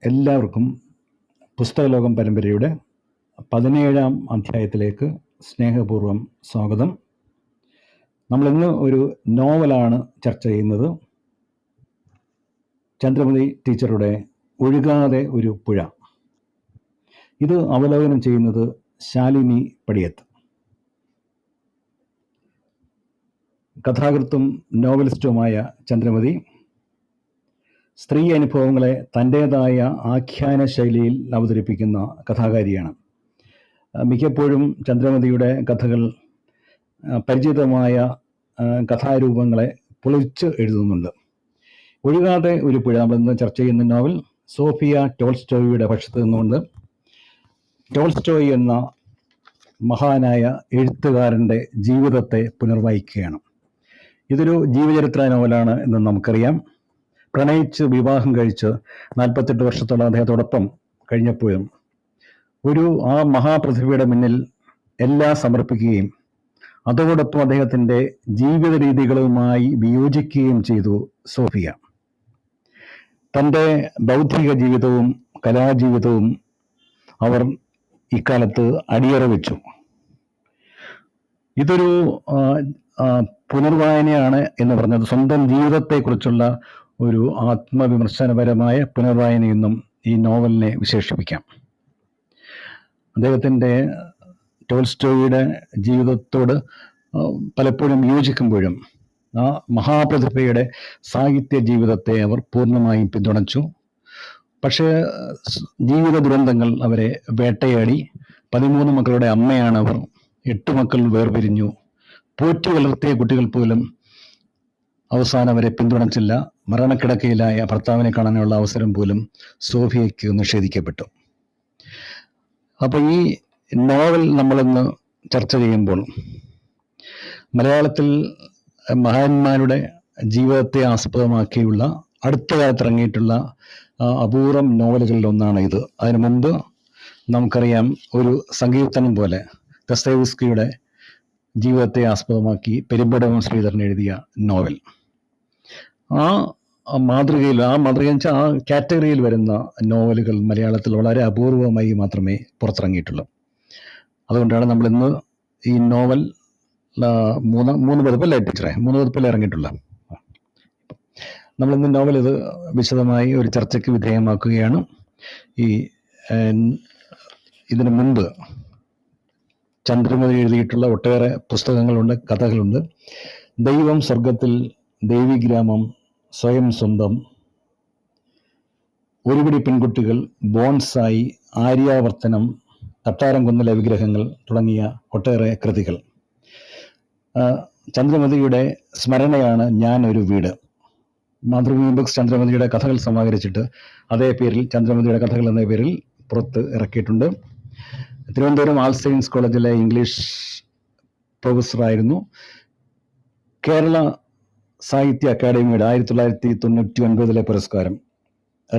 എല്ലാവർക്കും പുസ്തകലോകം പരമ്പരയുടെ 17-ാം അധ്യായത്തിലേക്ക് സ്നേഹപൂർവ്വം സ്വാഗതം. നമ്മളിന്ന് ഒരു നോവലാണ് ചർച്ച ചെയ്യുന്നത്. ചന്ദ്രമതി ടീച്ചറുടെ ഒഴുകാതെ ഒരു പുഴ. ഇത് അവലോകനം ചെയ്യുന്നത് ശാലിനി പടിയത്ത്. കഥാകൃത്തും നോവലിസ്റ്റുമായ ചന്ദ്രമതി സ്ത്രീ അനുഭവങ്ങളെ തൻ്റേതായ ആഖ്യാന ശൈലിയിൽ അവതരിപ്പിക്കുന്ന കഥാകാരിയാണ്. മിക്കപ്പോഴും ചന്ദ്രമതിയുടെ കഥകൾ പരിചിതമായ കഥാരൂപങ്ങളെ പൊളിച്ച് എഴുതുന്നുണ്ട്. ഒഴുകാതെ ഒരു പുഴ നമ്മളിന്ന് ചർച്ച ചെയ്യുന്ന നോവൽ സോഫിയ ടോൾസ്റ്റോയിയുടെ പക്ഷത്ത് നിന്നുകൊണ്ട് ടോൾസ്റ്റോയ് എന്ന മഹാനായ എഴുത്തുകാരൻ്റെ ജീവിതത്തെ പുനർവായിക്കുകയാണ്. ഇതൊരു ജീവചരിത്ര നോവലാണ് എന്ന് നമുക്കറിയാം. പ്രണയിച്ച് വിവാഹം കഴിച്ച് 48 വർഷത്തോളം അദ്ദേഹത്തോടൊപ്പം കഴിഞ്ഞപ്പോഴും ആ മഹാപ്രതിഭയുടെ മുന്നിൽ എല്ലാം സമർപ്പിക്കുകയും അതോടൊപ്പം അദ്ദേഹത്തിൻ്റെ ജീവിത രീതികളുമായി വിയോജിക്കുകയും ചെയ്തു സോഫിയ. തൻ്റെ ബൗദ്ധിക ജീവിതവും കലാജീവിതവും അവർ ഇക്കാലത്ത് അടിയറ വെച്ചു. ഇതൊരു പുനർവായനയാണ് എന്ന് പറഞ്ഞത് സ്വന്തം ജീവിതത്തെക്കുറിച്ചുള്ള ഒരു ആത്മവിമർശനപരമായ പുനർവായനയെന്നും ഈ നോവലിനെ വിശേഷിപ്പിക്കാം. അദ്ദേഹത്തിൻ്റെ ടോൾസ്റ്റോയിയുടെ ജീവിതത്തോട് പലപ്പോഴും യോജിക്കുമ്പോഴും ആ മഹാപ്രതിഭയുടെ സാഹിത്യ ജീവിതത്തെ അവർ പൂർണ്ണമായും പിന്തുണച്ചു. പക്ഷേ ജീവിത ദുരന്തങ്ങൾ അവരെ വേട്ടയാടി. 13 മക്കളുടെ അമ്മയാണ് അവർ. 8 മക്കൾ വേർപിരിഞ്ഞു. പോറ്റി വളർത്തിയ കുട്ടികൾ പോലും അവസാനം അവരെ പിന്തുണച്ചില്ല. മരണക്കിടക്കയിലായ ഭർത്താവിനെ കാണാനുള്ള അവസരം പോലും സോഫിയയ്ക്ക് നിഷേധിക്കപ്പെട്ടു. അപ്പോൾ ഈ നോവൽ നമ്മളിന്ന് ചർച്ച ചെയ്യുമ്പോൾ മലയാളത്തിൽ മഹാന്മാരുടെ ജീവിതത്തെ ആസ്പദമാക്കിയുള്ള അടുത്ത കാലത്ത് ഇറങ്ങിയിട്ടുള്ള അപൂർവം നോവലുകളിൽ ഒന്നാണ് ഇത്. അതിനു മുമ്പ് നമുക്കറിയാം ഒരു സങ്കീർത്തനം പോലെ ദസ്തയേവ്സ്കിയുടെ ജീവിതത്തെ ആസ്പദമാക്കി പെരുമ്പടവം ശ്രീധരൻ എഴുതിയ നോവൽ. ആ മാതൃകയിൽ ആ കാറ്റഗറിയിൽ വരുന്ന നോവലുകൾ മലയാളത്തിൽ വളരെ അപൂർവമായി മാത്രമേ പുറത്തിറങ്ങിയിട്ടുള്ളൂ. അതുകൊണ്ടാണ് നമ്മളിന്ന് ഈ നോവൽ മൂന്ന് പതിപ്പല്ലേ ടീച്ചറെ? 3 പതിപ്പല്ലേ ഇറങ്ങിയിട്ടുള്ള. നമ്മളിന്ന് നോവൽ ഇത് വിശദമായി ഒരു ചർച്ചയ്ക്ക് വിധേയമാക്കുകയാണ്. ഇതിനു മുൻപ് ചന്ദ്രമതി എഴുതിയിട്ടുള്ള ഒട്ടേറെ പുസ്തകങ്ങളുണ്ട്, കഥകളുണ്ട്. ദൈവം സ്വർഗത്തിൽ, ദേവിഗ്രാമം, സ്വയം സ്വന്തം, ഒരുപിടി പെൺകുട്ടികൾ, ബോൺസായി, ആര്യാവർത്തനം, തട്ടാരംകുന്നിലെ വിഗ്രഹങ്ങൾ തുടങ്ങിയ ഒട്ടേറെ കൃതികൾ. ചന്ദ്രമതിയുടെ സ്മരണയാണ് ഞാൻ ഒരു വീട്. മാതൃഭൂമി ബുക്സ് ചന്ദ്രമതിയുടെ കഥകൾ സമാഹരിച്ചിട്ട് അതേ പേരിൽ ചന്ദ്രമതിയുടെ കഥകൾ എന്ന പേരിൽ പുറത്ത് ഇറക്കിയിട്ടുണ്ട്. തിരുവനന്തപുരം ആൾ സയൻസ് കോളേജിലെ ഇംഗ്ലീഷ് പ്രൊഫസറായിരുന്നു. കേരള സാഹിത്യ അക്കാദമിയുടെ 1999 പുരസ്കാരം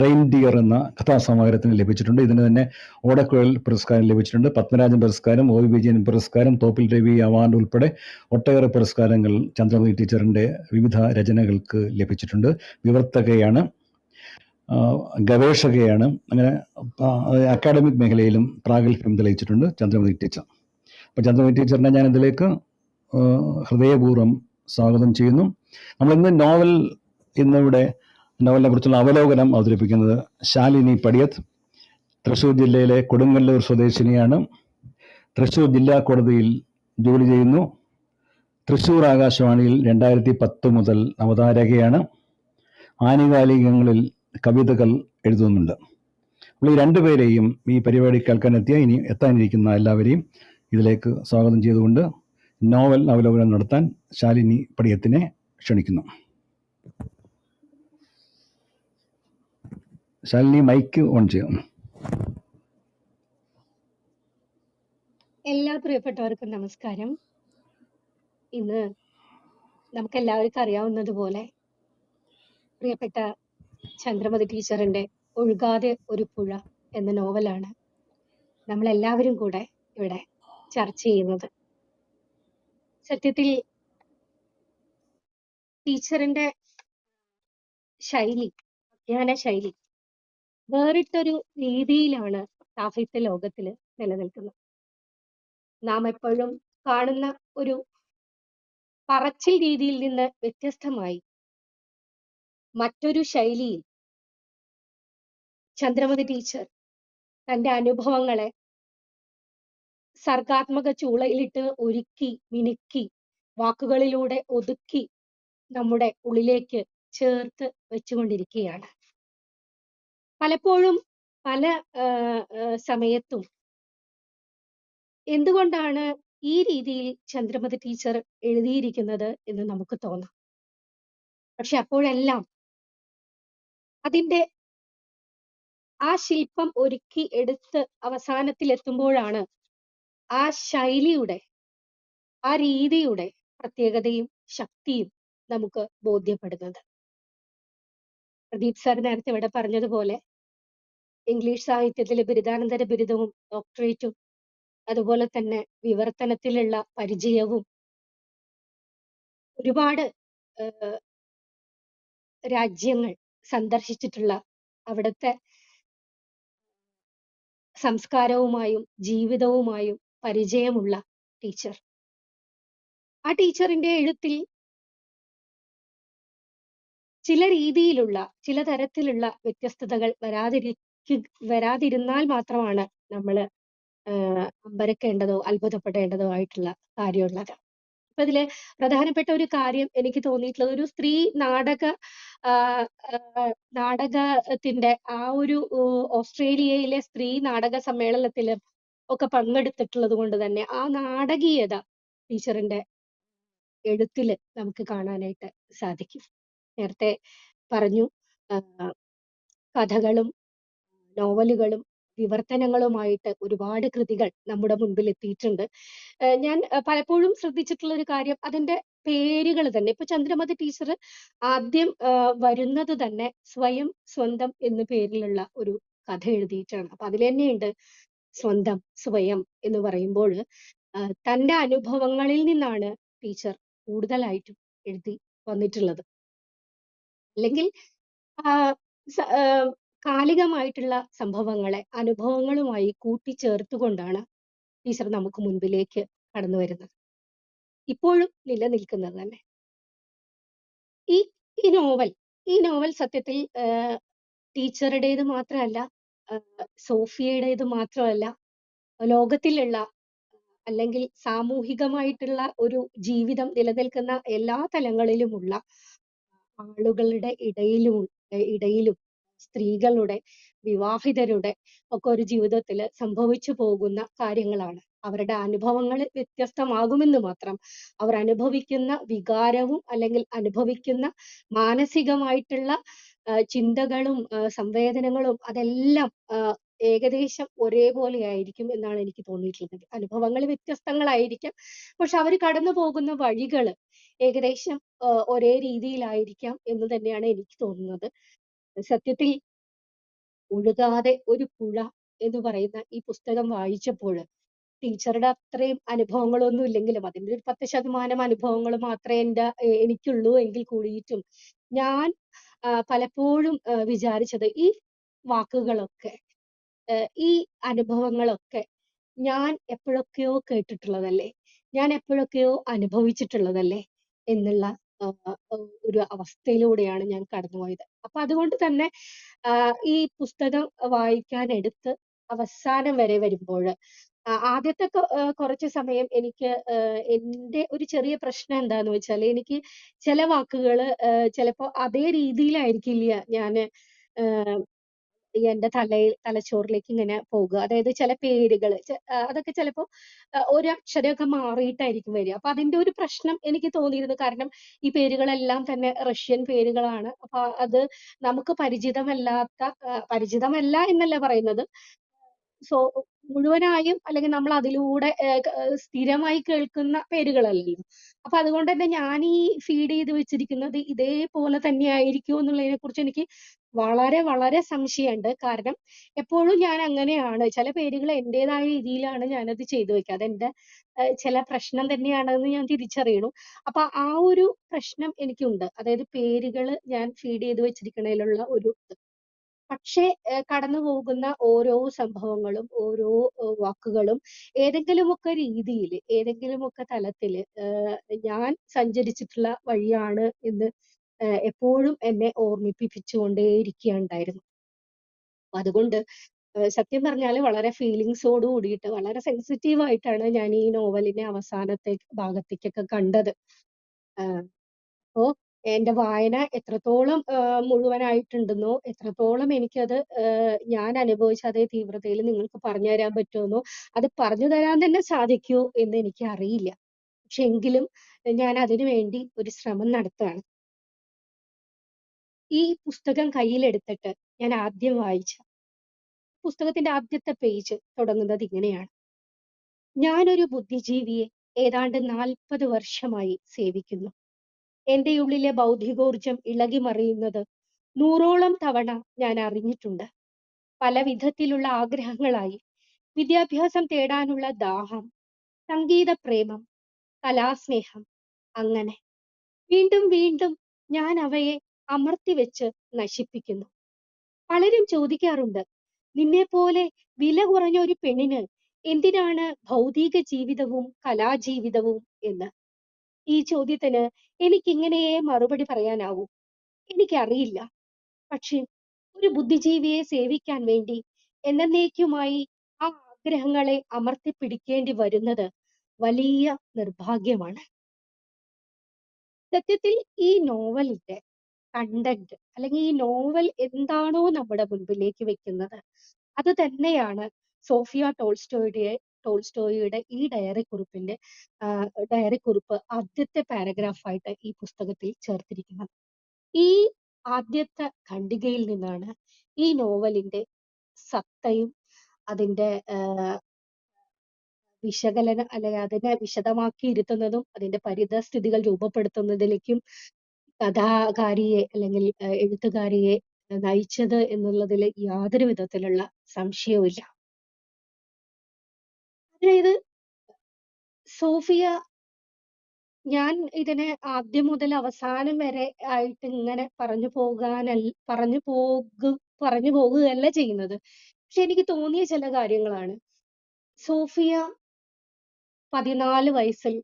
റെയിൻഡിയർ എന്ന കഥാസമാഹാരത്തിന് ലഭിച്ചിട്ടുണ്ട്. ഇതിന് തന്നെ ഓടക്കുഴൽ പുരസ്കാരം ലഭിച്ചിട്ടുണ്ട്. പത്മരാജൻ പുരസ്കാരം, ഒ. വിജയൻ പുരസ്കാരം, തോപ്പിൽ രവി അവാർഡ് ഉൾപ്പെടെ ഒട്ടേറെ പുരസ്കാരങ്ങൾ ചന്ദ്രമതി ടീച്ചറിൻ്റെ വിവിധ രചനകൾക്ക് ലഭിച്ചിട്ടുണ്ട്. വിവർത്തകയാണ്, ഗവേഷകയാണ്. അങ്ങനെ അക്കാഡമിക് മേഖലയിലും പ്രാഗൽഭ്യം തെളിയിച്ചിട്ടുണ്ട് ചന്ദ്രമതി ടീച്ചർ. അപ്പോൾ ചന്ദ്രമതി ടീച്ചറിനെ ഞാൻ ഇതിലേക്ക് ഹൃദയപൂർവ്വം സ്വാഗതം ചെയ്യുന്നു. നമ്മളിന്ന് ഇന്നിവിടെ നോവലിനെ കുറിച്ചുള്ള അവലോകനം അവതരിപ്പിക്കുന്നത് ശാലിനി പടിയത്ത്. തൃശ്ശൂർ ജില്ലയിലെ കൊടുങ്ങല്ലൂർ സ്വദേശിനിയാണ്. തൃശ്ശൂർ ജില്ലാ കോടതിയിൽ ജോലി ചെയ്യുന്നു. തൃശ്ശൂർ ആകാശവാണിയിൽ 2010 മുതൽ അവതാരകയാണ്. ആനുകാലികങ്ങളിൽ കവിതകൾ എഴുതുന്നുണ്ട്. അപ്പോൾ ഈ രണ്ടുപേരെയും ഈ പരിപാടി കേൾക്കാനെത്തിയ ഇനി എത്താനിരിക്കുന്ന എല്ലാവരെയും ഇതിലേക്ക് സ്വാഗതം ചെയ്തുകൊണ്ട് നോവൽ അവലോകനം നടത്താൻ ശാലിനി പടിയത്തിനെ ക്ഷണിക്കുന്നു. ശാലിനി മൈക്ക് ഓൺ ചെയ്യും. എല്ലാ പ്രിയപ്പെട്ടവർക്കും നമസ്കാരം. ഇന്ന് നമുക്കെല്ലാവർക്കും അറിയാവുന്നതുപോലെ പ്രിയപ്പെട്ട ചന്ദ്രമതി ടീച്ചറിന്റെ ഒഴുകാതെ ഒരു പുഴ എന്ന നോവലാണ് നമ്മളെല്ലാവരും കൂടെ ഇവിടെ ചർച്ച ചെയ്യുന്നത്. സത്യത്തിൽ ടീച്ചറിന്റെ ശൈലി, അധ്യയന ശൈലി വേറിട്ടൊരു രീതിയിലാണ് സാഹിത്യ ലോകത്തില് നിലനിൽക്കുന്നത്. നാം എപ്പോഴും കാണുന്ന ഒരു പറച്ചിൽ രീതിയിൽ നിന്ന് വ്യത്യസ്തമായി മറ്റൊരു ശൈലിയിൽ ചന്ദ്രമതി ടീച്ചർ തന്റെ അനുഭവങ്ങളെ സർഗാത്മക ചൂളയിലിട്ട് ഒരുക്കി, മിനുക്കി, വാക്കുകളിലൂടെ ഒതുക്കി നമ്മുടെ ഉള്ളിലേക്ക് ചേർത്ത് വെച്ചുകൊണ്ടിരിക്കുകയാണ്. പലപ്പോഴും പല സമയത്തും എന്തുകൊണ്ടാണ് ഈ രീതിയിൽ ചന്ദ്രമതി ടീച്ചർ എഴുതിയിരിക്കുന്നത് എന്ന് നമുക്ക് തോന്നാം. പക്ഷെ അപ്പോഴെല്ലാം അതിന്റെ ആ ശില്പം ഒരുക്കി എടുത്ത് അവസാനത്തിലെത്തുമ്പോഴാണ് ആ ശൈലിയുടെ, ആ രീതിയുടെ പ്രത്യേകതയും ശക്തിയും നമുക്ക് ബോധ്യപ്പെടുന്നത്. പ്രദീപ് സാർ നേരത്തെ ഇവിടെ പറഞ്ഞതുപോലെ ഇംഗ്ലീഷ് സാഹിത്യത്തിലെ ബിരുദാനന്തര ബിരുദവും ഡോക്ടറേറ്റും അതുപോലെ തന്നെ വിവർത്തനത്തിലുള്ള പരിചയവും ഒരുപാട് ഏഹ് രാജ്യങ്ങൾ സന്ദർശിച്ചിട്ടുള്ള അവിടുത്തെ സംസ്കാരവുമായും ജീവിതവുമായും പരിചയമുള്ള ടീച്ചർ. ആ ടീച്ചറിന്റെ എഴുത്തിൽ ചില രീതിയിലുള്ള, ചില തരത്തിലുള്ള വ്യത്യസ്തതകൾ വരാതിരുന്നാൽ മാത്രമാണ് നമ്മള് അമ്പരക്കേണ്ടതോ അത്ഭുതപ്പെടേണ്ടതോ ആയിട്ടുള്ള കാര്യമുള്ളത്. അപ്പൊ ഇതില് പ്രധാനപ്പെട്ട ഒരു കാര്യം എനിക്ക് തോന്നിയിട്ടുള്ളത് ഒരു സ്ത്രീ നാടക ആഹ് നാടകത്തിന്റെ ആ ഒരു ഓസ്ട്രേലിയയിലെ സ്ത്രീ നാടക സമ്മേളനത്തില് ഒക്കെ പങ്കെടുത്തിട്ടുള്ളത് കൊണ്ട് തന്നെ ആ നാടകീയത ടീച്ചറിന്റെ എഴുത്തില് നമുക്ക് കാണാനായിട്ട് സാധിക്കും. നേരത്തെ പറഞ്ഞു കഥകളും നോവലുകളും വിവർത്തനങ്ങളുമായിട്ട് ഒരുപാട് കൃതികൾ നമ്മുടെ മുൻപിൽ എത്തിയിട്ടുണ്ട്. ഞാൻ പലപ്പോഴും ശ്രദ്ധിച്ചിട്ടുള്ള ഒരു കാര്യം അതിന്റെ പേരുകൾ തന്നെ. ഇപ്പൊ ചന്ദ്രമതി ടീച്ചർ ആദ്യം വരുന്നത് തന്നെ സ്വയം സ്വന്തം എന്ന പേരിലുള്ള ഒരു കഥ എഴുതിയിട്ടാണ്. അപ്പൊ അതിൽ തന്നെയുണ്ട് സ്വന്തം സ്വയം എന്ന് പറയുമ്പോൾ തന്റെ അനുഭവങ്ങളിൽ നിന്നാണ് ടീച്ചർ കൂടുതലായിട്ടും എഴുതി വന്നിട്ടുള്ളത്. അല്ലെങ്കിൽ ആഹ് സ കാലികമായിട്ടുള്ള സംഭവങ്ങളെ അനുഭവങ്ങളുമായി കൂട്ടിച്ചേർത്തുകൊണ്ടാണ് ടീച്ചർ നമുക്ക് മുൻപിലേക്ക് കടന്നു വരുന്നത്. ഇപ്പോഴും നിലനിൽക്കുന്നത് തന്നെ. ഈ ഈ നോവൽ ഈ നോവൽ സത്യത്തിൽ ടീച്ചറുടേത് മാത്രമല്ല, സോഫിയയുടേത് മാത്രമല്ല, ലോകത്തിലുള്ള അല്ലെങ്കിൽ സാമൂഹികമായിട്ടുള്ള ഒരു ജീവിതം നിലനിൽക്കുന്ന എല്ലാ തലങ്ങളിലുമുള്ള ആളുകളുടെ ഇടയിലും സ്ത്രീകളുടെ, വിവാഹിതരുടെ ഒക്കെ ഒരു ജീവിതത്തില് സംഭവിച്ചു പോകുന്ന കാര്യങ്ങളാണ്. അവരുടെ അനുഭവങ്ങൾ വ്യത്യസ്തമാകുമെന്ന് മാത്രം. അവർ അനുഭവിക്കുന്ന വികാരവും അല്ലെങ്കിൽ അനുഭവിക്കുന്ന മാനസികമായിട്ടുള്ള ചിന്തകളും സംവേദനങ്ങളും അതെല്ലാം ഏകദേശം ഒരേപോലെ ആയിരിക്കും എന്നാണ് എനിക്ക് തോന്നിയിട്ടുള്ളത്. അനുഭവങ്ങൾ വ്യത്യസ്തങ്ങളായിരിക്കാം. പക്ഷെ അവർ കടന്നു പോകുന്ന വഴികള് ഏകദേശം ഒരേ രീതിയിലായിരിക്കാം എന്ന് തന്നെയാണ് എനിക്ക് തോന്നുന്നത്. സത്യത്തിൽ ഒഴുകാതെ ഒരു പുഴ എന്ന് പറയുന്ന ഈ പുസ്തകം വായിച്ചപ്പോഴ് ടീച്ചറുടെ അത്രയും അനുഭവങ്ങളൊന്നും ഇല്ലെങ്കിലും അതിന്റെ ഒരു 10% അനുഭവങ്ങൾ മാത്രമേ എനിക്കുള്ളൂ എങ്കിൽ കൂടിയിട്ടും ഞാൻ പലപ്പോഴും വിചാരിച്ചത് ഈ വാക്കുകളൊക്കെ ഈ അനുഭവങ്ങളൊക്കെ ഞാൻ എപ്പോഴൊക്കെയോ കേട്ടിട്ടുള്ളതല്ലേ, ഞാൻ എപ്പോഴൊക്കെയോ അനുഭവിച്ചിട്ടുള്ളതല്ലേ എന്നുള്ള ഒരു അവസ്ഥയിലൂടെയാണ് ഞാൻ കടന്നുപോയത്. അപ്പൊ അതുകൊണ്ട് തന്നെ ഈ പുസ്തകം വായിക്കാൻ എടുത്ത് അവസാനം വരെ വരുമ്പോഴ് ആദ്യത്തെ കുറച്ച് സമയം എനിക്ക് എന്റെ ഒരു ചെറിയ പ്രശ്നം എന്താന്ന് വെച്ചാല് എനിക്ക് ചില വാക്കുകള് ചിലപ്പോ അതേ രീതിയിലായിരിക്കില്ല ഞാന് എന്റെ തലച്ചോറിലേക്ക് ഇങ്ങനെ പോകുക. അതായത് ചില പേരുകള് അതൊക്കെ ചിലപ്പോ ഒരു അക്ഷരമൊക്കെ മാറിയിട്ടായിരിക്കും വരിക. അപ്പൊ അതിന്റെ ഒരു പ്രശ്നം എനിക്ക് തോന്നിയിരുന്നു. കാരണം ഈ പേരുകളെല്ലാം തന്നെ റഷ്യൻ പേരുകളാണ്. അപ്പൊ അത് നമുക്ക് പരിചിതമല്ലാത്ത പരിചിതമല്ല എന്നല്ല പറയുന്നത്. സോ മുഴുവനായും അല്ലെങ്കിൽ നമ്മൾ അതിലൂടെ സ്ഥിരമായി കേൾക്കുന്ന പേരുകളല്ലല്ലോ. അപ്പൊ അതുകൊണ്ട് തന്നെ ഞാൻ ഈ ഫീഡ് ചെയ്ത് വെച്ചിരിക്കുന്നത് ഇതേപോലെ തന്നെ ആയിരിക്കുമോ എന്നുള്ളതിനെ കുറിച്ച് എനിക്ക് വളരെ വളരെ സംശയമുണ്ട്. കാരണം എപ്പോഴും ഞാൻ അങ്ങനെയാണ്. ചില പേരുകൾ എന്റേതായ രീതിയിലാണ് ഞാനത് ചെയ്തു വെക്കുക. അതെന്റെ ചില പ്രശ്നം തന്നെയാണെന്ന് ഞാൻ തിരിച്ചറിയണു. അപ്പൊ ആ ഒരു പ്രശ്നം എനിക്കുണ്ട്. അതായത് പേരുകള് ഞാൻ ഫീഡ് ചെയ്ത് വെച്ചിരിക്കണതിലുള്ള ഒരു ഇത്. പക്ഷേ കടന്നുപോകുന്ന ഓരോ സംഭവങ്ങളും, ഓരോ വാക്കുകളും ഏതെങ്കിലുമൊക്കെ രീതിയില്, ഏതെങ്കിലുമൊക്കെ തലത്തില് ഞാൻ സഞ്ചരിച്ചിട്ടുള്ള വഴിയാണ് എന്ന് എപ്പോഴും എന്നെ ഓർമ്മിപ്പിച്ചുകൊണ്ടേയിരിക്കുകയുണ്ടായിരുന്നു. അപ്പൊ അതുകൊണ്ട് സത്യം പറഞ്ഞാല് വളരെ ഫീലിങ്സോട് കൂടിയിട്ട്, വളരെ സെൻസിറ്റീവ് ആയിട്ടാണ് ഞാൻ ഈ നോവലിനെ അവസാനത്തെ ഭാഗത്തേക്കൊക്കെ കണ്ടത്. ആഹ് അപ്പോ എന്റെ വായന എത്രത്തോളം മുഴുവനായിട്ടുണ്ടെന്നോ, എത്രത്തോളം എനിക്കത് ഞാൻ അനുഭവിച്ച അതേ തീവ്രതയിൽ നിങ്ങൾക്ക് പറഞ്ഞു തരാൻ പറ്റുമെന്നോ, അത് പറഞ്ഞു തരാൻ തന്നെ സാധിക്കുമോ എന്ന് എനിക്കറിയില്ല. പക്ഷെ എങ്കിലും ഞാൻ അതിനു വേണ്ടി ഒരു ശ്രമം നടത്തുകയാണ്. ഈ പുസ്തകം കയ്യിലെടുത്തിട്ട് ഞാൻ ആദ്യം വായിച്ച പുസ്തകത്തിന്റെ ആദ്യത്തെ പേജ് തുടങ്ങുന്നത് ഇങ്ങനെയാണ്: ഞാനൊരു ബുദ്ധിജീവിയെ ഏതാണ്ട് 40 വർഷമായി സേവിക്കുന്നു. എന്റെ ഉള്ളിലെ ബൗദ്ധികോർജം ഇളകിമറിയുന്നത് 100ഓളം തവണ ഞാൻ അറിഞ്ഞിട്ടുണ്ട്. പല വിധത്തിലുള്ള ആഗ്രഹങ്ങളായി: വിദ്യാഭ്യാസം തേടാനുള്ള ദാഹം, സംഗീതപ്രേമം, കലാസ്നേഹം, അങ്ങനെ വീണ്ടും വീണ്ടും ഞാൻ അവയെ അമർത്തിവെച്ച് നശിപ്പിക്കുന്നു. പലരും ചോദിക്കാറുണ്ട്, നിന്നെപ്പോലെ വില കുറഞ്ഞ ഒരു പെണ്ണിന് എന്തിനാണ് ഭൗതിക ജീവിതവും കലാജീവിതവും എന്ന്. ഈ ചോദ്യത്തിന് എനിക്കിങ്ങനെയേ മറുപടി പറയാനാവൂ. എനിക്കറിയില്ല. പക്ഷെ ഒരു ബുദ്ധിജീവിയെ സേവിക്കാൻ വേണ്ടി എന്നേക്കുമായി ആ ആഗ്രഹങ്ങളെ അമർത്തിപ്പിടിക്കേണ്ടി വരുന്നത് വലിയ നിർഭാഗ്യമാണ്. സത്യത്തിൽ ഈ നോവലിന്റെ കണ്ടന്റ്, അല്ലെങ്കിൽ ഈ നോവൽ എന്താണോ നമ്മുടെ മുൻപിലേക്ക് വെക്കുന്നത്, അത് തന്നെയാണ് സോഫിയ ടോൾസ്റ്റോയിയുടെ ഈ ഡയറി കുറിപ്പ് ആദ്യത്തെ പാരഗ്രാഫായിട്ട് ഈ പുസ്തകത്തിൽ ചേർത്തിരിക്കുന്നത്. ഈ ആദ്യത്തെ ഖണ്ഡികയിൽ നിന്നാണ് ഈ നോവലിന്റെ സത്തയും അതിന്റെ വിശകലനം, അല്ലെങ്കിൽ അതിനെ വിശദമാക്കി ഇരുത്തുന്നതും അതിന്റെ പരിതസ്ഥിതികൾ രൂപപ്പെടുത്തുന്നതിലേക്കും കഥാകാരിയെ അല്ലെങ്കിൽ എഴുത്തുകാരിയെ നയിച്ചത് എന്നുള്ളതിൽ യാതൊരു വിധത്തിലുള്ള സംശയവുമില്ല. അതായത് സോഫിയ, ഞാൻ ഇതിനെ ആദ്യം മുതൽ അവസാനം വരെ ആയിട്ട് ഇങ്ങനെ പറഞ്ഞു പോകുകയല്ല ചെയ്യുന്നത്. പക്ഷെ എനിക്ക് തോന്നിയ ചില കാര്യങ്ങളാണ്. സോഫിയ 14 വയസ്സിൽ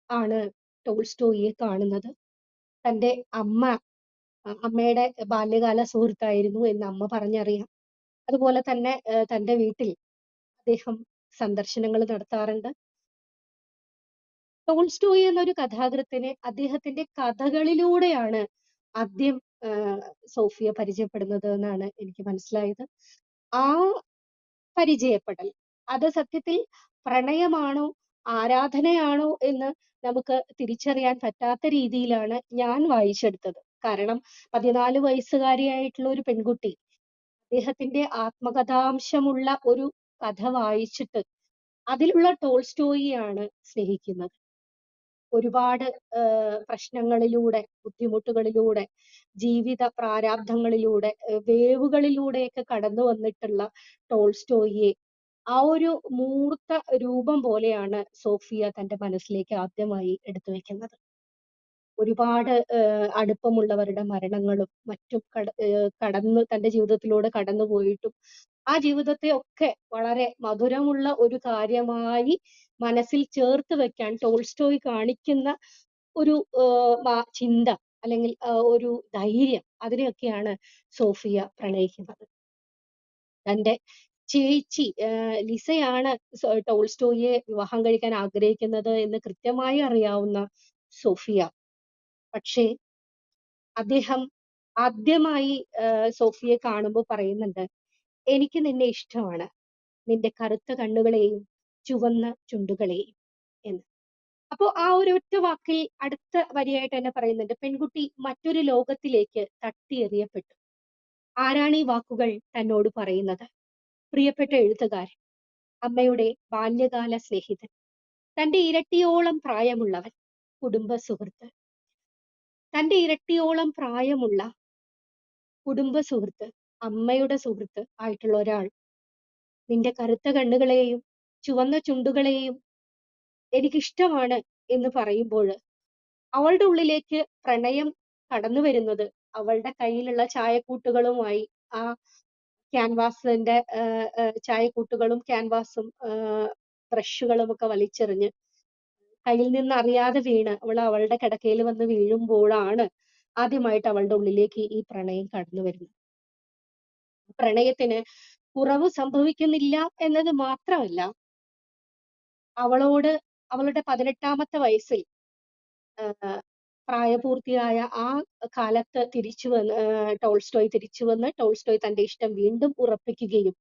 ആണ് ടോൾസ്റ്റോയിയെ കാണുന്നത്. തന്റെ അമ്മയുടെ ബാല്യകാല സുഹൃത്തായിരുന്നു എന്ന് അമ്മ പറഞ്ഞറിയാം. അതുപോലെ തന്നെ തന്റെ വീട്ടിൽ അദ്ദേഹം സന്ദർശനങ്ങൾ നടത്താറുണ്ട്. ടോൾസ്റ്റോയി എന്നൊരു കഥാകൃത്തിനെ അദ്ദേഹത്തിന്റെ കഥകളിലൂടെയാണ് ആദ്യം സോഫിയ പരിചയപ്പെടുന്നത് എന്നാണ് എനിക്ക് മനസ്സിലായത്. ആ പരിചയപ്പെടൽ, അത് സത്യത്തിൽ പ്രണയമാണോ ആരാധനയാണോ എന്ന് നമുക്ക് തിരിച്ചറിയാൻ പറ്റാത്ത രീതിയിലാണ് ഞാൻ വായിച്ചെടുത്തത്. കാരണം 14 വയസ്സുകാരിയായിട്ടുള്ള ഒരു പെൺകുട്ടി അദ്ദേഹത്തിന്റെ ആത്മകഥാംശമുള്ള ഒരു കഥ വായിച്ചിട്ട് അതിലുള്ള ടോൾസ്റ്റോയിയാണ് സ്നേഹിക്കുന്നത്. ഒരുപാട് പ്രശ്നങ്ങളിലൂടെ, ബുദ്ധിമുട്ടുകളിലൂടെ, ജീവിത പ്രാരാബ്ധങ്ങളിലൂടെ, വേവുകളിലൂടെയൊക്കെ കടന്നു വന്നിട്ടുള്ള ടോൾസ്റ്റോയിയെ ആ ഒരു മൂർത്ത രൂപം പോലെയാണ് സോഫിയ തന്റെ മനസ്സിലേക്ക് ആദ്യമായി എടുത്തു വെക്കുന്നത്. ഒരുപാട് അടുപ്പമുള്ളവരുടെ മരണങ്ങളും മറ്റും തന്റെ ജീവിതത്തിലൂടെ കടന്നുപോയിട്ടും ആ ജീവിതത്തെ ഒക്കെ വളരെ മധുരമുള്ള ഒരു കാര്യമായി മനസ്സിൽ ചേർത്ത് വെക്കാൻ ടോൾസ്റ്റോയ് കാണിക്കുന്ന ഒരു ചിന്ത, അല്ലെങ്കിൽ ഒരു ധൈര്യം, അതിനെയൊക്കെയാണ് സോഫിയ പ്രണയിക്കുന്നത്. തന്റെ ചേച്ചി ലിസയാണ് ടോൾസ്റ്റോയിയെ വിവാഹം കഴിക്കാൻ ആഗ്രഹിക്കുന്നത് എന്ന് കൃത്യമായി അറിയാവുന്ന സോഫിയ, പക്ഷേ അദ്ദേഹം ആദ്യമായി സോഫിയെ കാണുമ്പോൾ പറയുന്നുണ്ട്, എനിക്ക് നിന്നെ ഇഷ്ടമാണ്, നിന്റെ കറുത്ത കണ്ണുകളെയും ചുവന്ന ചുണ്ടുകളെയും എന്ന്. അപ്പോ ആ ഒരു ഒറ്റ വാക്കിൽ അടുത്ത വരിയായിട്ട് തന്നെ പറയുന്നുണ്ട്, പെൺകുട്ടി മറ്റൊരു ലോകത്തിലേക്ക് തട്ടിയെറിയപ്പെട്ടു. ആരാണ് ഈ വാക്കുകൾ തന്നോട് പറയുന്നത്? പ്രിയപ്പെട്ട എഴുത്തുകാരൻ, അമ്മയുടെ ബാല്യകാല സ്നേഹിതൻ, തന്റെ ഇരട്ടിയോളം പ്രായമുള്ളവൻ, കുടുംബ സുഹൃത്ത്. തന്റെ ഇരട്ടിയോളം പ്രായമുള്ള കുടുംബ സുഹൃത്ത്, അമ്മയുടെ സുഹൃത്ത് ആയിട്ടുള്ള ഒരാൾ നിന്റെ കറുത്ത കണ്ണുകളെയും ചുവന്ന ചുണ്ടുകളെയും എനിക്കിഷ്ടമാണ് എന്ന് പറയുമ്പോൾ അവളുടെ ഉള്ളിലേക്ക് പ്രണയം കടന്നു വരുന്നത് അവളുടെ കയ്യിലുള്ള ചായക്കൂട്ടുകളുമായി ആ ക്യാൻവാസിന്റെ ചായക്കൂട്ടുകളും ക്യാൻവാസും ബ്രഷുകളുമൊക്കെ വലിച്ചെറിഞ്ഞ് കയ്യിൽ നിന്ന് അറിയാതെ വീണ് അവളുടെ കിടക്കയിൽ വന്ന് വീഴുമ്പോഴാണ് ആദ്യമായിട്ട് അവളുടെ ഉള്ളിലേക്ക് ഈ പ്രണയം കടന്നു വരുന്നത്. പ്രണയത്തിന് കുറവ് സംഭവിക്കുന്നില്ല എന്നത് മാത്രമല്ല, അവളോട് അവളുടെ 18ാമത്തെ വയസ്സിൽ ആഹ് പ്രായപൂർത്തിയായ ആ കാലത്ത് ടോൾസ്റ്റോയ് ടോൾസ്റ്റോയ് തന്റെ ഇഷ്ടം വീണ്ടും ഉറപ്പിക്കുകയും,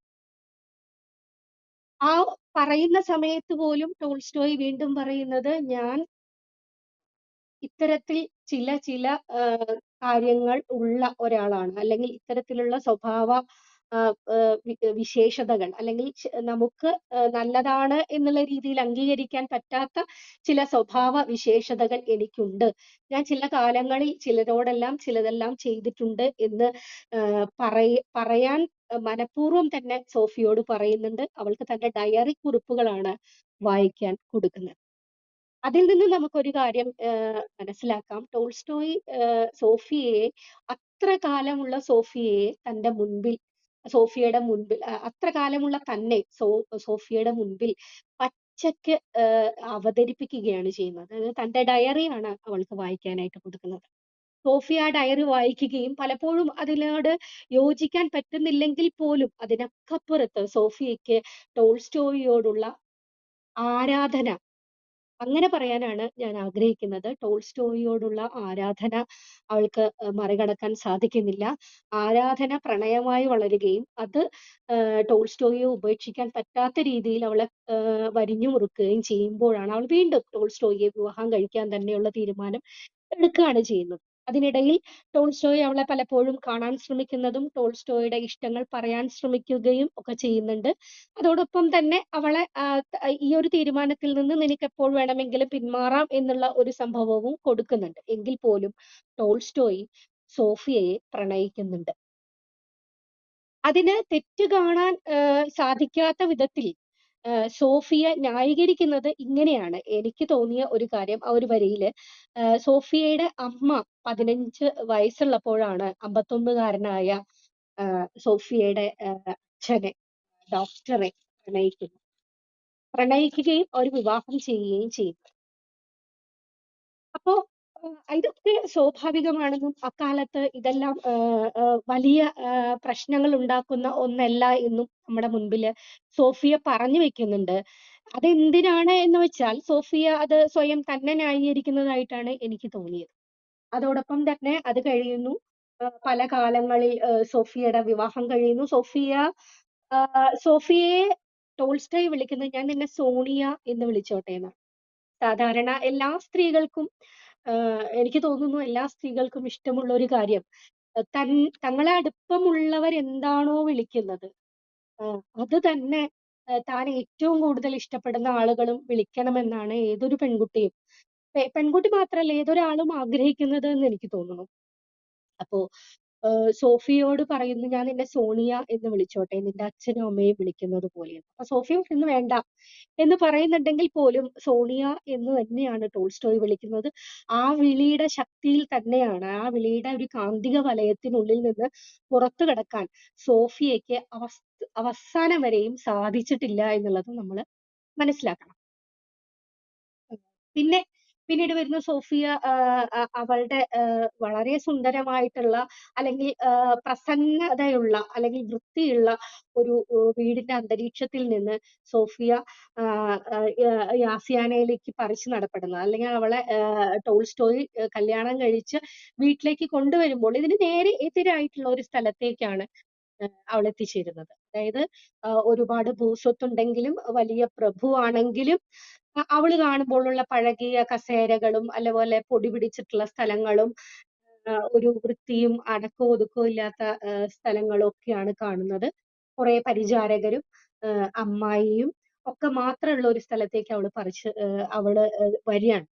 ആ പറയുന്ന സമയത്ത് പോലും ടോൾസ്റ്റോയ് വീണ്ടും പറയുന്നത്, ഞാൻ ഇത്തരത്തിൽ ചില കാര്യങ്ങൾ ഉള്ള ഒരാളാണ്. അല്ലെങ്കിൽ ഇത്തരത്തിലുള്ള സ്വഭാവ വിശേഷതകൾ അല്ലെങ്കിൽ നമുക്ക് നല്ലതാണ് എന്നുള്ള രീതിയിൽ അംഗീകരിക്കാൻ പറ്റാത്ത ചില സ്വഭാവ വിശേഷതകൾ എനിക്കുണ്ട്. ഞാൻ ചില കാലങ്ങളിൽ ചിലതെല്ലാം ചെയ്തിട്ടുണ്ട് എന്ന് പറയാൻ മനഃപൂർവ്വം തന്നെ സോഫിയോട് പറയുന്നുണ്ട്. അവൾക്ക് തന്റെ ഡയറി കുറിപ്പുകളാണ് വായിക്കാൻ കൊടുക്കുന്നത്. അതിൽ നിന്ന് നമുക്കൊരു കാര്യം മനസ്സിലാക്കാം. ടോൾസ്റ്റോയ് സോഫിയയെ അത്ര കാലമുള്ള സോഫിയയെ തന്റെ മുൻപിൽ സോഫിയയുടെ മുൻപിൽ അത്ര കാലമുള്ള തന്നെ സോഫിയയുടെ മുൻപിൽ പച്ചയ്ക്ക് അവതരിപ്പിക്കുകയാണ് ചെയ്യുന്നത്. അതായത് തന്റെ ഡയറിയാണ് അവൾക്ക് വായിക്കാനായിട്ട് കൊടുക്കുന്നത്. സോഫിയ ആ ഡയറി വായിക്കുകയും പലപ്പോഴും അതിനോട് യോജിക്കാൻ പറ്റുന്നില്ലെങ്കിൽ പോലും അതിനൊക്കപ്പുറത്ത് സോഫിയയ്ക്ക് ടോൾസ്റ്റോയിയോടുള്ള ആരാധന, അങ്ങനെ പറയാനാണ് ഞാൻ ആഗ്രഹിക്കുന്നത്. ടോൾസ്റ്റോയിയോടുള്ള ആരാധന അവൾക്ക് മറികടക്കാൻ സാധിക്കുന്നില്ല. ആരാധന പ്രണയമായി വളരുകയും അത് ടോൾസ്റ്റോയിയെ ഉപേക്ഷിക്കാൻ പറ്റാത്ത രീതിയിൽ അവളെ വരിഞ്ഞു മുറുക്കുകയും ചെയ്യുമ്പോഴാണ് അവൾ വീണ്ടും ടോൾസ്റ്റോയിയെ വിവാഹം കഴിക്കാൻ തന്നെയുള്ള തീരുമാനം എടുക്കുകയാണ് ചെയ്യുന്നത്. അതിനിടയിൽ ടോൾസ്റ്റോയ് അവളെ പലപ്പോഴും കാണാൻ ശ്രമിക്കുന്നതും ടോൾസ്റ്റോയുടെ ഇഷ്ടങ്ങൾ പറയാൻ ശ്രമിക്കുകയും ഒക്കെ ചെയ്യുന്നുണ്ട്. അതോടൊപ്പം തന്നെ അവളെ ഈ ഒരു തീരുമാനത്തിൽ നിന്ന് നിനക്കെപ്പോൾ വേണമെങ്കിലും പിന്മാറാം എന്നുള്ള ഒരു സംഭവവും കൊടുക്കുന്നുണ്ട്. എങ്കിൽ പോലും ടോൾസ്റ്റോയ് സോഫിയയെ പ്രണയിക്കുന്നുണ്ട്. അതിന് തെറ്റ് കാണാൻ സാധിക്കാത്ത വിധത്തിൽ സോഫിയ ന്യായീകരിക്കുന്നത് ഇങ്ങനെയാണ്. എനിക്ക് തോന്നിയ ഒരു കാര്യം, ആ ഒരു വരിയില് സോഫിയയുടെ അമ്മ 15 വയസ്സുള്ളപ്പോഴാണ് 51-കാരനായ സോഫിയയുടെ അച്ഛനെ, ഡോക്ടറെ പ്രണയിക്കുകയും അവർ വിവാഹം ചെയ്യുകയും ചെയ്തു. അപ്പോ ഇതൊക്കെ സ്വാഭാവികമാണെന്നും അക്കാലത്ത് ഇതെല്ലാം വലിയ പ്രശ്നങ്ങൾ ഉണ്ടാക്കുന്ന ഒന്നല്ല എന്നും നമ്മുടെ മുൻപില് സോഫിയ പറഞ്ഞു വെക്കുന്നുണ്ട്. അതെന്തിനാണ് എന്ന് വെച്ചാൽ സോഫിയ അത് സ്വയം തന്നെ ന്യായീകരിക്കുന്നതായിട്ടാണ് എനിക്ക് തോന്നിയത്. അതോടൊപ്പം തന്നെ അത് കഴിയുന്നു. പല കാലങ്ങളിൽ സോഫിയയുടെ വിവാഹം കഴിയുന്നു. സോഫിയയെ ടോൾസ്റ്റോയ് വിളിക്കുന്നത്, ഞാൻ നിന്നെ സോണിയ എന്ന് വിളിച്ചോട്ടെ എന്നാണ്. സാധാരണ എല്ലാ സ്ത്രീകൾക്കും എനിക്ക് തോന്നുന്നു എല്ലാ സ്ത്രീകൾക്കും ഇഷ്ടമുള്ള ഒരു കാര്യം, തങ്ങളെ അടുപ്പമുള്ളവർ എന്താണോ വിളിക്കുന്നത് അത് തന്നെ താൻ ഏറ്റവും കൂടുതൽ ഇഷ്ടപ്പെടുന്ന ആളുകളും വിളിക്കണമെന്നാണ് ഏതൊരു പെൺകുട്ടിയും, പെൺകുട്ടി മാത്രമല്ല ഏതൊരാളും ആഗ്രഹിക്കുന്നത് എന്ന് എനിക്ക് തോന്നുന്നു. അപ്പോ സോഫിയയോട് പറയുന്നു, ഞാൻ നിന്നെ സോണിയ എന്ന് വിളിച്ചോട്ടെ, നിന്റെ അച്ഛനും അമ്മയും വിളിക്കുന്നത് പോലെയെന്ന്. അപ്പൊ സോഫിയ ഇന്ന് വേണ്ട എന്ന് പറയുന്നുണ്ടെങ്കിൽ പോലും സോണിയ എന്ന് തന്നെയാണ് ടോൾസ്റ്റോയ് വിളിക്കുന്നത്. ആ വിളിയുടെ ശക്തിയിൽ തന്നെയാണ്, ആ വിളിയുടെ ഒരു കാന്തിക വലയത്തിനുള്ളിൽ നിന്ന് പുറത്തു കടക്കാൻ സോഫിയയ്ക്ക് അവസാനം വരെയും സാധിച്ചിട്ടില്ല എന്നുള്ളത് നമ്മൾ മനസ്സിലാക്കണം. പിന്നെ പിന്നീട് വരുന്ന സോഫിയ അവളുടെ വളരെ സുന്ദരമായിട്ടുള്ള അല്ലെങ്കിൽ പ്രസന്നതയുള്ള അല്ലെങ്കിൽ വൃത്തിയുള്ള ഒരു വീടിന്റെ അന്തരീക്ഷത്തിൽ നിന്ന് സോഫിയ യാസിയാനയിലേക്ക് പറിച്ചു നടപ്പെടുന്നത്, അല്ലെങ്കിൽ അവളെ ടോൾസ്റ്റോയ് കല്യാണം കഴിച്ച് വീട്ടിലേക്ക് കൊണ്ടുവരുമ്പോൾ ഇതിന് നേരെ എതിരായിട്ടുള്ള ഒരു സ്ഥലത്തേക്കാണ് അവൾ എത്തിച്ചേരുന്നത്. അതായത് ഒരുപാട് ഭൂസ്വത്തുണ്ടെങ്കിലും വലിയ പ്രഭുവാണെങ്കിലും അവള് കാണുമ്പോഴുള്ള പഴകിയ കസേരകളും അതുപോലെ പൊടി പിടിച്ചിട്ടുള്ള സ്ഥലങ്ങളും ഒരു വൃത്തിയും അടക്കവും ഒതുക്കവും ഇല്ലാത്ത സ്ഥലങ്ങളും ഒക്കെയാണ് കാണുന്നത്. കുറെ പരിചാരകരും അമ്മായിയും ഒക്കെ മാത്രമുള്ള ഒരു സ്ഥലത്തേക്ക് അവള് വരികയാണ്.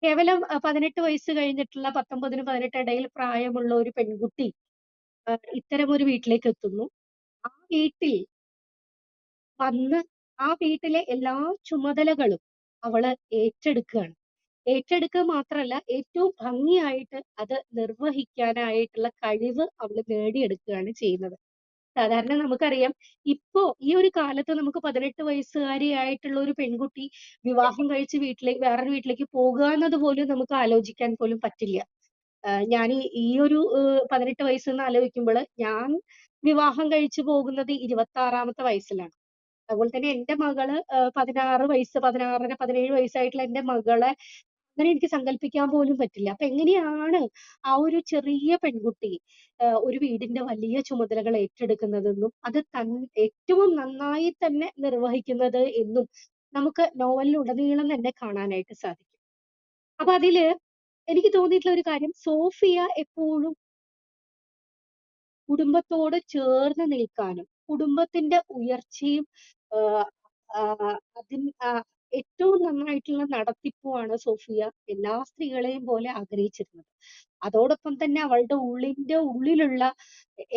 കേവലം 18 വയസ്സ് കഴിഞ്ഞിട്ടുള്ള 19-നും 18 ഇടയിൽ പ്രായമുള്ള ഒരു പെൺകുട്ടി ഇത്തരമൊരു വീട്ടിലേക്ക് എത്തുന്നു. ആ വീട്ടിൽ വന്ന് ആ വീട്ടിലെ എല്ലാ ചുമതലകളും അവള് ഏറ്റെടുക്കുകയാണ്. ഏറ്റെടുക്കുക മാത്രമല്ല, ഏറ്റവും ഭംഗിയായിട്ട് അത് നിർവഹിക്കാനായിട്ടുള്ള കഴിവ് അവള് നേടിയെടുക്കുകയാണ് ചെയ്യുന്നത്. സാധാരണ നമുക്കറിയാം, ഇപ്പോ ഈ ഒരു കാലത്ത് നമുക്ക് 18 വയസ്സുകാരിയായിട്ടുള്ള ഒരു പെൺകുട്ടി വിവാഹം കഴിച്ച് വേറൊരു വീട്ടിലേക്ക് പോകുക എന്നത് പോലും നമുക്ക് ആലോചിക്കാൻ പോലും പറ്റില്ല. ഞാനീ ഈ ഒരു 18 വയസ്സെന്ന് ആലോചിക്കുമ്പള്, ഞാൻ വിവാഹം കഴിച്ചു പോകുന്നത് 26ാമത്തെ വയസ്സിലാണ്. അതുപോലെ തന്നെ എന്റെ മകള് 16 വയസ്സ്, 16 1/2, 17 വയസ്സായിട്ടുള്ള എന്റെ മകളെ അങ്ങനെ എനിക്ക് സങ്കല്പിക്കാൻ പോലും പറ്റില്ല. അപ്പൊ എങ്ങനെയാണ് ആ ഒരു ചെറിയ പെൺകുട്ടി ഒരു വീടിന്റെ വലിയ ചുമതലകൾ ഏറ്റെടുക്കുന്നതെന്നും അത് ഏറ്റവും നന്നായി തന്നെ നിർവഹിക്കുന്നത് എന്നും നമുക്ക് നോവലിലുടനീളം തന്നെ കാണാനായിട്ട് സാധിക്കും. അപ്പൊ അതില് എനിക്ക് തോന്നിയിട്ടുള്ള ഒരു കാര്യം, സോഫിയ എപ്പോഴും കുടുംബത്തോട് ചേർന്ന് നിൽക്കാനും, കുടുംബത്തിന്റെ ഉയർച്ചയും ആഹ് ആഹ് അതിൻ ആഹ് ഏറ്റവും നന്നായിട്ടുള്ള നടത്തിപ്പുമാണ് സോഫിയ എല്ലാ സ്ത്രീകളെയും പോലെ ആഗ്രഹിച്ചിരുന്നത്. അതോടൊപ്പം തന്നെ അവളുടെ ഉള്ളിലുള്ള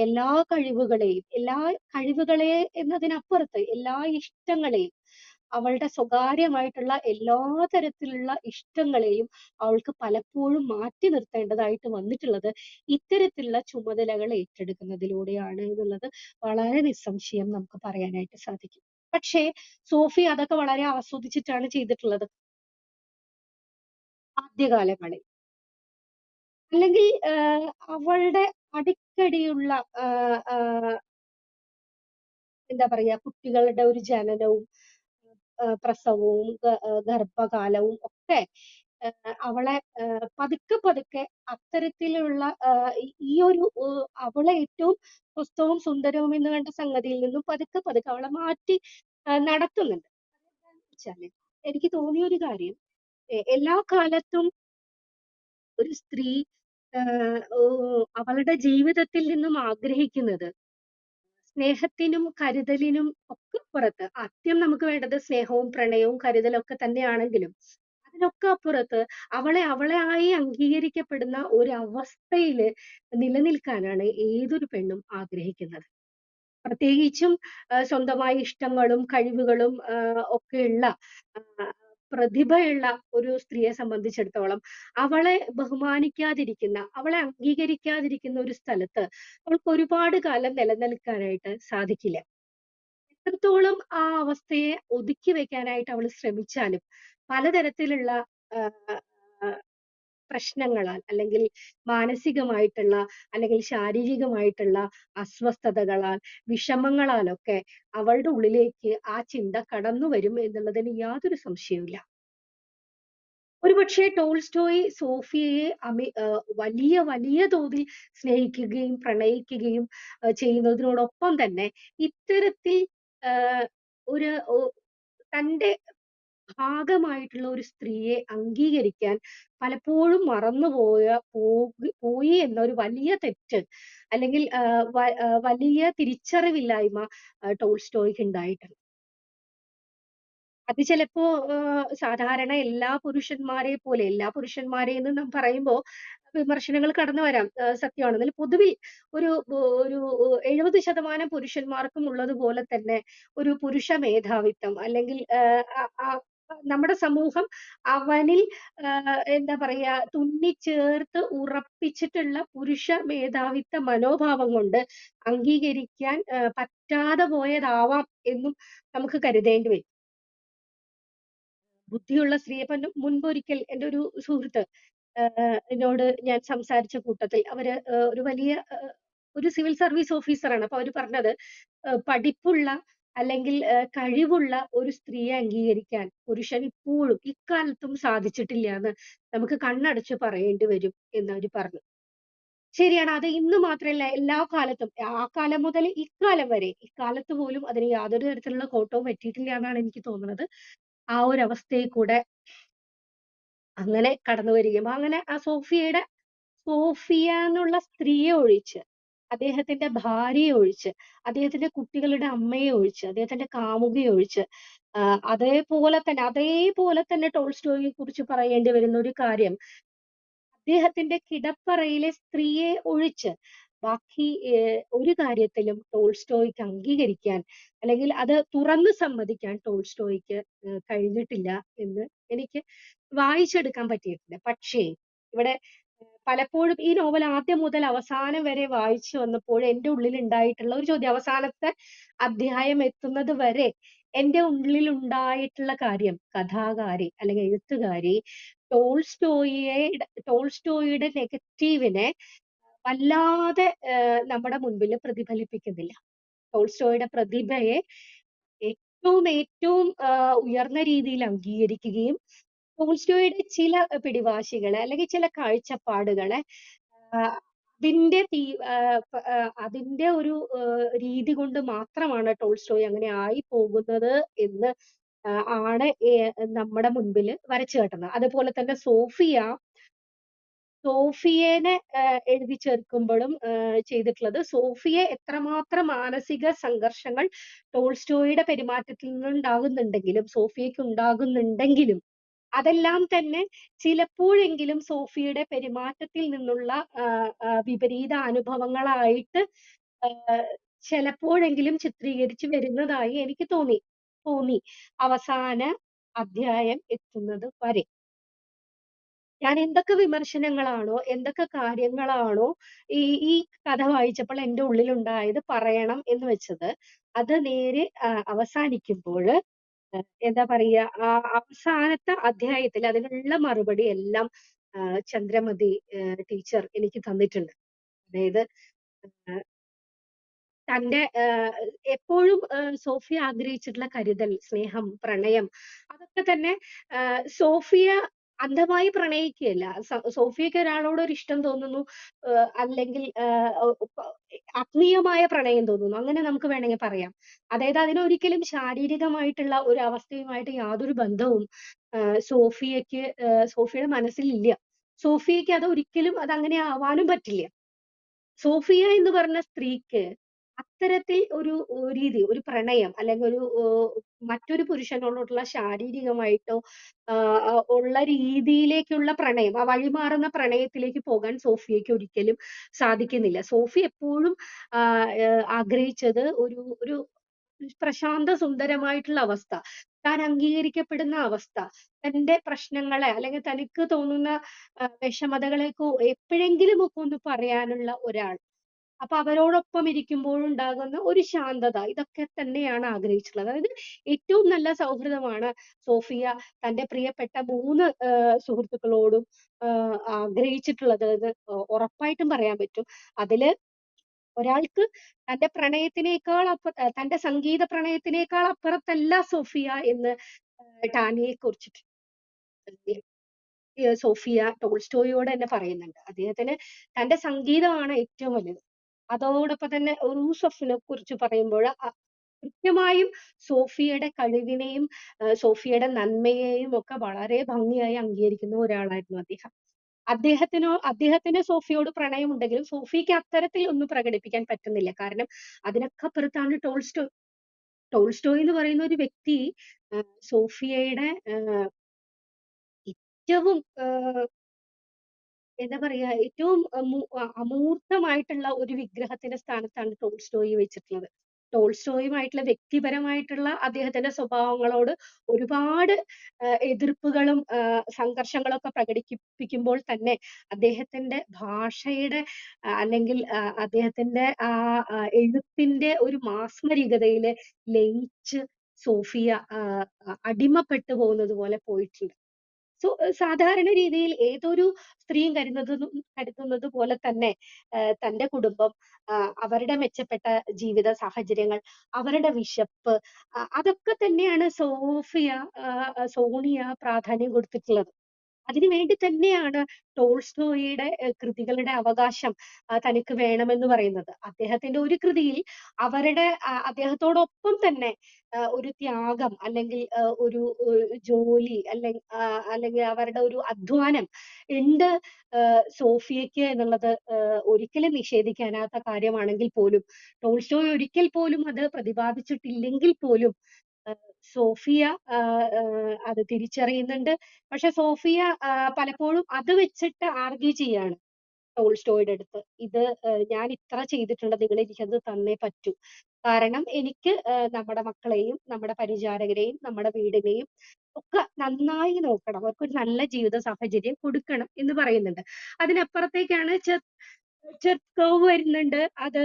എല്ലാ കഴിവുകളെയും, എല്ലാ കഴിവുകളെ എന്നതിനപ്പുറത്ത് എല്ലാ ഇഷ്ടങ്ങളെയും, അവളുടെ സ്വകാര്യമായിട്ടുള്ള എല്ലാ തരത്തിലുള്ള ഇഷ്ടങ്ങളെയും അവൾക്ക് പലപ്പോഴും മാറ്റി നിർത്തേണ്ടതായിട്ട് വന്നിട്ടുള്ളത് ഇത്തരത്തിലുള്ള ചുമതലകൾ ഏറ്റെടുക്കുന്നതിലൂടെയാണ് എന്നുള്ളത് വളരെ നിസ്സംശയം നമുക്ക് പറയാനായിട്ട് സാധിക്കും. പക്ഷേ സോഫി അതൊക്കെ വളരെ ആസ്വദിച്ചിട്ടാണ് ചെയ്തിട്ടുള്ളത് ആദ്യകാലങ്ങളിൽ. അല്ലെങ്കിൽ അവളുടെ അടിക്കടിയുള്ള ആഹ് ആഹ് എന്താ പറയാ, കുട്ടികളുടെ ഒരു ജനനവും പ്രസവവും ഗർഭകാലവും ഒക്കെ അവളെ പതുക്കെ പതുക്കെ അത്തരത്തിലുള്ള ഈ ഒരു അവളെ ഏറ്റവും സ്വസ്ഥവും സുന്ദരവും എന്ന് കണ്ട സംഗതിയിൽ നിന്നും പതുക്കെ പതുക്കെ അവളെ മാറ്റി നടത്തുന്നുണ്ട്. അതെന്താന്ന് വെച്ചാല്, എനിക്ക് തോന്നിയ ഒരു കാര്യം, എല്ലാ കാലത്തും ഒരു സ്ത്രീ അവളുടെ ജീവിതത്തിൽ നിന്നും ആഗ്രഹിക്കുന്നത് സ്നേഹത്തിനും കരുതലിനും ഒക്കെ പുറത്ത്, ആദ്യം നമുക്ക് വേണ്ടത് സ്നേഹവും പ്രണയവും കരുതലും ഒക്കെ തന്നെയാണെങ്കിലും അതിനൊക്കെ അപ്പുറത്ത് അവളായി അംഗീകരിക്കപ്പെടുന്ന ഒരു അവസ്ഥയില് നിലനിൽക്കാനാണ് ഏതൊരു പെണ്ണും ആഗ്രഹിക്കുന്നത്. പ്രത്യേകിച്ചും സ്വന്തമായി ഇഷ്ടങ്ങളും കഴിവുകളും ഒക്കെയുള്ള ആഹ് പ്രതിഭയുള്ള ഒരു സ്ത്രീയെ സംബന്ധിച്ചിടത്തോളം, അവളെ ബഹുമാനിക്കാതിരിക്കുന്ന, അവളെ അംഗീകരിക്കാതിരിക്കുന്ന ഒരു സ്ഥലത്ത് അവൾക്ക് ഒരുപാട് കാലം നിലനിൽക്കാനായിട്ട് സാധിക്കില്ല. എത്രത്തോളം ആ അവസ്ഥയെ ഒതുക്കി വെക്കാനായിട്ട് അവള് ശ്രമിച്ചാലും പലതരത്തിലുള്ള ആഹ് ആഹ് പ്രശ്നങ്ങളാൽ, അല്ലെങ്കിൽ മാനസികമായിട്ടുള്ള, അല്ലെങ്കിൽ ശാരീരികമായിട്ടുള്ള അസ്വസ്ഥതകളാൽ, വിഷമങ്ങളാലൊക്കെ അവളുടെ ഉള്ളിലേക്ക് ആ ചിന്ത കടന്നു വരും എന്നുള്ളതിന് യാതൊരു സംശയവുമില്ല. ഒരുപക്ഷേ ടോൾസ്റ്റോയ് സോഫിയയെ വലിയ വലിയ തോതിൽ സ്നേഹിക്കുകയും പ്രണയിക്കുകയും ചെയ്യുന്നതിനോടൊപ്പം തന്നെ ഇത്തരത്തിൽ ആഹ് ഒരു തന്റെ ഭാഗമായിട്ടുള്ള ഒരു സ്ത്രീയെ അംഗീകരിക്കാൻ പലപ്പോഴും പോയി എന്നൊരു വലിയ തെറ്റ്, അല്ലെങ്കിൽ വലിയ തിരിച്ചറിവില്ലായ്മ ടോൾസ്റ്റോയ്ക്ക് ഉണ്ടായിട്ടുണ്ട്. അത് ചിലപ്പോ സാധാരണ എല്ലാ പുരുഷന്മാരെന്ന് നാം പറയുമ്പോ വിമർശനങ്ങൾ കടന്നു വരാം. സത്യമാണ്. എന്നാലും പൊതുവിൽ ഒരു 70% പുരുഷന്മാർക്കും ഉള്ളതുപോലെ തന്നെ ഒരു പുരുഷ മേധാവിത്വം, അല്ലെങ്കിൽ നമ്മുടെ സമൂഹം അവനിൽ എന്താ പറയാ, തുന്നിച്ചേർത്ത് ഉറപ്പിച്ചിട്ടുള്ള പുരുഷ മേധാവിത്വ മനോഭാവം കൊണ്ട് അംഗീകരിക്കാൻ പറ്റാതെ പോയതാവാം എന്നും നമുക്ക് കരുതേണ്ടി വരും. ബുദ്ധിയുള്ള സ്ത്രീയെ മുൻപൊരിക്കൽ എൻ്റെ ഒരു സുഹൃത്ത് എന്നോട് ഞാൻ സംസാരിച്ച കൂട്ടത്തിൽ അവര് ഒരു വലിയ ഒരു സിവിൽ സർവീസ് ഓഫീസറാണ്. അപ്പൊ അവര് പറഞ്ഞത്, പഠിപ്പുള്ള, അല്ലെങ്കിൽ കഴിവുള്ള ഒരു സ്ത്രീയെ അംഗീകരിക്കാൻ പുരുഷൻ ഇപ്പോഴും ഇക്കാലത്തും സാധിച്ചിട്ടില്ലാന്ന് നമുക്ക് കണ്ണടച്ച് പറയേണ്ടി വരും എന്നവര് പറഞ്ഞു. ശരിയാണ്. അത് ഇന്ന് മാത്രല്ല, എല്ലാ കാലത്തും, ആ കാലം മുതൽ ഇക്കാലം വരെ, ഇക്കാലത്ത് പോലും അതിന് യാതൊരു തരത്തിലുള്ള കോട്ടവും പറ്റിയിട്ടില്ല എന്നാണ് എനിക്ക് തോന്നുന്നത്. ആ ഒരു അവസ്ഥയിൽ കൂടെ അങ്ങനെ കടന്നു വരികയും, അങ്ങനെ ആ സോഫിയ എന്നുള്ള സ്ത്രീയെ ഒഴിച്ച്, അദ്ദേഹത്തിന്റെ ഭാര്യയെ ഒഴിച്ച്, അദ്ദേഹത്തിന്റെ കുട്ടികളുടെ അമ്മയെ ഒഴിച്ച്, അദ്ദേഹത്തിന്റെ കാമുകിയെ ഒഴിച്ച്, അതേപോലെ തന്നെ ടോൾസ്റ്റോയിയെ കുറിച്ച് പറയേണ്ടി വരുന്ന ഒരു കാര്യം, അദ്ദേഹത്തിന്റെ കിടപ്പറയിലെ സ്ത്രീയെ ഒഴിച്ച് ബാക്കി ഒരു കാര്യത്തിലും ടോൾസ്റ്റോയ്ക്ക് അംഗീകരിക്കാൻ, അല്ലെങ്കിൽ അത് തുറന്ന് സമ്മതിക്കാൻ ടോൾസ്റ്റോയ്ക്ക് കഴിഞ്ഞിട്ടില്ല എന്ന് എനിക്ക് വായിച്ചെടുക്കാൻ പറ്റിയിട്ടില്ല. പക്ഷേ ഇവിടെ പലപ്പോഴും ഈ നോവൽ ആദ്യം മുതൽ അവസാനം വരെ വായിച്ചു വന്നപ്പോൾ എന്റെ ഉള്ളിൽ ഉണ്ടായിട്ടുള്ള ഒരു ചോദ്യം, അവസാനത്തെ അധ്യായം എത്തുന്നത് വരെ എന്റെ ഉള്ളിൽ ഉണ്ടായിട്ടുള്ള കാര്യം, കഥാകാരി അല്ലെങ്കിൽ എഴുത്തുകാരി ടോൾസ്റ്റോയിയുടെ നെഗറ്റീവിനെ വല്ലാതെ നമ്മുടെ മുൻപിൽ പ്രതിഫലിപ്പിക്കുന്നില്ല. ടോൾസ്റ്റോയിയുടെ പ്രതിഭയെ ഏറ്റവും ഉയർന്ന രീതിയിൽ അംഗീകരിക്കുകയും ടോൾസ്റ്റോയിയുടെ ചില പിടിവാശികളെ അല്ലെങ്കിൽ ചില കാഴ്ചപ്പാടുകളെ ആഹ് അതിന്റെ അതിന്റെ ഒരു രീതി കൊണ്ട് മാത്രമാണ് ടോൾസ്റ്റോയ് അങ്ങനെ ആയി പോകുന്നത് എന്ന് ആണ് നമ്മുടെ മുൻപിൽ വരച്ചു കാട്ടുന്നത്. അതുപോലെ തന്നെ സോഫിയേനെ എഴുതി ചേർക്കുമ്പളും ചെയ്തിട്ടുള്ളത് സോഫിയ എത്രമാത്രം മാനസിക സംഘർഷങ്ങൾ ടോൾസ്റ്റോയിയുടെ പെരുമാറ്റത്തിൽ നിന്നുണ്ടാകുന്നുണ്ടെങ്കിലും സോഫിയയ്ക്ക് ഉണ്ടാകുന്നുണ്ടെങ്കിലും അതെല്ലാം തന്നെ ചിലപ്പോഴെങ്കിലും സോഫിയയുടെ പെരുമാറ്റത്തിൽ നിന്നുള്ള വിപരീത അനുഭവങ്ങളായിട്ട് ആഹ് ചിലപ്പോഴെങ്കിലും ചിത്രീകരിച്ച് വരുന്നതായി എനിക്ക് തോന്നി അവസാന അധ്യായം എത്തുന്നത് വരെ. ഞാൻ എന്തൊക്കെ വിമർശനങ്ങളാണോ, എന്തൊക്കെ കാര്യങ്ങളാണോ ഈ ഈ കഥ വായിച്ചപ്പോൾ എന്റെ ഉള്ളിലുണ്ടായത് പറയണം എന്ന് വെച്ചത്, അത് നേരെ അവസാനിക്കുമ്പോഴ് എന്താ പറയാ, അവസാനത്തെ അധ്യായത്തിൽ അതിനുള്ള മറുപടി എല്ലാം ചന്ദ്രമതി ടീച്ചർ എനിക്ക് തന്നിട്ടുണ്ട്. അതായത് തന്റെ എപ്പോഴും സോഫിയ ആഗ്രഹിച്ചിട്ടുള്ള കരുതൽ, സ്നേഹം, പ്രണയം അതൊക്കെ തന്നെ സോഫിയ അന്ധമായി പ്രണയിക്കുകയല്ല. സോഫിയക്ക് ഒരാളോട് ഒരു ഇഷ്ടം തോന്നുന്നു, അല്ലെങ്കിൽ ആത്മീയമായ പ്രണയം തോന്നുന്നു. അങ്ങനെ നമുക്ക് വേണമെങ്കിൽ പറയാം. അതായത് അതിനൊരിക്കലും ശാരീരികമായിട്ടുള്ള ഒരു അവസ്ഥയുമായിട്ട് യാതൊരു ബന്ധവും സോഫിയയുടെ മനസ്സിലില്ല. സോഫിയക്ക് അത് ഒരിക്കലും അതങ്ങനെ ആവാനും പറ്റില്ല. സോഫിയ എന്ന് പറഞ്ഞ സ്ത്രീക്ക് അത്തരത്തിൽ ഒരു പ്രണയം അല്ലെങ്കിൽ മറ്റൊരു പുരുഷനോടുള്ള ശാരീരികമായിട്ടോ ഉള്ള രീതിയിലേക്കുള്ള പ്രണയം, ആ വഴിമാറുന്ന പ്രണയത്തിലേക്ക് പോകാൻ സോഫിയയ്ക്ക് ഒരിക്കലും സാധിക്കുന്നില്ല. സോഫി എപ്പോഴും ആഗ്രഹിച്ചത് ഒരു ഒരു പ്രശാന്ത സുന്ദരമായിട്ടുള്ള അവസ്ഥ, താൻ അംഗീകരിക്കപ്പെടുന്ന അവസ്ഥ, തന്റെ പ്രശ്നങ്ങളെ അല്ലെങ്കിൽ തനിക്ക് തോന്നുന്ന വിഷമതകളെയൊക്കെ എപ്പോഴെങ്കിലും ഒക്കെ ഒന്ന് പറയാനുള്ള ഒരാൾ. അപ്പൊ അവരോടൊപ്പം ഇരിക്കുമ്പോഴുണ്ടാകുന്ന ഒരു ശാന്തത, ഇതൊക്കെ തന്നെയാണ് ആഗ്രഹിച്ചിട്ടുള്ളത്. അതായത് ഏറ്റവും നല്ല സൗഹൃദമാണ് സോഫിയ തന്റെ പ്രിയപ്പെട്ട 3 സുഹൃത്തുക്കളോടും ആഗ്രഹിച്ചിട്ടുള്ളത് എന്ന് ഉറപ്പായിട്ടും പറയാൻ പറ്റും. അതില് ഒരാൾക്ക് തന്റെ പ്രണയത്തിനേക്കാൾ തന്റെ സംഗീത പ്രണയത്തിനേക്കാൾ അപ്പുറത്തല്ല സോഫിയ എന്ന് ടാനിയെ കുറിച്ചിട്ട് സോഫിയ ടോൾസ്റ്റോയിയോട് തന്നെ പറയുന്നുണ്ട്. അദ്ദേഹത്തിന് തന്റെ സംഗീതമാണ് ഏറ്റവും വലുത്. അതോടൊപ്പം തന്നെ റൂസഫിനെ കുറിച്ച് പറയുമ്പോൾ കൃത്യമായും സോഫിയയുടെ കഴിവിനെയും സോഫിയയുടെ നന്മയെയും ഒക്കെ വളരെ ഭംഗിയായി അംഗീകരിക്കുന്ന ഒരാളായിരുന്നു അദ്ദേഹം. അദ്ദേഹത്തിന് സോഫിയോട് പ്രണയമുണ്ടെങ്കിലും സോഫിയക്ക് അത്തരത്തിൽ ഒന്നും പ്രകടിപ്പിക്കാൻ പറ്റുന്നില്ല. കാരണം അതിനൊക്കെ അപ്പുറത്താണ് ടോൾസ്റ്റോയ്. ടോൾസ്റ്റോയ് എന്ന് പറയുന്ന ഒരു വ്യക്തി സോഫിയയുടെ ഏറ്റവും എന്താ പറയാ, ഏറ്റവും അമൂർത്തമായിട്ടുള്ള ഒരു വിഗ്രഹത്തിന്റെ സ്ഥാനത്താണ് ടോൾസ്റ്റോയി വെച്ചിട്ടുള്ളത്. ടോൾസ്റ്റോയുമായിട്ടുള്ള വ്യക്തിപരമായിട്ടുള്ള അദ്ദേഹത്തിന്റെ സ്വഭാവങ്ങളോട് ഒരുപാട് എതിർപ്പുകളും സംഘർഷങ്ങളൊക്കെ പ്രകടിപ്പിക്കുമ്പോൾ തന്നെ അദ്ദേഹത്തിന്റെ ഭാഷയുടെ അല്ലെങ്കിൽ അദ്ദേഹത്തിന്റെ എഴുത്തിന്റെ ഒരു മാസ്മരികതയില് ലയിച്ച് സോഫിയ അടിമപ്പെട്ടു പോകുന്നത് പോലെ പോയിട്ടുണ്ട്. സാധാരണ രീതിയിൽ ഏതൊരു സ്ത്രീയും കരുതുന്നത് പോലെ തന്നെ തന്റെ കുടുംബം, അവരുടെ മെച്ചപ്പെട്ട ജീവിത സാഹചര്യങ്ങൾ, അവരുടെ വിശപ്പ്, അതൊക്കെ തന്നെയാണ് സോണിയ പ്രാധാന്യം കൊടുത്തിട്ടുള്ളത്. അതിനുവേണ്ടി തന്നെയാണ് ടോൾസ്റ്റോയിയുടെ കൃതികളുടെ അവകാശം തനിക്ക് വേണമെന്ന് പറയുന്നത്. അദ്ദേഹത്തിന്റെ ഒരു കൃതിയിൽ അദ്ദേഹത്തോടൊപ്പം തന്നെ ഒരു ത്യാഗം അല്ലെങ്കിൽ ഒരു ജോലി അല്ലെങ്കിൽ അവരുടെ ഒരു അധ്വാനം ഉണ്ട് സോഫിയയ്ക്ക് എന്നുള്ളത് ഒരിക്കലും നിഷേധിക്കാനാവാത്ത കാര്യമാണെങ്കിൽ പോലും, ടോൾസ്റ്റോയ് ഒരിക്കൽ പോലും അത് പ്രതിപാദിച്ചിട്ടില്ലെങ്കിൽ പോലും സോഫിയ അത് തിരിച്ചറിയുന്നുണ്ട്. പക്ഷെ സോഫിയ പലപ്പോഴും അത് വെച്ചിട്ട് ആർഗ്യൂ ചെയ്യാണ്. ടോൾസ്റ്റോയുടെ അടുത്ത്. ഇത് ഞാൻ ഇത്ര ചെയ്തിട്ടുണ്ട്. നിങ്ങൾ എനിക്കത് തന്നേ പറ്റൂ. കാരണം എനിക്ക് നമ്മുടെ മക്കളെയും, നമ്മുടെ പരിചാരകരെയും, നമ്മുടെ വീടിനെയും ഒക്കെ നന്നായി നോക്കണം. അവർക്കൊരു നല്ല ജീവിത സാഹചര്യം കൊടുക്കണം എന്ന് പറയുന്നുണ്ട്. അതിനപ്പുറത്തേക്കാണ് ചെർക്കോവ് വരുന്നുണ്ട്. അത്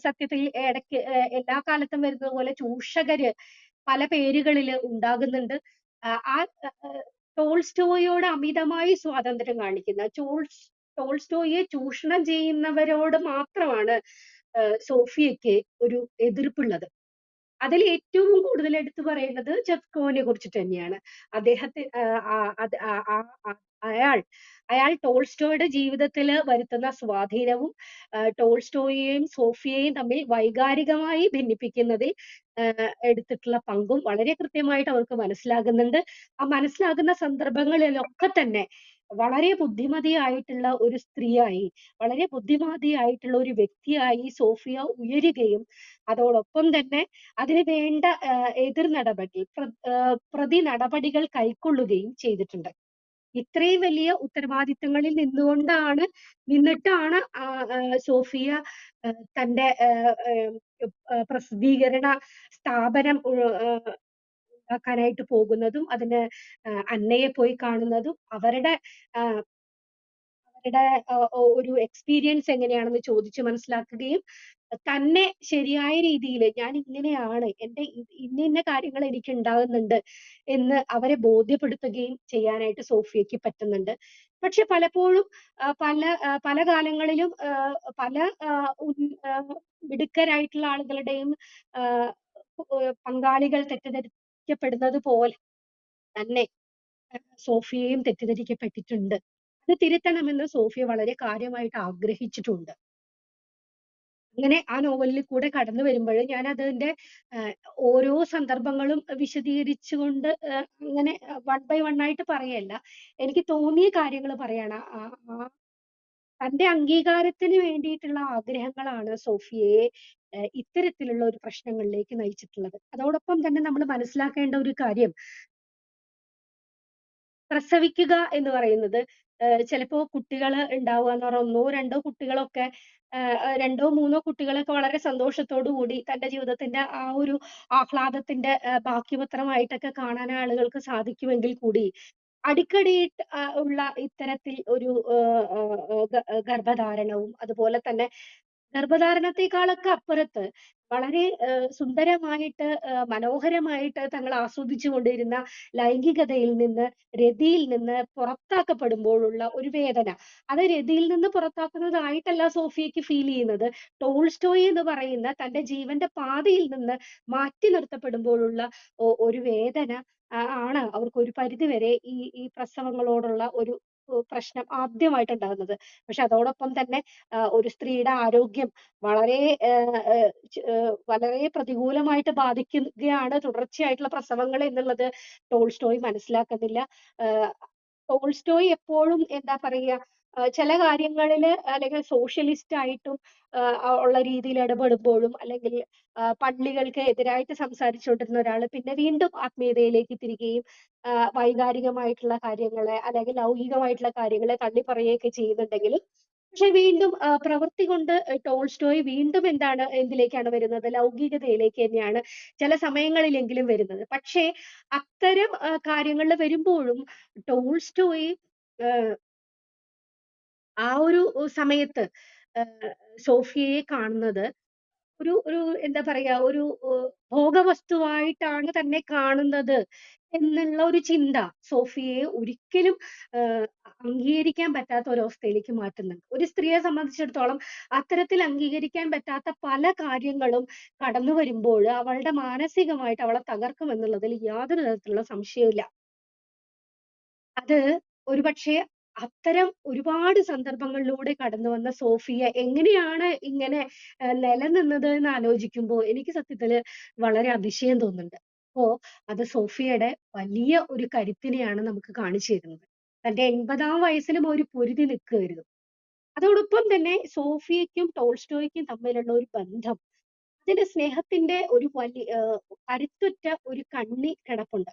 സത്യത്തിൽ ഇടയ്ക്ക് എല്ലാ കാലത്തും വരുന്നത് പോലെ ചൂഷകര് പല പേരുകളില് ഉണ്ടാകുന്നുണ്ട്. ആ ടോൾസ്റ്റോയോട് അമിതമായി സ്വാതന്ത്ര്യം കാണിക്കുന്ന, ടോൾസ്റ്റോയിയെ ചൂഷണം ചെയ്യുന്നവരോട് മാത്രമാണ് സോഫിയയ്ക്ക് ഒരു എതിർപ്പുള്ളത്. അതിൽ ഏറ്റവും കൂടുതൽ എടുത്തു പറയേണ്ടത് ചെസ്കോവിനെ കുറിച്ചിട്ട് തന്നെയാണ്. അദ്ദേഹത്തെ അത് അയാൾ അയാൾ ടോൾസ്റ്റോയുടെ ജീവിതത്തിൽ വരുത്തുന്ന സ്വാധീനവും ടോൾസ്റ്റോയെയും സോഫിയയെയും തമ്മിൽ വൈകാരികമായി ഭിന്നിപ്പിക്കുന്നതിൽ എടുത്തിട്ടുള്ള പങ്കും വളരെ കൃത്യമായിട്ട് അവർക്ക് മനസ്സിലാകുന്നുണ്ട്. ആ മനസ്സിലാകുന്ന സന്ദർഭങ്ങളിലൊക്കെ തന്നെ വളരെ ബുദ്ധിമതിയായിട്ടുള്ള ഒരു സ്ത്രീയായി, വളരെ ബുദ്ധിമതിയായിട്ടുള്ള ഒരു വ്യക്തിയായി സോഫിയ ഉയരുകയും അതോടൊപ്പം തന്നെ അതിന് വേണ്ട എതിർ നടപടി പ്രതി നടപടികൾ കൈക്കൊള്ളുകയും ചെയ്തിട്ടുണ്ട്. ഇത്രയും വലിയ ഉത്തരവാദിത്തങ്ങളിൽ നിന്നിട്ടാണ് സോഫിയ തന്റെ പ്രസിദ്ധീകരണ സ്ഥാപനം ഉണ്ടാക്കാനായിട്ട് പോകുന്നതും അതിന് അന്നയെ പോയി കാണുന്നതും അവരുടെ അവരുടെ ഒരു എക്സ്പീരിയൻസ് എങ്ങനെയാണെന്ന് ചോദിച്ച് മനസ്സിലാക്കുകയും തന്നെ ശരിയായ രീതിയിൽ ഞാൻ ഇങ്ങനെയാണ്, എന്റെ ഇന്ന ഇന്ന കാര്യങ്ങൾ എനിക്ക് ഉണ്ടാകുന്നുണ്ട് എന്ന് അവരെ ബോധ്യപ്പെടുത്തുകയും ചെയ്യാനായിട്ട് സോഫിയയ്ക്ക് പറ്റുന്നുണ്ട്. പക്ഷെ പലപ്പോഴും പല കാലങ്ങളിലും പല മിടുക്കരായിട്ടുള്ള ആളുകളുടെയും പങ്കാളികൾ തെറ്റിദ്ധരിക്കപ്പെടുന്നത് പോലെ തന്നെ സോഫിയയും തെറ്റിദ്ധരിക്കപ്പെട്ടിട്ടുണ്ട്. അത് തിരുത്തണമെന്ന് സോഫിയ വളരെ കാര്യമായിട്ട് ആഗ്രഹിച്ചിട്ടുണ്ട്. അങ്ങനെ ആ നോവലിൽ കൂടെ കടന്നു വരുമ്പഴ് ഞാൻ അതിന്റെ ഏഹ് ഓരോ സന്ദർഭങ്ങളും വിശദീകരിച്ചുകൊണ്ട് അങ്ങനെ വൺ ബൈ വൺ ആയിട്ട് പറയല്ല. എനിക്ക് തോന്നിയ കാര്യങ്ങൾ പറയാണ്. തന്റെ അംഗീകാരത്തിന് വേണ്ടിയിട്ടുള്ള ആഗ്രഹങ്ങളാണ് സോഫിയയെ ഇത്തരത്തിലുള്ള ഒരു പ്രശ്നങ്ങളിലേക്ക് നയിച്ചിട്ടുള്ളത്. അതോടൊപ്പം തന്നെ നമ്മൾ മനസ്സിലാക്കേണ്ട ഒരു കാര്യം, പ്രസവിക്കുക എന്ന് പറയുന്നത് ചിലപ്പോ കുട്ടികള് ഉണ്ടാവുക എന്ന് പറഞ്ഞാൽ 1 2 കുട്ടികളൊക്കെ 2 3 കുട്ടികളൊക്കെ വളരെ സന്തോഷത്തോടു കൂടി തന്റെ ജീവിതത്തിന്റെ ആ ഒരു ആഹ്ലാദത്തിന്റെ ബാക്കിപത്രമായിട്ടൊക്കെ കാണാൻ ആളുകൾക്ക് സാധിക്കുമെങ്കിൽ കൂടി അടിക്കടി ഉള്ള ഇത്തരത്തിൽ ഒരു ഗർഭധാരണവും അതുപോലെ തന്നെ ഗർഭധാരണത്തെക്കാളൊക്കെ അപ്പുറത്ത് വളരെ സുന്ദരമായിട്ട് മനോഹരമായിട്ട് തങ്ങൾ ആസ്വദിച്ചു കൊണ്ടിരുന്ന ലൈംഗികതയിൽ നിന്ന്, രതിയിൽ നിന്ന് പുറത്താക്കപ്പെടുമ്പോഴുള്ള ഒരു വേദന. അത് രതിയിൽ നിന്ന് പുറത്താക്കുന്നതായിട്ടല്ല സോഫിയയ്ക്ക് ഫീൽ ചെയ്യുന്നത്. ടോൾസ്റ്റോയ് എന്ന് പറയുന്ന തന്റെ ജീവന്റെ പാതയിൽ നിന്ന് മാറ്റി നിർത്തപ്പെടുമ്പോഴുള്ള ഒരു വേദന ആണ് അവർക്ക് ഒരു പരിധിവരെ ഈ പ്രസവങ്ങളോടുള്ള ഒരു പ്രശ്നം ആദ്യമായിട്ടുണ്ടാകുന്നത്. പക്ഷെ അതോടൊപ്പം തന്നെ ഒരു സ്ത്രീയുടെ ആരോഗ്യം വളരെ വളരെ പ്രതികൂലമായിട്ട് ബാധിക്കുകയാണ് തുടർച്ചയായിട്ടുള്ള പ്രസവങ്ങൾ എന്നുള്ളത് ടോൾസ്റ്റോയ് മനസ്സിലാക്കുന്നില്ല. ആഹ് ടോൾസ്റ്റോയ് എപ്പോഴും എന്താ പറയാ ചില കാര്യങ്ങളില് അല്ലെങ്കിൽ സോഷ്യലിസ്റ്റ് ആയിട്ടും ഉള്ള രീതിയിൽ ഇടപെടുമ്പോഴും അല്ലെങ്കിൽ പള്ളികൾക്ക് എതിരായിട്ട് സംസാരിച്ചുകൊണ്ടിരുന്ന ഒരാള് പിന്നെ വീണ്ടും ആത്മീയതയിലേക്ക് തിരികെയും വൈകാരികമായിട്ടുള്ള കാര്യങ്ങളെ അല്ലെങ്കിൽ ലൗകികമായിട്ടുള്ള കാര്യങ്ങളെ തള്ളിപ്പറയുകയൊക്കെ ചെയ്യുന്നുണ്ടെങ്കിലും പക്ഷെ വീണ്ടും പ്രവൃത്തി കൊണ്ട് ടോൾസ്റ്റോയ് വീണ്ടും എന്തിലേക്കാണ് വരുന്നത്? ലൗകികതയിലേക്ക് തന്നെയാണ് ചില സമയങ്ങളിലെങ്കിലും വരുന്നത്. പക്ഷേ അത്തരം കാര്യങ്ങളിൽ വരുമ്പോഴും ടോൾസ്റ്റോയ് ഏഹ് ആ ഒരു സമയത്ത് ഏഹ് സോഫിയയെ കാണുന്നത് ഒരു ഒരു എന്താ പറയാ ഒരു ഭോഗവസ്തുവായിട്ടാണ് തന്നെ കാണുന്നത് എന്നുള്ള ഒരു ചിന്ത സോഫിയയെ ഒരിക്കലും ആഹ് അംഗീകരിക്കാൻ പറ്റാത്ത ഒരവസ്ഥയിലേക്ക് മാറ്റുന്നുണ്ട്. ഒരു സ്ത്രീയെ സംബന്ധിച്ചിടത്തോളം അത്തരത്തിൽ അംഗീകരിക്കാൻ പറ്റാത്ത പല കാര്യങ്ങളും കടന്നു വരുമ്പോൾ അവളുടെ മാനസികമായിട്ട് അവളെ തകർക്കുമെന്നുള്ളതിൽ യാതൊരു തരത്തിലുള്ള സംശയവുമില്ല. അത് ഒരുപക്ഷേ അത്തരം ഒരുപാട് സന്ദർഭങ്ങളിലൂടെ കടന്നു വന്ന സോഫിയ എങ്ങനെയാണ് ഇങ്ങനെ നിലനിന്നത് എന്ന് ആലോചിക്കുമ്പോൾ എനിക്ക് സത്യത്തില് വളരെ അതിശയം തോന്നുന്നുണ്ട്. അപ്പോ അത് സോഫിയയുടെ വലിയ ഒരു കരുത്തിനെയാണ് നമുക്ക് കാണിച്ചു തരുന്നത്. തന്റെ 80-ാം വയസ്സിലും ഒരു പൊരുതി നിൽക്കുകയായിരുന്നു. അതോടൊപ്പം തന്നെ സോഫിയയ്ക്കും ടോൾസ്റ്റോയ്ക്കും തമ്മിലുള്ള ഒരു ബന്ധം അതിന്റെ സ്നേഹത്തിന്റെ ഒരു കരുത്തുറ്റ ഒരു കണ്ണി കിടപ്പുണ്ട്.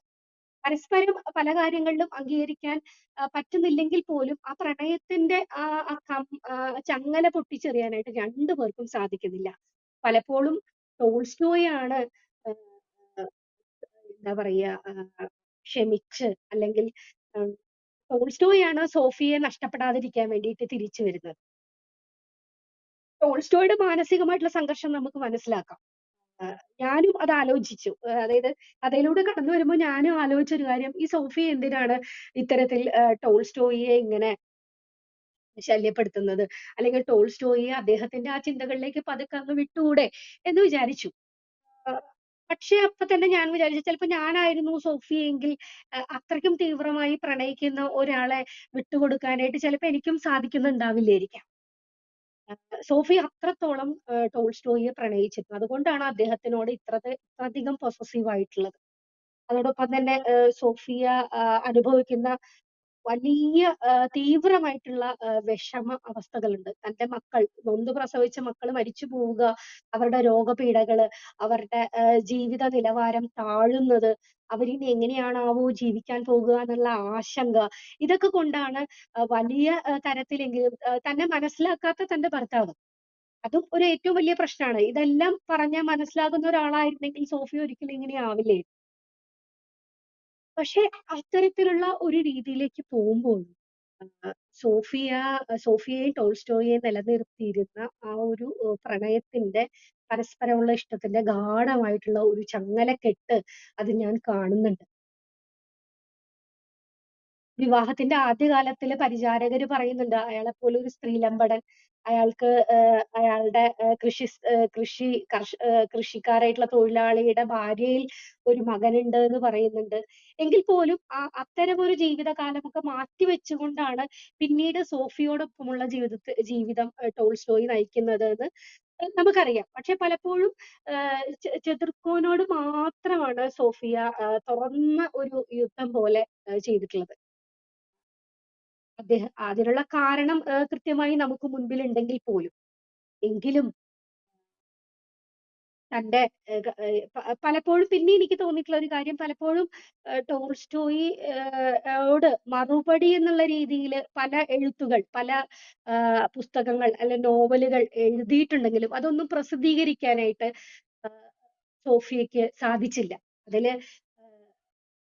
പരസ്പരം പല കാര്യങ്ങളിലും അംഗീകരിക്കാൻ പറ്റുന്നില്ലെങ്കിൽ പോലും ആ പ്രണയത്തിന്റെ ചങ്ങല പൊട്ടിച്ചെറിയാനായിട്ട് രണ്ടു പേർക്കും സാധിക്കുന്നില്ല. പലപ്പോഴും ടോൾസ്റ്റോയാണ് ആഹ് എന്താ പറയാ ക്ഷമിച്ച് അല്ലെങ്കിൽ ടോൾസ്റ്റോയാണ് സോഫിയെ നഷ്ടപ്പെടാതിരിക്കാൻ വേണ്ടിയിട്ട് തിരിച്ചു വരുന്നത്. ടോൾസ്റ്റോയുടെ മാനസികമായിട്ടുള്ള സംഘർഷം നമുക്ക് മനസ്സിലാക്കാം. ഞാനും അത് ആലോചിച്ചു. അതായത് കഥയിലൂടെ കടന്നു വരുമ്പോൾ ഞാനും ആലോചിച്ചൊരു കാര്യം, ഈ സോഫിയ എന്തിനാണ് ഇത്തരത്തിൽ ടോൾസ്റ്റോയിയെ ഇങ്ങനെ ശല്യപ്പെടുത്തുന്നത്? അല്ലെങ്കിൽ ടോൾസ്റ്റോയിയെ അദ്ദേഹത്തിന്റെ ആ ചിന്തകളിലേക്ക് പതുക്കെ അങ്ങ് വിട്ടുകൂടെ എന്ന് വിചാരിച്ചു. ആഹ് പക്ഷേ അപ്പൊ തന്നെ ഞാൻ വിചാരിച്ചു ചിലപ്പോ ഞാനായിരുന്നു സോഫിയെങ്കിൽ അത്രയ്ക്കും തീവ്രമായി പ്രണയിക്കുന്ന ഒരാളെ വിട്ടുകൊടുക്കാനായിട്ട് ചിലപ്പോ എനിക്കും സാധിക്കുന്നുണ്ടാവില്ലായിരിക്കാം. സോഫി അത്രത്തോളം ടോൾസ്റ്റോയിയെ പ്രണയിച്ചിരുന്നു. അതുകൊണ്ടാണ് അദ്ദേഹത്തിനോട് ഇത്രയധികം പൊസസീവ് ആയിട്ടുള്ളത്. അതോടൊപ്പം തന്നെ സോഫിയ അനുഭവിക്കുന്ന വലിയ തീവ്രമായിട്ടുള്ള വിഷമ അവസ്ഥകളുണ്ട്. തന്റെ മക്കൾ, നൊന്ത് പ്രസവിച്ച മക്കള് മരിച്ചു പോവുക, അവരുടെ രോഗപീഠകള്, അവരുടെ ജീവിത നിലവാരം താഴുന്നത്, അവരിനി എങ്ങനെയാണാവോ ജീവിക്കാൻ പോകുക എന്നുള്ള ആശങ്ക, ഇതൊക്കെ കൊണ്ടാണ് വലിയ തരത്തിലെങ്കിലും തന്നെ മനസ്സിലാക്കാത്ത തന്റെ ഭർത്താവ്, അതും ഒരു ഏറ്റവും വലിയ പ്രശ്നമാണ്. ഇതെല്ലാം പറഞ്ഞാൽ മനസ്സിലാകുന്ന ഒരാളായിരുന്നെങ്കിൽ സോഫിയ ഒരിക്കലും ഇങ്ങനെ ആവില്ലേ. പക്ഷെ അത്തരത്തിലുള്ള ഒരു രീതിയിലേക്ക് പോകുമ്പോൾ ആഹ് സോഫിയ സോഫിയയും ടോൾസ്റ്റോയിയെയും നിലനിർത്തിയിരുന്ന ആ ഒരു പ്രണയത്തിന്റെ പരസ്പരമുള്ള ഇഷ്ടത്തിന്റെ ഗാഢമായിട്ടുള്ള ഒരു ചങ്ങലക്കെട്ട് അത് ഞാൻ കാണുന്നുണ്ട്. വിവാഹത്തിന്റെ ആദ്യകാലത്തില് പരിചാരകര് പറയുന്നുണ്ട്, അയാളെപ്പോലെ ഒരു സ്ത്രീലമ്പടൻ, അയാൾക്ക് അയാളുടെ കൃഷിക്കാരായിട്ടുള്ള തൊഴിലാളിയുടെ ഭാര്യയിൽ ഒരു മകനുണ്ട് എന്ന് പറയുന്നുണ്ട്. എങ്കിൽ പോലും അത്തരമൊരു ജീവിതകാലമൊക്കെ മാറ്റിവെച്ചുകൊണ്ടാണ് പിന്നീട് സോഫിയോടൊപ്പമുള്ള ജീവിതം ടോൾസ്റ്റോയി നയിക്കുന്നത് എന്ന് നമുക്കറിയാം. പക്ഷെ പലപ്പോഴും ചെകുർക്കോനോട് മാത്രമാണ് സോഫിയ തുറന്ന ഒരു യുദ്ധം പോലെ ചെയ്തിട്ടുള്ളത്. അതിനുള്ള കാരണം കൃത്യമായി നമുക്ക് മുൻപിലുണ്ടെങ്കിൽ പോലും. എങ്കിലും തന്റെ പലപ്പോഴും പിന്നെ എനിക്ക് തോന്നിയിട്ടുള്ള ഒരു കാര്യം, പലപ്പോഴും ടോൾസ്റ്റോയി ഓട് മറുപടി എന്നുള്ള രീതിയില് പല എഴുത്തുകൾ, പല പുസ്തകങ്ങൾ അല്ലെ നോവലുകൾ എഴുതിയിട്ടുണ്ടെങ്കിലും അതൊന്നും പ്രസിദ്ധീകരിക്കാനായിട്ട് ആഹ് സോഫിയയ്ക്ക് സാധിച്ചില്ല. അതില്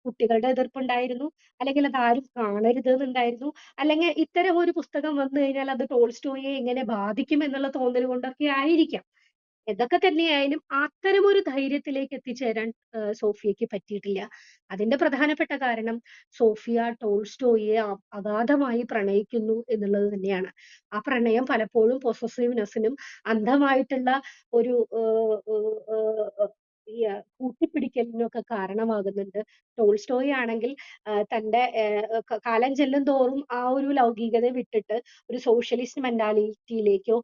കുട്ടികളുടെ എതിർപ്പുണ്ടായിരുന്നു. അല്ലെങ്കിൽ അതാരും കാണരുതെന്നുണ്ടായിരുന്നു. അല്ലെങ്കിൽ ഇത്തരം ഒരു പുസ്തകം വന്നു കഴിഞ്ഞാൽ അത് ടോൾസ്റ്റോയിയെ എങ്ങനെ ബാധിക്കും എന്നുള്ള തോന്നൽ കൊണ്ടൊക്കെ ആയിരിക്കാം. എന്തൊക്കെ തന്നെയായാലും അത്തരമൊരു ധൈര്യത്തിലേക്ക് എത്തിച്ചേരാൻ സോഫിയയ്ക്ക് പറ്റിയിട്ടില്ല. അതിന്റെ പ്രധാനപ്പെട്ട കാരണം സോഫിയ ടോൾസ്റ്റോയിയെ അഗാധമായി പ്രണയിക്കുന്നു എന്നുള്ളത് തന്നെയാണ്. ആ പ്രണയം പലപ്പോഴും പൊസസീവ്നെസ്സിനും അന്ധമായിട്ടുള്ള ഒരു കൂട്ടിപ്പിടിക്കലിനൊക്കെ കാരണമാകുന്നുണ്ട്. ടോൾസ്റ്റോയി ആണെങ്കിൽ തന്റെ കാലം ചെല്ലുംതോറും ആ ഒരു ലൗകികത വിട്ടിട്ട് ഒരു സോഷ്യലിസ്റ്റ് മെന്റാലിറ്റിയിലേക്കോ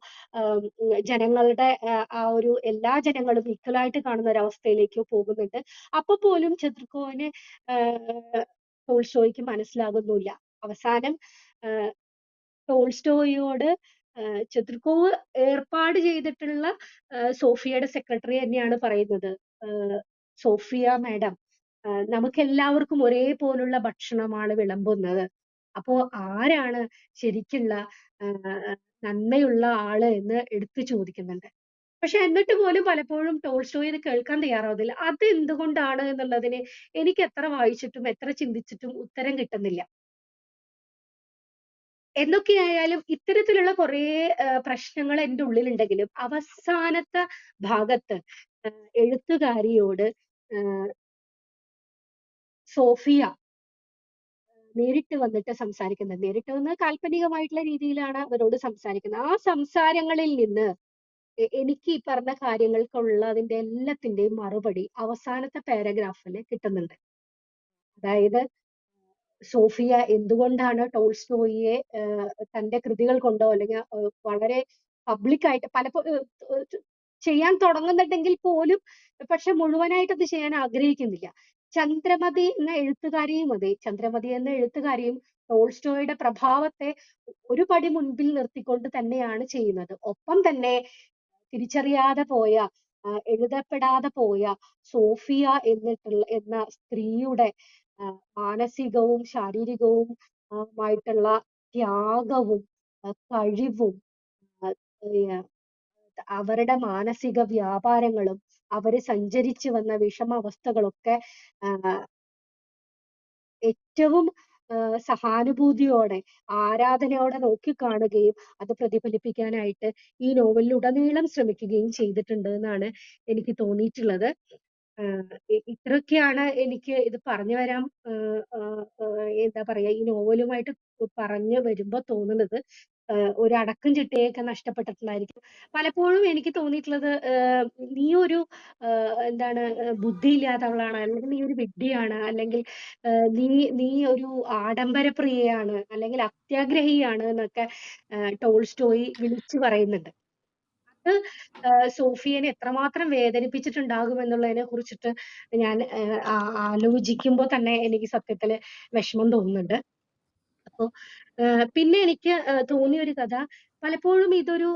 ജനങ്ങളുടെ ആ ഒരു എല്ലാ ജനങ്ങളും ഈക്വൽ ആയിട്ട് കാണുന്ന ഒരവസ്ഥയിലേക്കോ പോകുന്നുണ്ട്. അപ്പൊ പോലും ചെകുർക്കോവിന് ടോൾസ്റ്റോയിക്ക് മനസ്സിലാകുന്നില്ല. അവസാനം ആഹ് ടോൾസ്റ്റോയിയോട് ചെകുർകോവ് ഏർപ്പാട് ചെയ്തിട്ടുള്ള സോഫിയയുടെ സെക്രട്ടറി തന്നെയാണ് പറയുന്നത്. സോഫിയ മാഡം, നമുക്കെല്ലാവർക്കും ഒരേപോലുള്ള ഭക്ഷണമാണ് വിളമ്പുന്നത്. അപ്പോ ആരാണ് ശരിക്കുള്ള നന്മയുള്ള ആള് എന്ന് എടുത്തു ചോദിക്കുന്നുണ്ട്. പക്ഷെ എന്നിട്ട് പോലും പലപ്പോഴും ടോൾസ്റ്റോയി ഇത് കേൾക്കാൻ തയ്യാറാവുന്നില്ല. അത് എന്തുകൊണ്ടാണ് എന്നുള്ളതിന് എനിക്ക് എത്ര വായിച്ചിട്ടും എത്ര ചിന്തിച്ചിട്ടും ഉത്തരം കിട്ടുന്നില്ല. എന്തൊക്കെയായാലും ഇത്തരത്തിലുള്ള കുറേ പ്രശ്നങ്ങൾ എന്റെ ഉള്ളിലുണ്ടെങ്കിലും അവസാനത്തെ ഭാഗത്ത് എഴുത്തുകാരിയോട് ഏഹ് സോഫിയ നേരിട്ട് വന്നിട്ട് സംസാരിക്കുന്നത്. നേരിട്ട് വന്ന് കാൽപ്പനികമായിട്ടുള്ള രീതിയിലാണ് അവരോട് സംസാരിക്കുന്നത്. ആ സംസാരങ്ങളിൽ നിന്ന് എനിക്ക് ഈ പറഞ്ഞ കാര്യങ്ങൾക്കുള്ളതിന്റെ എല്ലാത്തിന്റെയും മറുപടി അവസാനത്തെ പാരഗ്രാഫില് കിട്ടുന്നുണ്ട്. അതായത് സോഫിയ എന്തുകൊണ്ടാണ് ടോൾസ്റ്റോയിയെ തന്റെ കൃതികൾ കൊണ്ടോ അല്ലെങ്കിൽ വളരെ പബ്ലിക്കായിട്ട് ചെയ്യാൻ തുടങ്ങുന്നുണ്ടെങ്കിൽ പോലും പക്ഷെ മുഴുവനായിട്ട് അത് ചെയ്യാൻ ആഗ്രഹിക്കുന്നില്ല. ചന്ദ്രമതി എന്ന എഴുത്തുകാരിയും ടോൾസ്റ്റോയുടെ പ്രഭാവത്തെ ഒരു പടി മുൻപിൽ നിർത്തിക്കൊണ്ട് തന്നെയാണ് ചെയ്യുന്നത്. ഒപ്പം തന്നെ തിരിച്ചറിയാതെ പോയ എഴുതപ്പെടാതെ പോയ സോഫിയ എന്ന സ്ത്രീയുടെ മാനസികവും ശാരീരികവും മായിട്ടുള്ള ത്യാഗവും കഴിവും ഏഹ് അവരുടെ മാനസിക വ്യാപാരങ്ങളും അവര് സഞ്ചരിച്ചു വന്ന വിഷമാവസ്ഥകളൊക്കെ ഏറ്റവും സഹാനുഭൂതിയോടെ ആരാധനയോടെ നോക്കിക്കാണുകയും അത് പ്രതിഫലിപ്പിക്കാനായിട്ട് ഈ നോവലിലുടനീളം ശ്രമിക്കുകയും ചെയ്തിട്ടുണ്ട് എന്നാണ് എനിക്ക് തോന്നിയിട്ടുള്ളത്. ഇത്രയൊക്കെയാണ് എനിക്ക് ഇത് പറഞ്ഞു വരാൻ എന്താ പറയാ ഈ നോവലുമായിട്ട് പറഞ്ഞു വരുമ്പോ തോന്നുന്നത്. ഒരു അടക്കും ചിട്ടയൊക്കെ നഷ്ടപ്പെട്ടിട്ടുണ്ടായിരിക്കും. പലപ്പോഴും എനിക്ക് തോന്നിയിട്ടുള്ളത് നീ ഒരു എന്താണ് ബുദ്ധിയില്ലാത്തവളാണ്, അല്ലെങ്കിൽ നീ ഒരു വിഡ്ഢിയാണ്, അല്ലെങ്കിൽ നീ നീ ഒരു ആഡംബരപ്രിയയാണ്, അല്ലെങ്കിൽ അത്യാഗ്രഹിയാണ് എന്നൊക്കെ ടോൾസ്റ്റോയി വിളിച്ചു പറയുന്നുണ്ട്. അത് സോഫിയനെ എത്രമാത്രം വേദനിപ്പിച്ചിട്ടുണ്ടാകും എന്നുള്ളതിനെ കുറിച്ചിട്ട് ഞാൻ ആലോചിക്കുമ്പോ തന്നെ എനിക്ക് സത്യത്തില് വിഷമം തോന്നുന്നുണ്ട്. അപ്പൊ പിന്നെ എനിക്ക് തോന്നിയ ഒരു കഥ, പലപ്പോഴും ഇതൊരു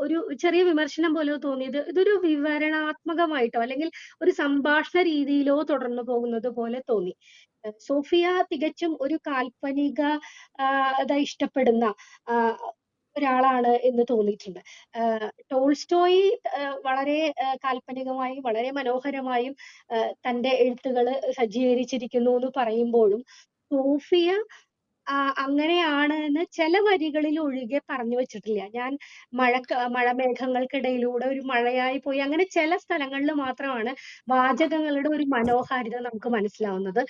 ഒരു ചെറിയ വിമർശനം പോലെ തോന്നിയത്, ഇതൊരു വിവരണാത്മകമായിട്ടോ അല്ലെങ്കിൽ ഒരു സംഭാഷണ രീതിയിലോ തുടർന്നു പോകുന്നത് പോലെ തോന്നി. സോഫിയ തികച്ചും ഒരു കാൽപ്പനിക ത ഇഷ്ടപ്പെടുന്ന ഒരാളാണ് എന്ന് തോന്നിയിട്ടുണ്ട്. ടോൾസ്റ്റോയി വളരെ കാൽപ്പനികമായും വളരെ മനോഹരമായും തന്റെ എഴുത്തുകള് സജ്ജീകരിച്ചിരിക്കുന്നു എന്ന് പറയുമ്പോഴും, സോഫിയ അങ്ങനെയാണ് എന്ന് ചില വരികളിൽ ഒഴികെ പറഞ്ഞു വെച്ചിട്ടില്ല. ഞാൻ മഴമേഘങ്ങൾക്കിടയിലൂടെ ഒരു മഴയായി പോയി, അങ്ങനെ ചില സ്ഥലങ്ങളിൽ മാത്രമാണ് വാചകങ്ങളുടെ ഒരു മനോഹാരിത നമുക്ക് മനസ്സിലാവുന്നത്.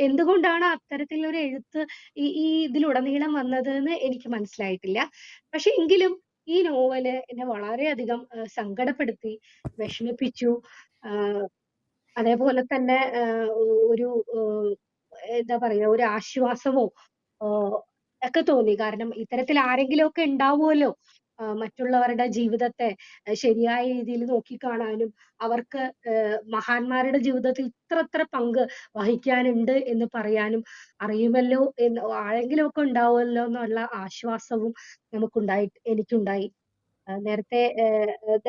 എന്തുകൊണ്ടാണ് അത്തരത്തിലൊരു എഴുത്ത് ഈ ഇതിലുടനീളം വന്നത് എന്ന് എനിക്ക് മനസ്സിലായിട്ടില്ല. പക്ഷെ എങ്കിലും ഈ നോവല് എന്നെ വളരെയധികം സങ്കടപ്പെടുത്തി, വിഷമിപ്പിച്ചു. അതേപോലെ തന്നെ ഒരു എന്താ പറയാ, ഒരു ആശ്വാസമോ ഒക്കെ തോന്നി. കാരണം ഇത്തരത്തിൽ ആരെങ്കിലും ഒക്കെ ഉണ്ടാവുമല്ലോ മറ്റുള്ളവരുടെ ജീവിതത്തെ ശരിയായ രീതിയിൽ നോക്കിക്കാണാനും അവർക്ക് മഹാന്മാരുടെ ജീവിതത്തിൽ ഇത്ര പങ്ക് വഹിക്കാനുണ്ട് എന്ന് പറയാനും അറിയുമല്ലോ എന്ന് ആരെങ്കിലും ഒക്കെ ഉണ്ടാവുമല്ലോ എന്നുള്ള ആശ്വാസവും എനിക്കുണ്ടായി. നേരത്തെ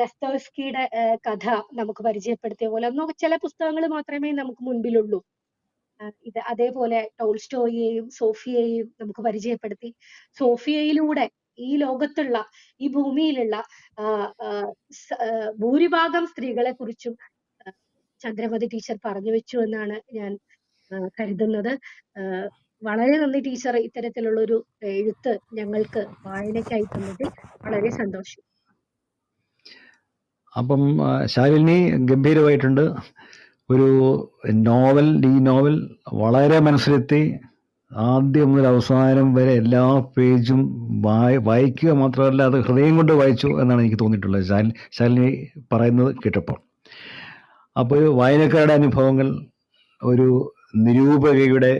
ദസ്തോവ്സ്കിയുടെ കഥ നമുക്ക് പരിചയപ്പെടുത്തിയ പോലെ ചില പുസ്തകങ്ങൾ മാത്രമേ നമുക്ക് മുൻപിലുള്ളൂ. ഇത് അതേപോലെ ടോൾസ്റ്റോയിയെയും സോഫിയയെയും നമുക്ക് പരിചയപ്പെടുത്തി. സോഫിയയിലൂടെ ഈ ലോകത്തുള്ള, ഈ ഭൂമിയിലുള്ള ഭൂരിഭാഗം സ്ത്രീകളെ കുറിച്ചും ചന്ദ്രമതി ടീച്ചർ പറഞ്ഞു വെച്ചു എന്നാണ് ഞാൻ കരുതുന്നത്. വളരെ നന്ദി ടീച്ചർ, ഇത്തരത്തിലുള്ള ഒരു എഴുത്ത് ഞങ്ങൾക്ക് വായനയ്ക്കായി തന്നതിൽ വളരെ സന്തോഷം. അപ്പം ശാലിനി ഗംഭീരമായിട്ടുണ്ട്. ഒരു നോവൽ, ഈ നോവൽ വളരെ മനസ്സിലെത്തി. ആദ്യം മുതൽ അവസാനം വരെ എല്ലാ പേജും വായിക്കുക മാത്രമല്ല, അത് ഹൃദയം കൊണ്ട് വായിച്ചു എന്നാണ് എനിക്ക് തോന്നിയിട്ടുള്ളത് ശാലിനി പറയുന്നത് കേട്ടപ്പോൾ. അപ്പോൾ വായനക്കാരുടെ അനുഭവങ്ങൾ, ഒരു നിരൂപകയുടെ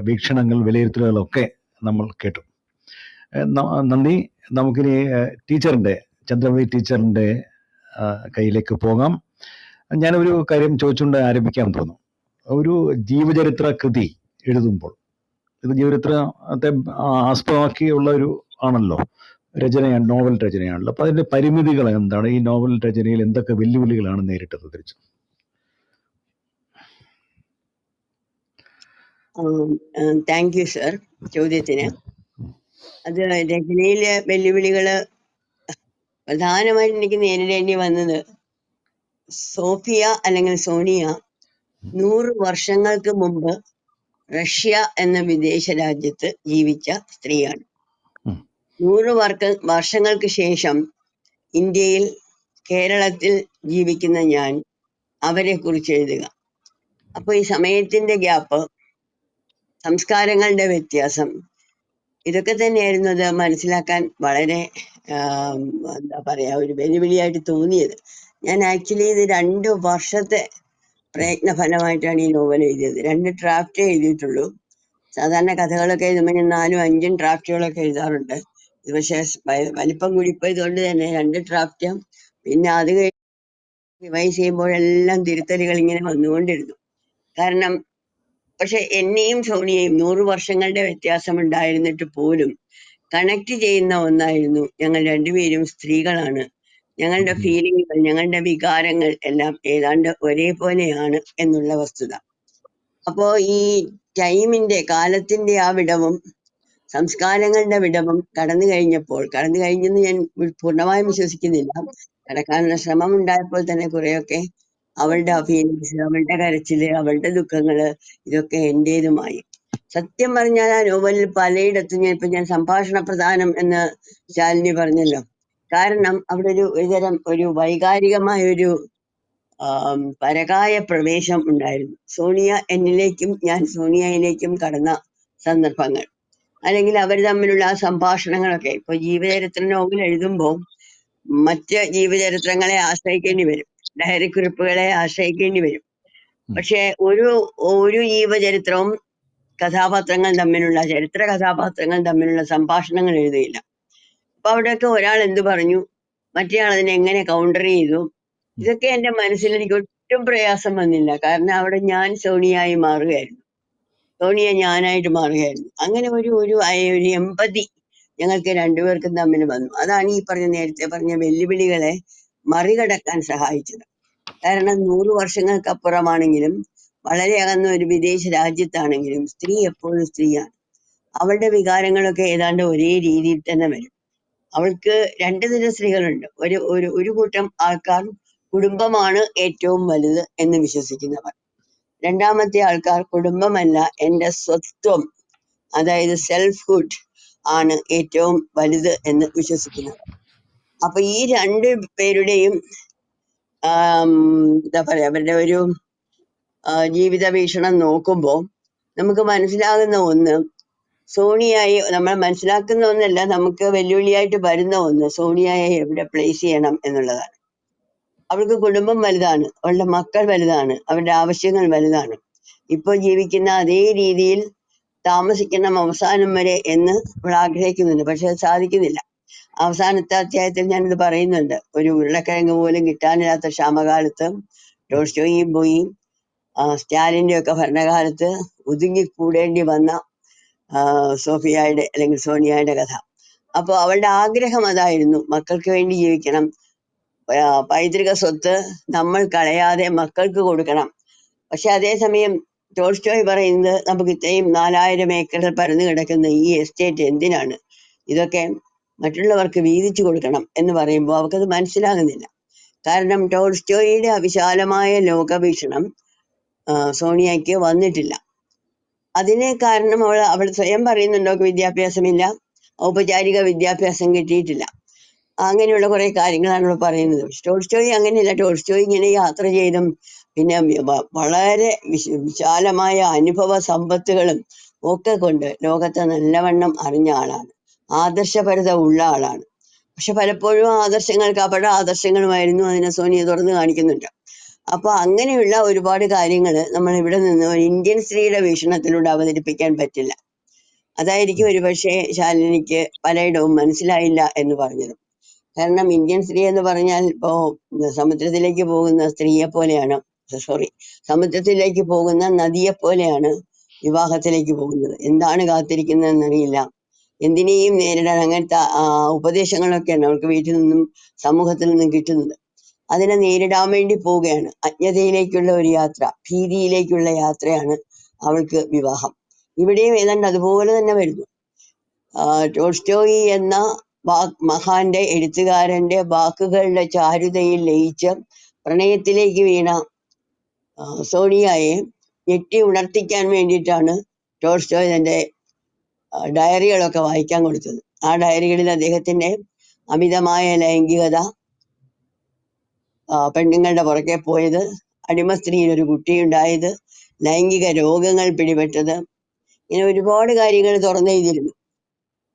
വീക്ഷണങ്ങൾ, വിലയിരുത്തലുകളൊക്കെ നമ്മൾ കേട്ടു. നന്ദി. നമുക്കിനി ചന്ദ്രമതി ടീച്ചറിൻ്റെ കയ്യിലേക്ക് പോകാം. ഞാനൊരു കാര്യം ചോദിച്ചുകൊണ്ട് ആരംഭിക്കാൻ തോന്നുന്നു. ഒരു ജീവചരിത്ര കൃതി എഴുതുമ്പോൾ, ഇത് ജീവചരിത്രത്തെ ആസ്പദമാക്കിയുള്ള ഒരു ആണല്ലോ രചനയാണ്, നോവൽ രചനയാണല്ലോ. അപ്പോൾ അതിൻ്റെ പരിമിതികൾ എന്താണ്? ഈ നോവൽ രചനയിൽ എന്തൊക്കെ വെല്ലുവിളികളാണ് നേരിട്ടത് തിരിച്ചു? താങ്ക് യു സർ ചോദ്യത്തിന്. അത് രചനയിലെ വെല്ലുവിളികള് പ്രധാനമായിട്ട് എനിക്ക് നേരിടേണ്ടി വന്നത്, സോഫിയ അല്ലെങ്കിൽ സോണിയ 100 വർഷങ്ങൾക്ക് മുമ്പ് റഷ്യ എന്ന വിദേശ രാജ്യത്ത് ജീവിച്ച സ്ത്രീയാണ്. 100 വർഷങ്ങൾക്ക് ശേഷം ഇന്ത്യയിൽ, കേരളത്തിൽ ജീവിക്കുന്ന ഞാൻ അവരെ കുറിച്ച് എഴുതുക. അപ്പൊ ഈ സമയത്തിന്റെ ഗ്യാപ്പ്, സംസ്കാരങ്ങളുടെ വ്യത്യാസം, ഇതൊക്കെ തന്നെയായിരുന്നു അത് മനസ്സിലാക്കാൻ വളരെ എന്താ പറയാ, ഒരു വെല്ലുവിളിയായിട്ട് തോന്നിയത്. ഞാൻ ആക്ച്വലി ഇത് 2 വർഷത്തെ പ്രയത്ന ഫലമായിട്ടാണ് ഈ നോവൽ എഴുതിയത്. 2 ഡ്രാഫ്റ്റേ എഴുതിയിട്ടുള്ളൂ. സാധാരണ കഥകളൊക്കെ എഴുതുമ്പോൾ ഞാൻ 4ഉം 5ഉം ഡ്രാഫ്റ്റുകളൊക്കെ എഴുതാറുണ്ട്. ഇത് പക്ഷേ വലിപ്പം കൂടിപ്പോയതുകൊണ്ട് തന്നെ 2 ഡ്രാഫ്റ്റും, പിന്നെ അത് റിവൈസ് ചെയ്യുമ്പോഴെല്ലാം തിരുത്തലുകൾ ഇങ്ങനെ വന്നുകൊണ്ടിരുന്നു. കാരണം പക്ഷെ എന്നെയും സോണിയെയും 100 വർഷങ്ങളുടെ വ്യത്യാസം ഉണ്ടായിരുന്നിട്ട് പോലും കണക്ട് ചെയ്യുന്ന ഒന്നായിരുന്നു, ഞങ്ങൾ രണ്ടുപേരും സ്ത്രീകളാണ്, ഞങ്ങളുടെ ഫീലിങ്ങുകൾ, ഞങ്ങളുടെ വികാരങ്ങൾ എല്ലാം ഏതാണ്ട് ഒരേപോലെയാണ് എന്നുള്ള വസ്തുത. അപ്പോ ഈ കാലത്തിന്റെ ആ വിടവും സംസ്കാരങ്ങളുടെ വിടവും കടന്നു കഴിഞ്ഞെന്ന് ഞാൻ പൂർണ്ണമായും വിശ്വസിക്കുന്നില്ല. കടക്കാനുള്ള ശ്രമം ഉണ്ടായപ്പോൾ തന്നെ കുറെയൊക്കെ അവളുടെ ഫീലിങ്സ്, അവളുടെ കരച്ചില്, അവളുടെ ദുഃഖങ്ങള് ഇതൊക്കെ എന്റേതുമായി. സത്യം പറഞ്ഞാൽ ആ നോവലിൽ പലയിടത്തും ഞാൻ സംഭാഷണ പ്രധാനം എന്ന് ശാലിനി പറഞ്ഞല്ലോ. കാരണം അവിടെ ഒരു വൈകാരികമായ ഒരു പരകായ പ്രവേശം ഉണ്ടായിരുന്നു. സോണിയ എന്നിലേക്കും ഞാൻ സോണിയയിലേക്കും കടന്ന സന്ദർഭങ്ങൾ, അല്ലെങ്കിൽ അവർ തമ്മിലുള്ള ആ സംഭാഷണങ്ങളൊക്കെ. ഇപ്പൊ ജീവചരിത്ര നോവൽ എഴുതുമ്പോൾ മറ്റ് ജീവചരിത്രങ്ങളെ ആശ്രയിക്കേണ്ടി വരും, ഡയറി കുറിപ്പുകളെ ആശ്രയിക്കേണ്ടി വരും. പക്ഷെ ഒരു ജീവചരിത്രവും ചരിത്ര കഥാപാത്രങ്ങൾ തമ്മിലുള്ള സംഭാഷണങ്ങൾ എഴുതുകയില്ല. അപ്പൊ അവിടെയൊക്കെ ഒരാൾ എന്തു പറഞ്ഞു, മറ്റേയാൾ അതിനെ എങ്ങനെ കൗണ്ടർ ചെയ്തു, ഇതൊക്കെ എന്റെ മനസ്സിൽ എനിക്ക് ഒട്ടും പ്രയാസം വന്നില്ല. കാരണം അവിടെ ഞാൻ സോണിയായി മാറുകയായിരുന്നു, സോണിയ ഞാനായിട്ട് മാറുകയായിരുന്നു. അങ്ങനെ ഒരു എമ്പതി ഞങ്ങൾക്ക് രണ്ടുപേർക്കും തമ്മിൽ വന്നു. അതാണ് ഈ നേരത്തെ പറഞ്ഞ വെല്ലുവിളികളെ മറികടക്കാൻ സഹായിച്ചത്. കാരണം 100 വർഷങ്ങൾക്കപ്പുറമാണെങ്കിലും വളരെ അകന്ന ഒരു വിദേശ രാജ്യത്താണെങ്കിലും സ്ത്രീ എപ്പോഴും സ്ത്രീയാണ്. അവളുടെ വികാരങ്ങളൊക്കെ ഏതാണ്ട് ഒരേ രീതിയിൽ തന്നെ വരും. അവൾക്ക് 2 തരം സ്ത്രീകളുണ്ട്. ഒരു കൂട്ടം ആൾക്കാർ കുടുംബമാണ് ഏറ്റവും വലുത് എന്ന് വിശ്വസിക്കുന്നവർ. രണ്ടാമത്തെ ആൾക്കാർ കുടുംബമല്ല, എന്റെ സ്വത്വം, അതായത് സെൽഫ്ഹുഡ് ആണ് ഏറ്റവും വലുത് എന്ന് വിശ്വസിക്കുന്നവർ. അപ്പൊ ഈ 2 പേരുടെയും എന്താ പറയാ, അവരുടെ ഒരു ജീവിത വീക്ഷണം നോക്കുമ്പോൾ നമുക്ക് മനസ്സിലാകുന്ന ഒന്ന്, സോണിയായി നമ്മൾ മനസ്സിലാക്കുന്ന ഒന്നല്ല, നമുക്ക് വെല്ലുവിളിയായിട്ട് വരുന്ന ഒന്ന്, സോണിയയെ എവിടെ പ്ലേസ് ചെയ്യണം എന്നുള്ളതാണ്. അവൾക്ക് കുടുംബം വലുതാണ്, അവളുടെ മക്കൾ വലുതാണ്, അവരുടെ ആവശ്യങ്ങൾ വലുതാണ്. ഇപ്പൊ ജീവിക്കുന്ന അതേ രീതിയിൽ താമസിക്കണം അവസാനം വരെ എന്ന് അവൾ ആഗ്രഹിക്കുന്നുണ്ട്. പക്ഷെ അത് സാധിക്കുന്നില്ല. അവസാനത്തെ അധ്യായത്തിൽ ഞാനിത് പറയുന്നുണ്ട്. ഒരു ഉരുളക്കിഴങ്ങ് പോലും കിട്ടാനില്ലാത്ത ക്ഷാമകാലത്ത് ടോൾസ്റ്റോയും പോയി സ്റ്റാലിന്റെ ഒക്കെ ഭരണകാലത്ത് ഒതുങ്ങിക്കൂടേണ്ടി വന്ന സോഫിയയുടെ അല്ലെങ്കിൽ സോണിയയുടെ കഥ. അപ്പൊ അവളുടെ ആഗ്രഹം അതായിരുന്നു, മക്കൾക്ക് വേണ്ടി ജീവിക്കണം, പൈതൃക സ്വത്ത് നമ്മൾ കളയാതെ മക്കൾക്ക് കൊടുക്കണം. പക്ഷെ അതേസമയം ടോൾസ്റ്റോയ് പറയുന്നത്, നമുക്ക് ഇത്രയും 4000 ഏക്കറിൽ പരന്നു കിടക്കുന്ന ഈ എസ്റ്റേറ്റ് എന്തിനാണ്, ഇതൊക്കെ മറ്റുള്ളവർക്ക് വീതിച്ചു കൊടുക്കണം എന്ന് പറയുമ്പോൾ അവർക്കത് മനസ്സിലാകുന്നില്ല. കാരണം ടോൾസ്റ്റോയുടെ വിശാലമായ ലോകവീക്ഷണം സോണിയയ്ക്ക് വന്നിട്ടില്ല. അതിന് കാരണം അവൾ സ്വയം പറയുന്നുണ്ടോ, വിദ്യാഭ്യാസമില്ല, ഔപചാരിക വിദ്യാഭ്യാസം കിട്ടിയിട്ടില്ല, അങ്ങനെയുള്ള കുറെ കാര്യങ്ങളാണ് അവൾ പറയുന്നത്. ടോൾസ്റ്റോയ് അങ്ങനെയല്ല. ടോൾസ്റ്റോയ് ഇങ്ങനെ യാത്ര ചെയ്തും പിന്നെ വളരെ വിശാലമായ അനുഭവ സമ്പത്തുകളും ഒക്കെ കൊണ്ട് ലോകത്തെ നല്ലവണ്ണം അറിഞ്ഞ ആളാണ്, ആദർശപരത ഉള്ള ആളാണ്. പക്ഷെ പലപ്പോഴും ആദർശങ്ങൾക്ക് ആദർശങ്ങളുമായിരുന്നു, അതിനെ സോണിയ തുറന്നു കാണിക്കുന്നുണ്ട്. അപ്പൊ അങ്ങനെയുള്ള ഒരുപാട് കാര്യങ്ങൾ നമ്മൾ ഇവിടെ നിന്ന് ഒരു ഇന്ത്യൻ സ്ത്രീയുടെ വീക്ഷണത്തിലൂടെ അവതരിപ്പിക്കാൻ പറ്റില്ല. അതായിരിക്കും ഒരുപക്ഷെ ശാലിനിക്ക് പലയിടവും മനസ്സിലായില്ല എന്ന് പറഞ്ഞത്. കാരണം ഇന്ത്യൻ സ്ത്രീ എന്ന് പറഞ്ഞാൽ ഇപ്പോ സമുദ്രത്തിലേക്ക് പോകുന്ന സ്ത്രീയെ പോലെയാണ്, സമുദ്രത്തിലേക്ക് പോകുന്ന നദിയെ പോലെയാണ് വിവാഹത്തിലേക്ക് പോകുന്നത്. എന്താണ് കാത്തിരിക്കുന്നതെന്നറിയില്ല, എന്തിനേയും നേരിടാൻ അങ്ങനത്തെ ഉപദേശങ്ങളൊക്കെയാണ് അവൾക്ക് വീട്ടിൽ നിന്നും സമൂഹത്തിൽ നിന്നും കിട്ടുന്നത്. അതിനെ നേരിടാൻ വേണ്ടി പോവുകയാണ്. അജ്ഞതയിലേക്കുള്ള ഒരു യാത്ര, ഭീതിയിലേക്കുള്ള യാത്രയാണ് അവൾക്ക് വിവാഹം. ഇവിടെയും ഏതാണ്ട് അതുപോലെ തന്നെ വരുന്നു. ടോൾസ്റ്റോയി എന്ന മഹാന്റെ എഴുത്തുകാരന്റെ വാക്കുകളുടെ ചാരുതയിൽ ലയിച്ച് പ്രണയത്തിലേക്ക് വീണ സോണിയയെ ഞെട്ടി ഉണർത്തിക്കാൻ വേണ്ടിയിട്ടാണ് ടോൾസ്റ്റോയ് തന്റെ ഡയറികളൊക്കെ വായിക്കാൻ കൊടുത്തത്. ആ ഡയറികളിൽ അദ്ദേഹത്തിന്റെ അമിതമായ ലൈംഗികത, പെണ്ണുങ്ങളുടെ പുറകെ പോയത്, അടിമ സ്ത്രീയിൽ ഒരു കുട്ടിയുണ്ടായത്, ലൈംഗിക രോഗങ്ങൾ പിടിപെട്ടത്, ഇങ്ങനെ ഒരുപാട് കാര്യങ്ങൾ തുറന്നെഴുതിയിരുന്നു.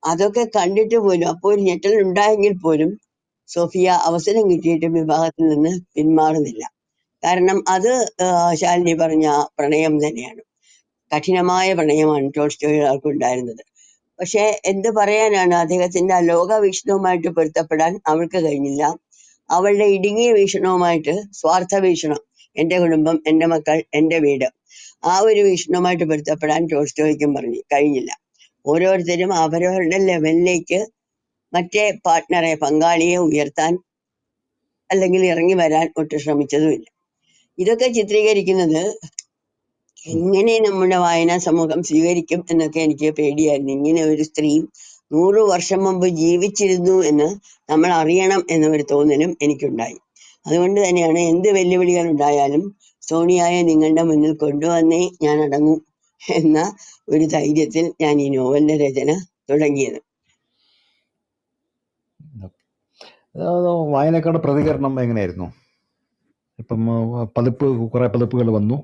അതൊക്കെ കണ്ടിട്ട് പോലും, അപ്പോൾ ഒരു ഞെട്ടൽ ഉണ്ടായെങ്കിൽ പോലും സോഫിയ അവസരം കിട്ടിയിട്ടും വിവാഹത്തിൽ നിന്ന് പിന്മാറുന്നില്ല. കാരണം അത് ശാലിനി പറഞ്ഞ പ്രണയം തന്നെയാണ്, കഠിനമായ പ്രണയമാണ് ടോൾസ്റ്റോയ്ക്ക് ഉണ്ടായിരുന്നത്. പക്ഷെ എന്ത് പറയാനാണ്, അദ്ദേഹത്തിന്റെ ആ ലോകവീക്ഷണവുമായിട്ട് പൊരുത്തപ്പെടാൻ അവൾക്ക് കഴിഞ്ഞില്ല. അവളുടെ ഇടുങ്ങിയ വീക്ഷണവുമായിട്ട്, സ്വാർത്ഥ വീക്ഷണം, എന്റെ കുടുംബം, എന്റെ മക്കൾ, എന്റെ വീട്, ആ ഒരു വീക്ഷണവുമായിട്ട് പൊരുത്തപ്പെടാൻ ടോൾസ്റ്റോയ്ക്കും കഴിഞ്ഞില്ല. ഓരോരുത്തരും അവരവരുടെ ലെവലിലേക്ക് മറ്റേ പാർട്ട്ണറെ, പങ്കാളിയെ ഉയർത്താൻ അല്ലെങ്കിൽ ഇറങ്ങി വരാൻ ഒട്ടും ശ്രമിച്ചതുമില്ല. ഇതൊക്കെ ചിത്രീകരിക്കുന്നത് എങ്ങനെ നമ്മുടെ വായനാ സമൂഹം സ്വീകരിക്കും എന്നൊക്കെ എനിക്ക് പേടിയായിരുന്നു. ഇങ്ങനെ ഒരു സ്ത്രീ 100 വർഷം മുമ്പ് ജീവിച്ചിരുന്നു എന്ന് നമ്മൾ അറിയണം എന്ന ഒരു തോന്നലും എനിക്കുണ്ടായി. അതുകൊണ്ട് തന്നെയാണ് എന്ത് വെല്ലുവിളികൾ ഉണ്ടായാലും സോണിയായെ നിങ്ങളുടെ മുന്നിൽ കൊണ്ടുവന്നേ ഞാൻ അടങ്ങൂ എന്ന ഒരു ധൈര്യത്തിൽ ഞാൻ ഈ നോവലിന്റെ രചന തുടങ്ങിയത്. വായനക്കാരുടെ പ്രതികരണം എങ്ങനെയായിരുന്നു? ഇപ്പം കുറേ പതിപ്പുകൾ വന്നു,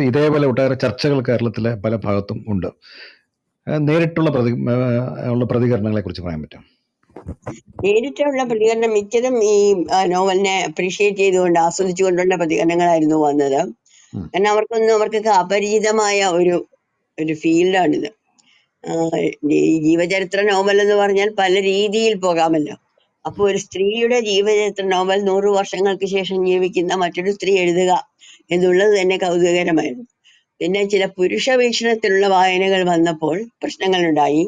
ഇതേപോലെ ഒട്ടേറെ ചർച്ചകൾ കേരളത്തിലെ പല ഭാഗത്തും ഉണ്ട്. നേരിട്ടുള്ള പ്രതികരണങ്ങളെ കുറിച്ച് പറയാൻ പറ്റും? നേരിട്ടുള്ള പ്രതികരണം മിക്കതും ഈ നോവലിനെ അപ്രീഷിയേറ്റ് ചെയ്തുകൊണ്ട് ആസ്വദിച്ചുകൊണ്ടുള്ള പ്രതികരണങ്ങളായിരുന്നു വന്നത്. കാരണം അവർക്കൊക്കെ അപരിചിതമായ ഒരു ഫീൽഡാണിത്. ഈ ജീവചരിത്ര നോവൽ എന്ന് പറഞ്ഞാൽ പല രീതിയിൽ പോകാമല്ലോ. അപ്പൊ ഒരു സ്ത്രീയുടെ ജീവചരിത്ര നോവൽ 100 വർഷങ്ങൾക്ക് ശേഷം ജീവിക്കുന്ന മറ്റൊരു സ്ത്രീ എഴുതുക എന്നുള്ളത് തന്നെ കൗതുകകരമായിരുന്നു. പിന്നെ ചില പുരുഷ വീക്ഷണത്തിലുള്ള വായനകൾ വന്നപ്പോൾ പ്രശ്നങ്ങളുണ്ടായി.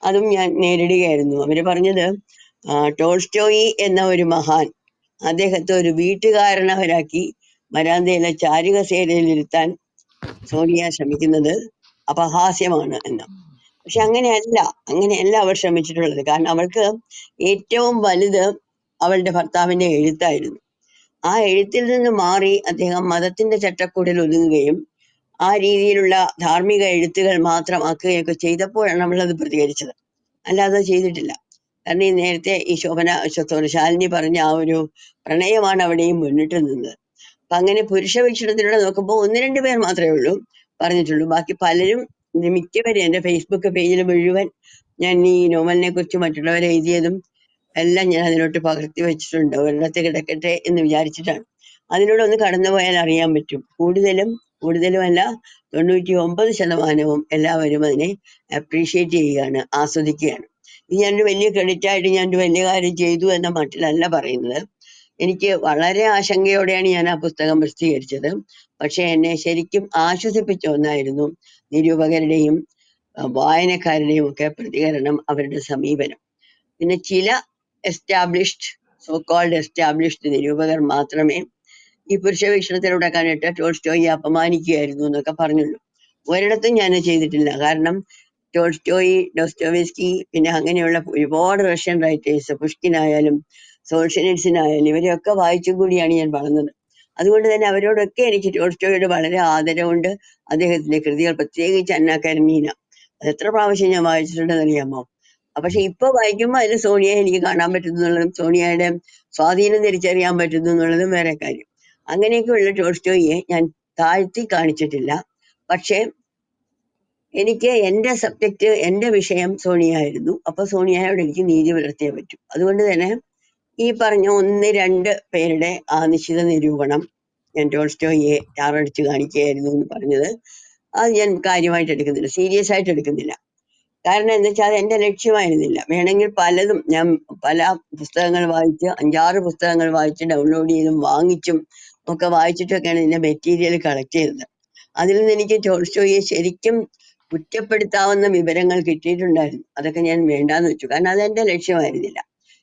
അതും ഞാൻ നേരിടുകയായിരുന്നു. അവര് പറഞ്ഞത് ടോൾസ്റ്റോയി എന്ന ഒരു മഹാൻ അദ്ദേഹത്തെ ഒരു വീട്ടുകാരനവരാക്കി വരാന്തയിലെ ചാരുകസേരയിലിരുത്താൻ സോണിയ ശ്രമിക്കുന്നത് അപഹാസ്യമാണ് എന്ന്. പക്ഷെ അങ്ങനെയല്ല അവൾ ശ്രമിച്ചിട്ടുള്ളത്. കാരണം അവൾക്ക് ഏറ്റവും വലുത് അവളുടെ ഭർത്താവിന്റെ എഴുത്തായിരുന്നു. ആ എഴുത്തിൽ നിന്ന് മാറി അദ്ദേഹം മതത്തിന്റെ ചട്ടക്കൂടിൽ ഒതുങ്ങുകയും ആ രീതിയിലുള്ള ധാർമ്മിക എഴുത്തുകൾ മാത്രമാക്കുകയൊക്കെ ചെയ്തപ്പോഴാണ് നമ്മളത് പ്രതികരിച്ചത്. അല്ലാതെ ചെയ്തിട്ടില്ല. കാരണം ഈ നേരത്തെ ഈ ശാലിനി പറഞ്ഞ ആ ഒരു പ്രണയമാണ് അവിടെയും മുന്നിട്ട് നിന്നത്. അപ്പൊ അങ്ങനെ പുരുഷ വീക്ഷണത്തിലൂടെ നോക്കുമ്പോൾ 1-2 പേർ മാത്രമേ ഉള്ളൂ പറഞ്ഞിട്ടുള്ളൂ. ബാക്കി പലരും, മിക്കവരും എന്റെ ഫേസ്ബുക്ക് പേജിൽ മുഴുവൻ ഞാൻ ഈ നോവലിനെ കുറിച്ച് മറ്റുള്ളവർ എഴുതിയതും എല്ലാം ഞാൻ അതിലോട്ട് പകർത്തി വെച്ചിട്ടുണ്ട്. ഒരിടത്ത് കിടക്കട്ടെ എന്ന് വിചാരിച്ചിട്ടാണ്. അതിലൂടെ ഒന്ന് കടന്നുപോയാൽ അറിയാൻ പറ്റും. കൂടുതലുമല്ല 99% എല്ലാവരും അതിനെ അപ്രീഷിയേറ്റ് ചെയ്യുകയാണ്, ആസ്വദിക്കുകയാണ്. ഇത് ഞാനൊരു വലിയ ക്രെഡിറ്റ് ആയിട്ട് ഞാനൊരു വലിയ കാര്യം ചെയ്തു എന്ന മട്ടിലല്ല പറയുന്നത്. എനിക്ക് വളരെ ആശങ്കയോടെയാണ് ഞാൻ ആ പുസ്തകം പ്രസിദ്ധീകരിച്ചത്. പക്ഷെ എന്നെ ശരിക്കും ആശ്വസിപ്പിച്ച ഒന്നായിരുന്നു നിരൂപകരുടെയും വായനക്കാരുടെയും ഒക്കെ പ്രതികരണം, അവരുടെ സമീപനം. പിന്നെ ചില എസ്റ്റാബ്ലിഷ്ഡ് നിരൂപകർ മാത്രമേ ഈ പുരുഷ വീക്ഷണത്തിലൂടെ കണ്ടിട്ട് ടോൾസ്റ്റോയി അപമാനിക്കുകയായിരുന്നു എന്നൊക്കെ പറഞ്ഞുള്ളൂ. ഒരിടത്തും ഞാൻ ചെയ്തിട്ടില്ല. കാരണം ടോൾസ്റ്റോയി, ഡോസ്റ്റോവസ്കി, പിന്നെ അങ്ങനെയുള്ള ഒരുപാട് റഷ്യൻ റൈറ്റേഴ്സ്, പുഷ്കിനായാലും സോൾഷനിറ്റ്സിനായാലും ഇവരെയൊക്കെ വായിച്ചും കൂടിയാണ് ഞാൻ വളർന്നത്. അതുകൊണ്ട് തന്നെ അവരോടൊക്കെ എനിക്ക് ടോൾസ്റ്റോയോട് വളരെ ആദരവുണ്ട്. അദ്ദേഹത്തിന്റെ കൃതികൾ, പ്രത്യേകിച്ച് അന്ന കരനീന, അത് എത്ര പ്രാവശ്യം ഞാൻ വായിച്ചിട്ടുണ്ടെന്ന് അറിയാമോ? പക്ഷെ ഇപ്പൊ വായിക്കുമ്പോൾ അതിൽ സോണിയയെ എനിക്ക് കാണാൻ പറ്റുന്നു എന്നുള്ളതും സോണിയയുടെ സ്വാധീനം തിരിച്ചറിയാൻ പറ്റുന്നു എന്നുള്ളതും വേറെ കാര്യം. അങ്ങനെയൊക്കെയുള്ള ടോൾസ്റ്റോയിയെ ഞാൻ താഴ്ത്തി കാണിച്ചിട്ടില്ല. പക്ഷെ എനിക്ക് എന്റെ സബ്ജക്റ്റ്, എന്റെ വിഷയം സോണിയായിരുന്നു. അപ്പൊ സോണിയയോട് എനിക്ക് നീതി പുലർത്തിയേ പറ്റൂ. അതുകൊണ്ട് തന്നെ ഈ പറഞ്ഞ 1-2 പേരുടെ ആ നിശ്ചിത നിരൂപണം, ഞാൻ ടോൾസ്റ്റോയിയെ ടാറടിച്ച് കാണിക്കുകയായിരുന്നു എന്ന് പറഞ്ഞത്, അത് ഞാൻ കാര്യമായിട്ട് എടുക്കുന്നില്ല, സീരിയസ് ആയിട്ട് എടുക്കുന്നില്ല. കാരണം എന്താ വെച്ചാൽ അത് എന്റെ ലക്ഷ്യമായിരുന്നില്ല. വേണമെങ്കിൽ പലതും ഞാൻ പല പുസ്തകങ്ങൾ വായിച്ച്, 5-6 പുസ്തകങ്ങൾ വായിച്ച്, ഡൗൺലോഡ് ചെയ്തും വാങ്ങിച്ചും ഒക്കെ വായിച്ചിട്ടൊക്കെയാണ് ഇതിന്റെ മെറ്റീരിയൽ കളക്ട് ചെയ്തത്. അതിൽ നിന്ന് എനിക്ക് ടോൾസ്റ്റോയിയെ ശരിക്കും കുറ്റപ്പെടുത്താവുന്ന വിവരങ്ങൾ കിട്ടിയിട്ടുണ്ടായിരുന്നു. അതൊക്കെ ഞാൻ വേണ്ടാന്ന് വെച്ചു. കാരണം അതെന്റെ ലക്ഷ്യമായിരുന്നില്ല.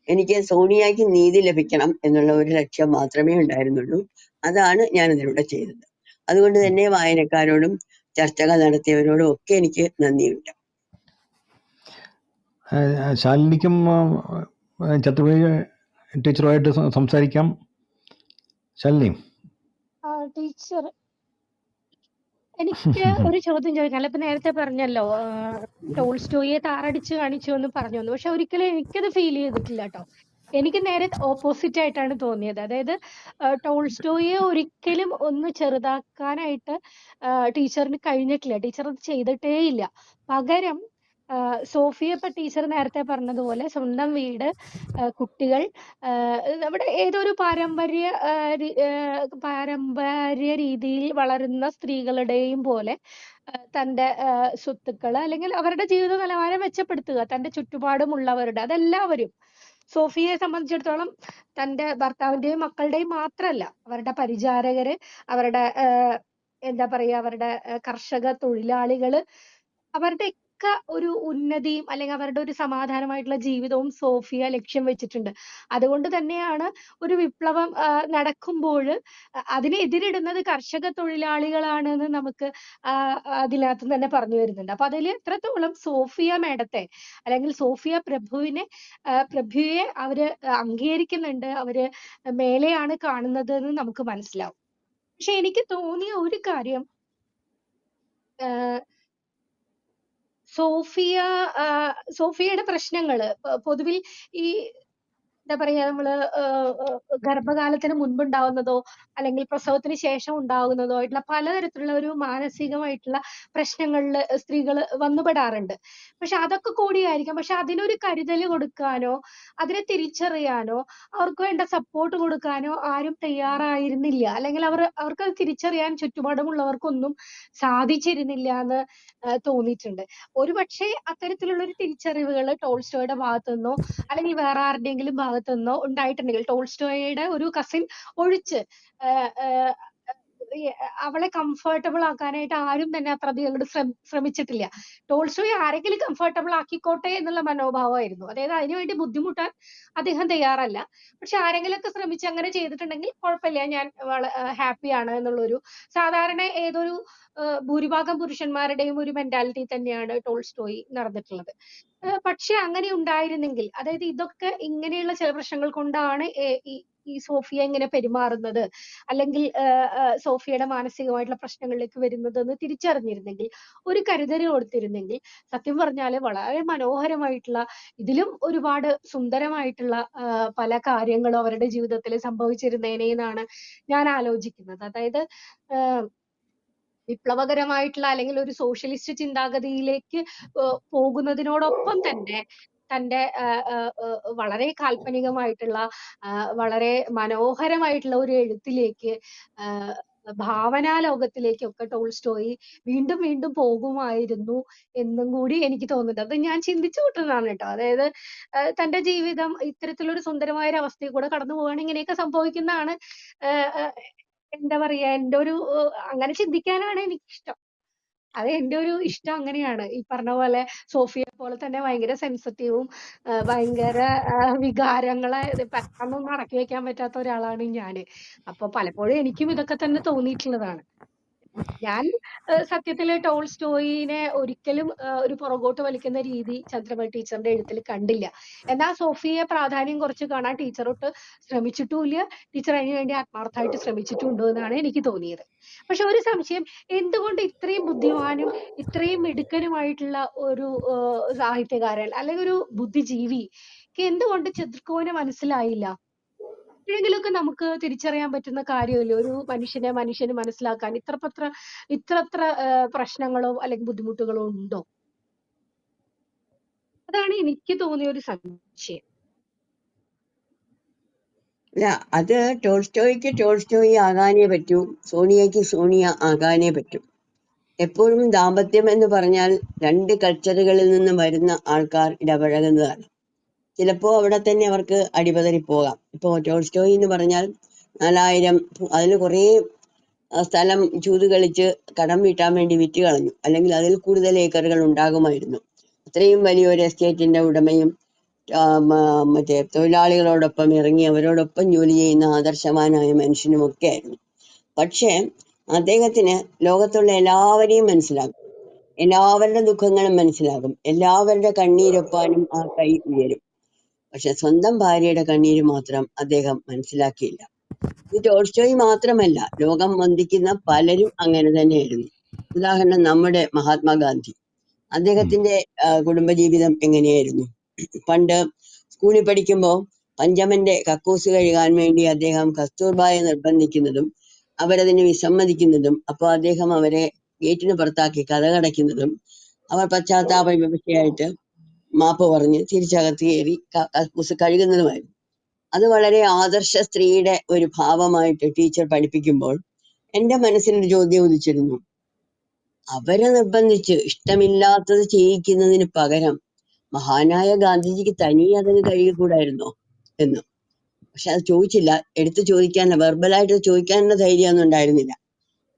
എനിക്ക് സോണിയയ്ക്ക് നീതി ലഭിക്കണം എന്നുള്ള ഒരു ലക്ഷ്യം മാത്രമേ ഉണ്ടായിരുന്നുള്ളൂ. അതാണ് ഞാൻ ഇതിലൂടെ ചെയ്തത്. അതുകൊണ്ട് തന്നെ വായനക്കാരോടും ചർച്ചകൾ നടത്തിയവരോടും ഒക്കെ എനിക്ക് നന്ദിയുണ്ട്. ശാലിനിക്കും ചതുർവേദി ടീച്ചറുമായിട്ട് സംസാരിക്കാം. ശാലിനി ടീച്ചർ, എനിക്ക് ഒരു ചോദ്യം ചോദിക്കാനുള്ള. ഇപ്പൊ നേരത്തെ പറഞ്ഞല്ലോ ടോൾസ്റ്റോയെ താറടിച്ച് കാണിച്ചു എന്ന് പറഞ്ഞു. പക്ഷെ ഒരിക്കലും എനിക്കത് ഫീൽ ചെയ്തിട്ടില്ല കേട്ടോ. എനിക്ക് നേരെ ഓപ്പോസിറ്റ് ആയിട്ടാണ് തോന്നിയത്. അതായത് ടോൾസ്റ്റോയെ ഒരിക്കലും ഒന്ന് ചെറുതാക്കാനായിട്ട് ടീച്ചറിന് കഴിഞ്ഞിട്ടില്ല. ടീച്ചർ അത് ചെയ്തിട്ടേ ഇല്ല. പകരം സോഫിയ ഇപ്പൊ ടീച്ചർ നേരത്തെ പറഞ്ഞതുപോലെ സ്വന്തം വീട്, കുട്ടികൾ, നമ്മുടെ ഏതൊരു പാരമ്പര്യ രീതിയിൽ വളരുന്ന സ്ത്രീകളുടെയും പോലെ തന്റെ സ്വത്തുക്കള് അല്ലെങ്കിൽ അവരുടെ ജീവിത നിലവാരം മെച്ചപ്പെടുത്തുക, തന്റെ ചുറ്റുപാടുമുള്ളവരുടെ, അതെല്ലാവരും. സോഫിയയെ സംബന്ധിച്ചിടത്തോളം തന്റെ ഭർത്താവിന്റെയും മക്കളുടെയും മാത്രമല്ല, അവരുടെ പരിചാരകര്, അവരുടെ എന്താ പറയാ, അവരുടെ കർഷക തൊഴിലാളികള്, അവരുടെ ഒരു ഉന്നതിയും അല്ലെങ്കിൽ അവരുടെ ഒരു സമാധാനമായിട്ടുള്ള ജീവിതവും സോഫിയ ലക്ഷ്യം വെച്ചിട്ടുണ്ട്. അതുകൊണ്ട് തന്നെയാണ് ഒരു വിപ്ലവം നടക്കുമ്പോൾ അതിനെ എതിരിടുന്നത് കർഷക തൊഴിലാളികളാണെന്ന് നമുക്ക് അതിനകത്ത് തന്നെ പറഞ്ഞു വരുന്നുണ്ട്. അപ്പൊ അതിൽ എത്രത്തോളം സോഫിയ മേഡത്തെ അല്ലെങ്കിൽ സോഫിയ പ്രഭുയെ അവര് അംഗീകരിക്കുന്നുണ്ട്, അവര് മേലെയാണ് കാണുന്നത് എന്ന് നമുക്ക് മനസ്സിലാവും. പക്ഷെ എനിക്ക് തോന്നിയ ഒരു കാര്യം, സോഫിയയുടെ പ്രശ്നങ്ങള് പൊതുവിൽ ഈ എന്താ പറയാ, നമ്മള് ഗർഭകാലത്തിന് മുൻപുണ്ടാവുന്നതോ അല്ലെങ്കിൽ പ്രസവത്തിന് ശേഷം ഉണ്ടാകുന്നതോ ആയിട്ടുള്ള പലതരത്തിലുള്ള ഒരു മാനസികമായിട്ടുള്ള പ്രശ്നങ്ങളില് സ്ത്രീകള് വന്നുപെടാറുണ്ട്. പക്ഷെ അതൊക്കെ കൂടിയായിരിക്കാം. പക്ഷെ അതിനൊരു കരുതൽ കൊടുക്കാനോ അതിനെ തിരിച്ചറിയാനോ അവർക്ക് വേണ്ട സപ്പോർട്ട് കൊടുക്കാനോ ആരും തയ്യാറായിരുന്നില്ല. അല്ലെങ്കിൽ അവർക്കത് തിരിച്ചറിയാൻ ചുറ്റുപാടുമുള്ളവർക്കൊന്നും സാധിച്ചിരുന്നില്ല എന്ന് തോന്നിയിട്ടുണ്ട്. ഒരുപക്ഷെ അത്തരത്തിലുള്ള ഒരു തിരിച്ചറിവുകൾ ടോൾസ്റ്റോയുടെ ഭാഗത്തു നിന്നോ അല്ലെങ്കിൽ വേറെ ആരുടെയെങ്കിലും ഭാഗത്തു നിന്നോ ഉണ്ടായിട്ടുണ്ടെങ്കിൽ, ടോൾസ്റ്റോയുടെ ഒരു കസിൻ ഒഴിച്ച് അവളെ കംഫർട്ടബിൾ ആക്കാനായിട്ട് ആരും തന്നെ അത്രയധികം അങ്ങോട്ട് ശ്രമിച്ചിട്ടില്ല. ടോൾസ്റ്റോയെ ആരെങ്കിലും കംഫർട്ടബിൾ ആക്കിക്കോട്ടെ എന്നുള്ള മനോഭാവമായിരുന്നു. അതായത് അതിനുവേണ്ടി ബുദ്ധിമുട്ടാൻ അദ്ദേഹം തയ്യാറല്ല. പക്ഷെ ആരെങ്കിലുമൊക്കെ ശ്രമിച്ച് അങ്ങനെ ചെയ്തിട്ടുണ്ടെങ്കിൽ കുഴപ്പമില്ല, ഞാൻ ഹാപ്പിയാണ് എന്നുള്ളൊരു സാധാരണ ഏതൊരു ഭൂരിഭാഗം പുരുഷന്മാരുടെയും ഒരു മെന്റാലിറ്റി തന്നെയാണ് ടോൾസ്റ്റോയി നടന്നിട്ടുള്ളത്. പക്ഷെ അങ്ങനെ ഉണ്ടായിരുന്നെങ്കിൽ, അതായത് ഇതൊക്കെ ഇങ്ങനെയുള്ള ചില പ്രശ്നങ്ങൾ കൊണ്ടാണ് ഈ സോഫിയ ഇങ്ങനെ പെരുമാറുന്നത്, അല്ലെങ്കിൽ സോഫിയയുടെ മാനസികമായിട്ടുള്ള പ്രശ്നങ്ങളിലേക്ക് വരുന്നത് എന്ന് തിരിച്ചറിഞ്ഞിരുന്നെങ്കിൽ, ഒരു കരുതൽ കൊടുത്തിരുന്നെങ്കിൽ, സത്യം പറഞ്ഞാല് വളരെ മനോഹരമായിട്ടുള്ള, ഇതിലും ഒരുപാട് സുന്ദരമായിട്ടുള്ള പല കാര്യങ്ങളും അവരുടെ ജീവിതത്തിൽ സംഭവിച്ചിരുന്നേനെ എന്നാണ് ഞാൻ ആലോചിക്കുന്നത്. അതായത് വിപ്ലവകരമായിട്ടുള്ള അല്ലെങ്കിൽ ഒരു സോഷ്യലിസ്റ്റ് ചിന്താഗതിയിലേക്ക് പോകുന്നതിനോടൊപ്പം തന്നെ തന്റെ വളരെ കാൽപ്പനികമായിട്ടുള്ള വളരെ മനോഹരമായിട്ടുള്ള ഒരു എഴുത്തിലേക്ക്, ഭാവനാ ലോകത്തിലേക്കൊക്കെ ടോൾസ്റ്റോയി വീണ്ടും വീണ്ടും പോകുമായിരുന്നു എന്നും കൂടി എനിക്ക് തോന്നുന്നുണ്ട്. അത് ഞാൻ ചിന്തിച്ചു കൂട്ടുന്നതാണ് കേട്ടോ. അതായത് തന്റെ ജീവിതം ഇത്തരത്തിലൊരു സുന്ദരമായ ഒരു അവസ്ഥയിൽ കൂടെ കടന്നു പോവുകയാണെങ്കിൽ ഇങ്ങനെയൊക്കെ സംഭവിക്കുന്നതാണ്. എന്താ പറയാ, എന്റെ ഒരു അങ്ങനെ ചിന്തിക്കാനാണ് എനിക്കിഷ്ടം. അത് എന്റെ ഒരു ഇഷ്ടം അങ്ങനെയാണ്. ഈ പറഞ്ഞ പോലെ സോഫിയെ പോലെ തന്നെ ഭയങ്കര സെൻസിറ്റീവും ഭയങ്കര വികാരങ്ങളെ പെട്ടെന്നൊന്നും അടക്കി വെക്കാൻ പറ്റാത്ത ഒരാളാണ് ഞാന്. അപ്പൊ പലപ്പോഴും എനിക്കും ഇതൊക്കെ തന്നെ തോന്നിയിട്ടുള്ളതാണ്. ഞാൻ സത്യത്തില് ടോൾസ്റ്റോയിനെ ഒരിക്കലും ഒരു പുറകോട്ട് വലിക്കുന്ന രീതി ചന്ദ്രമതി ടീച്ചറിന്റെ എഴുത്തിൽ കണ്ടില്ല. എന്നാൽ സോഫിയെ പ്രാധാന്യം കുറച്ച് കാണാൻ ടീച്ചർ ഒട്ട് ശ്രമിച്ചിട്ടുമില്ല. ടീച്ചർ അതിനു വേണ്ടി ആത്മാർത്ഥമായിട്ട് ശ്രമിച്ചിട്ടുണ്ടോ എന്നാണ് എനിക്ക് തോന്നിയത്. പക്ഷെ ഒരു സംശയം, എന്തുകൊണ്ട് ഇത്രയും ബുദ്ധിമാനും ഇത്രയും മിടുക്കനുമായിട്ടുള്ള ഒരു സാഹിത്യകാരൻ അല്ലെങ്കിൽ ഒരു ബുദ്ധിജീവിക്ക് എന്തുകൊണ്ട് ചെദ്കോനെ മനസ്സിലായില്ല? എപ്പോഴെങ്കിലുമൊക്കെ നമുക്ക് തിരിച്ചറിയാൻ പറ്റുന്ന കാര്യമല്ലേ ഒരു മനുഷ്യന് മനസ്സിലാക്കാൻ ഇത്രത്ര പ്രശ്നങ്ങളോ അല്ലെങ്കിൽ ബുദ്ധിമുട്ടുകളോ ഉണ്ടോ? അതാണ് എനിക്ക് തോന്നിയ ഒരു സംശയം. അല്ല, അത് ടോൾസ്റ്റോയ്ക്ക് ടോൾസ്റ്റോയി ആകാനേ പറ്റൂ, സോണിയയ്ക്ക് സോണിയ ആകാനേ പറ്റൂ. എപ്പോഴും ദാമ്പത്യം എന്ന് പറഞ്ഞാൽ രണ്ട് കൾച്ചറുകളിൽ നിന്നും വരുന്ന ആൾക്കാർ ഇടപഴകുന്നതാണ്. ചിലപ്പോ അവിടെ തന്നെ അവർക്ക് അടിപതറിപ്പോകാം. ഇപ്പോ ടോൾസ്റ്റോയി എന്ന് പറഞ്ഞാൽ 4000, അതിൽ കുറേ സ്ഥലം ചൂത് കളിച്ച് കടം വീട്ടാൻ വേണ്ടി വിറ്റ് കളഞ്ഞു. അല്ലെങ്കിൽ അതിൽ കൂടുതൽ ഏക്കറുകൾ ഉണ്ടാകുമായിരുന്നു. അത്രയും വലിയൊരു എസ്റ്റേറ്റിന്റെ ഉടമയും മറ്റേ തൊഴിലാളികളോടൊപ്പം ഇറങ്ങി അവരോടൊപ്പം ജോലി ചെയ്യുന്ന ആദർശവാനായ മനുഷ്യനുമൊക്കെ ആയിരുന്നു. പക്ഷേ അദ്ദേഹത്തിന് ലോകത്തുള്ള എല്ലാവരെയും മനസ്സിലാകും, എല്ലാവരുടെ ദുഃഖങ്ങളും മനസ്സിലാകും, എല്ലാവരുടെ കണ്ണീരൊപ്പാനും ആ കൈ ഉയരും. പക്ഷെ സ്വന്തം ഭാര്യയുടെ കണ്ണീര് മാത്രം അദ്ദേഹം മനസ്സിലാക്കിയില്ല. ഇത് ടോൾസ്റ്റോയി മാത്രമല്ല, ലോകം വന്ദിക്കുന്ന പലരും അങ്ങനെ തന്നെയായിരുന്നു. ഉദാഹരണം നമ്മുടെ മഹാത്മാഗാന്ധി. അദ്ദേഹത്തിന്റെ കുടുംബജീവിതം എങ്ങനെയായിരുന്നു? പണ്ട് സ്കൂളിൽ പഠിക്കുമ്പോൾ പഞ്ചമന്റെ കക്കൂസ് കഴുകാൻ വേണ്ടി അദ്ദേഹം കസ്തൂർബായെ നിർബന്ധിക്കുന്നതും അവരതിന് വിസമ്മതിക്കുന്നതും, അപ്പോൾ അദ്ദേഹം അവരെ ഗേറ്റിന് പുറത്താക്കി കതകടയ്ക്കുന്നതും, അവർ പശ്ചാത്താപ വിവശയായിട്ട് മാപ്പ് പറഞ്ഞ് തിരിച്ചകത്ത് കയറി കക്കൂസ് കഴുകുന്നതുമായിരുന്നു. അത് വളരെ ആദർശ സ്ത്രീയുടെ ഒരു ഭാവമായിട്ട് ടീച്ചർ പഠിപ്പിക്കുമ്പോൾ എൻ്റെ മനസ്സിലൊരു ചോദ്യം ഉദിച്ചിരുന്നു. അവരെ നിർബന്ധിച്ച് ഇഷ്ടമില്ലാത്തത് ചെയ്യിക്കുന്നതിന് പകരം മഹാനായ ഗാന്ധിജിക്ക് തനിയെ അതിന് കഴിയക്കൂടായിരുന്നോ എന്ന്. പക്ഷെ അത് ചോദിച്ചില്ല, എടുത്തു ചോദിക്കാനുള്ള, വെർബലായിട്ട് ചോദിക്കാനുള്ള ധൈര്യമൊന്നും ഉണ്ടായിരുന്നില്ല.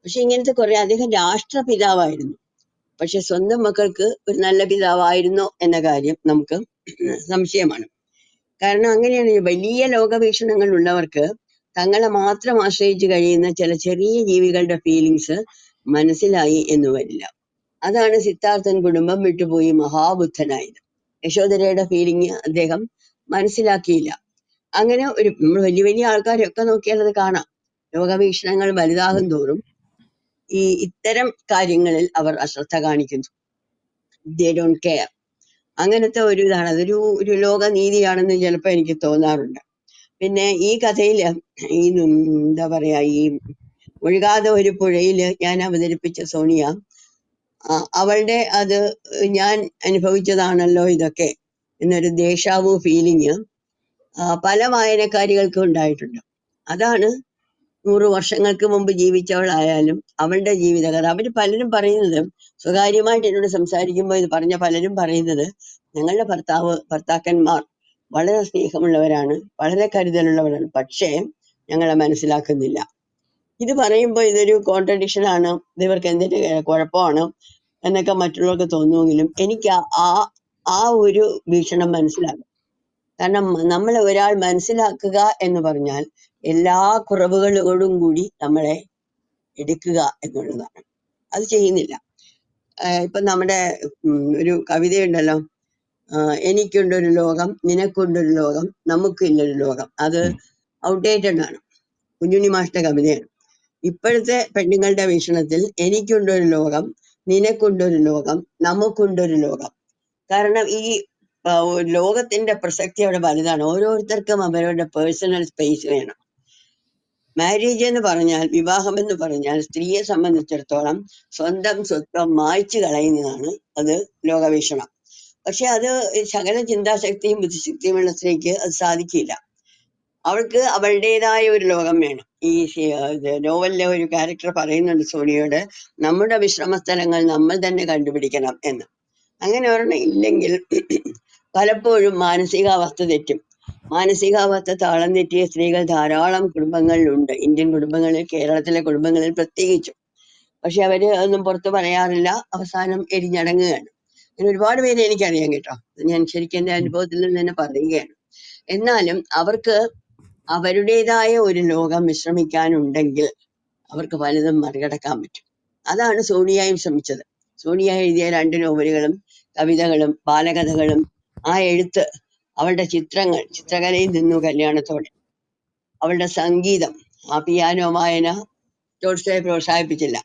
പക്ഷെ ഇങ്ങനത്തെ കുറെ, അദ്ദേഹം രാഷ്ട്രപിതാവായിരുന്നു. പക്ഷെ സ്വന്തം മക്കൾക്ക് ഒരു നല്ല പിതാവായിരുന്നോ എന്ന കാര്യം നമുക്ക് സംശയമാണ്. കാരണം അങ്ങനെയാണ്, വലിയ ലോകവീക്ഷണങ്ങൾ ഉള്ളവർക്ക് തങ്ങളെ മാത്രം ആശ്രയിച്ച് കഴിയുന്ന ചില ചെറിയ ജീവികളുടെ ഫീലിങ്സ് മനസ്സിലായി എന്ന് വരില്ല. അതാണ് സിദ്ധാർത്ഥൻ കുടുംബം വിട്ടുപോയി മഹാബുദ്ധനായത്. യശോധരയുടെ ഫീലിംഗ് അദ്ദേഹം മനസ്സിലാക്കിയില്ല. അങ്ങനെ ഒരു വലിയ വലിയ ആൾക്കാരൊക്കെ നോക്കിയാൽ അത് കാണാം. ലോകവീക്ഷണങ്ങൾ വലുതാകും തോറും ഇത്തരം കാര്യങ്ങളിൽ അവർ അശ്രദ്ധ കാണിക്കുന്നു. They don't care. അങ്ങനത്തെ ഒരു ഇതാണ്, ഒരു ലോകനീതിയാണെന്ന് ചിലപ്പോൾ എനിക്ക് തോന്നാറുണ്ട്. പിന്നെ ഈ കഥയില് എന്താ പറയാ, ഈ ഒഴുകാതെ ഒരു പുഴയില് ഞാൻ അവതരിപ്പിച്ച സോണിയ, അവളുടെ അത് ഞാൻ അനുഭവിച്ചതാണല്ലോ ഇതൊക്കെ എന്നൊരു ദേശാവു ഫീലിംഗ് പല വായനക്കാരികൾക്കും ഉണ്ടായിട്ടുണ്ട്. അതാണ് 100 വർഷങ്ങൾക്ക് മുമ്പ് ജീവിച്ചവളായാലും അവളുടെ ജീവിതകഥ. അവര് പലരും പറയുന്നത്, സ്വകാര്യമായിട്ട് എന്നോട് സംസാരിക്കുമ്പോൾ ഇത് പറഞ്ഞ പലരും പറയുന്നത്, ഞങ്ങളുടെ ഭർത്താക്കന്മാർ വളരെ സ്നേഹമുള്ളവരാണ്, വളരെ കരുതലുള്ളവരാണ്, പക്ഷേ ഞങ്ങളെ മനസ്സിലാക്കുന്നില്ല. ഇത് പറയുമ്പോൾ ഇതൊരു കോൺട്രഡിക്ഷൻ ആണ്, ഇവർക്ക് എന്തിന്റെ കുഴപ്പമാണ് എന്നൊക്കെ മറ്റുള്ളവർക്ക് തോന്നുമെങ്കിലും എനിക്ക് ആ ഒരു വീക്ഷണം മനസ്സിലാകും. കാരണം നമ്മളെ ഒരാൾ മനസ്സിലാക്കുക എന്ന് പറഞ്ഞാൽ എല്ലാ കുറവുകളോടും കൂടി നമ്മളെ എടുക്കുക എന്നുള്ളതാണ്. അത് ചെയ്യുന്നില്ല. ഇപ്പൊ നമ്മുടെ ഒരു കവിതയുണ്ടല്ലോ, എനിക്കുണ്ടൊരു ലോകം, നിനക്കുണ്ടൊരു ലോകം, നമുക്കില്ലൊരു ലോകം. അത് ഔട്ട്ഡേറ്റഡ് ആണ്, കുഞ്ഞുണ്ണി മാഷ്ട കവിതയാണ്. ഇപ്പോഴത്തെ പെണ്ണുങ്ങളുടെ വീക്ഷണത്തിൽ എനിക്കുണ്ടൊരു ലോകം, നിനക്കുണ്ടൊരു ലോകം, നമുക്കുണ്ടൊരു ലോകം. കാരണം ഈ ലോകത്തിന്റെ പ്രസക്തി അവിടെ വലുതാണ്. ഓരോരുത്തർക്കും അവരവരുടെ പേഴ്സണൽ സ്പേസ് വേണം. മാരേജ് എന്ന് പറഞ്ഞാൽ, വിവാഹം എന്ന് പറഞ്ഞാൽ സ്ത്രീയെ സംബന്ധിച്ചിടത്തോളം സ്വന്തം സ്വത്വം മായ്ച്ചു കളയുന്നതാണ് അത് ലോകവീക്ഷണം. പക്ഷെ അത് സകല ചിന്താശക്തിയും ബുദ്ധിശക്തിയുമുള്ള സ്ത്രീക്ക് അത് സാധിക്കില്ല. അവൾക്ക് അവളുടേതായ ഒരു ലോകം വേണം. ഈ നോവലിലെ ഒരു ക്യാരക്ടർ പറയുന്നുണ്ട് സോണിയോട്, നമ്മുടെ വിശ്രമ സ്ഥലങ്ങൾ നമ്മൾ തന്നെ കണ്ടുപിടിക്കണം എന്ന്. അങ്ങനെ ഒരെണ്ണം ഇല്ലെങ്കിൽ പലപ്പോഴും മാനസികാവസ്ഥ തെറ്റും. മാനസികാവസ്ഥ താളം തെറ്റിയ സ്ത്രീകൾ ധാരാളം കുടുംബങ്ങളിലുണ്ട്, ഇന്ത്യൻ കുടുംബങ്ങളിൽ, കേരളത്തിലെ കുടുംബങ്ങളിൽ പ്രത്യേകിച്ചും. പക്ഷെ അവര് ഒന്നും പുറത്ത് പറയാറില്ല, അവസാനം എരിഞ്ഞടങ്ങുകയാണ്. അങ്ങനെ ഒരുപാട് പേരെ എനിക്കറിയാം കേട്ടോ, ഞാൻ ശരിക്കും എന്റെ അനുഭവത്തിൽ നിന്ന് തന്നെ പറയുകയാണ്. എന്നാലും അവർക്ക് അവരുടേതായ ഒരു ലോകം വിശ്രമിക്കാനുണ്ടെങ്കിൽ അവർക്ക് പലതും മറികടക്കാൻ പറ്റും. അതാണ് സോണിയയും ശ്രമിച്ചത്. സോണിയ എഴുതിയ 2 നോവലുകളും കവിതകളും ബാലകഥകളും, ആ എഴുത്ത്, അവളുടെ ചിത്രങ്ങൾ, ചിത്രകലയിൽ നിന്നു കല്യാണത്തോടെ, അവളുടെ സംഗീതം, ആ പിയാനോ വായന ടോൾസ്റ്റോയെ പ്രോത്സാഹിപ്പിച്ചില്ല.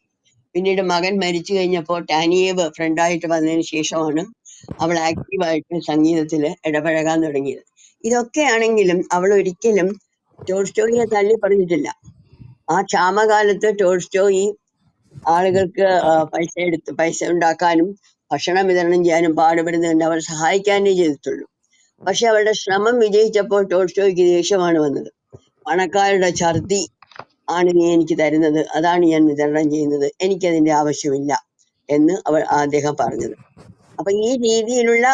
പിന്നീട് മകൻ മരിച്ചു കഴിഞ്ഞപ്പോൾ ടാനിയേവ് ഫ്രണ്ടായിട്ട് വന്നതിന് ശേഷമാണ് അവൾ ആക്റ്റീവായിട്ട് സംഗീതത്തിൽ ഇടപഴകാൻ തുടങ്ങിയത്. ഇതൊക്കെ ആണെങ്കിലും അവൾ ഒരിക്കലും ടോൾസ്റ്റോയെ തള്ളി പറഞ്ഞിട്ടില്ല. ആ ക്ഷാമകാലത്ത് ടോൾസ്റ്റോയി ആളുകൾക്ക് പൈസ ഉണ്ടാക്കാനും ഭക്ഷണം വിതരണം ചെയ്യാനും പാടുപെടുന്നുണ്ട്, അവൾ സഹായിക്കാനേ ചെയ്തിട്ടുള്ളൂ. പക്ഷെ അവളുടെ ശ്രമം വിജയിച്ചപ്പോൾ ടോൾസ്റ്റോയ്ക്ക് ദേഷ്യമാണ് വന്നത്. പണക്കാരുടെ ഛർദി ആണ് നീ എനിക്ക് തരുന്നത്, അതാണ് ഞാൻ വിതരണം ചെയ്യുന്നത്, എനിക്കതിന്റെ ആവശ്യമില്ല എന്ന് അദ്ദേഹം പറഞ്ഞത്. അപ്പൊ ഈ രീതിയിലുള്ള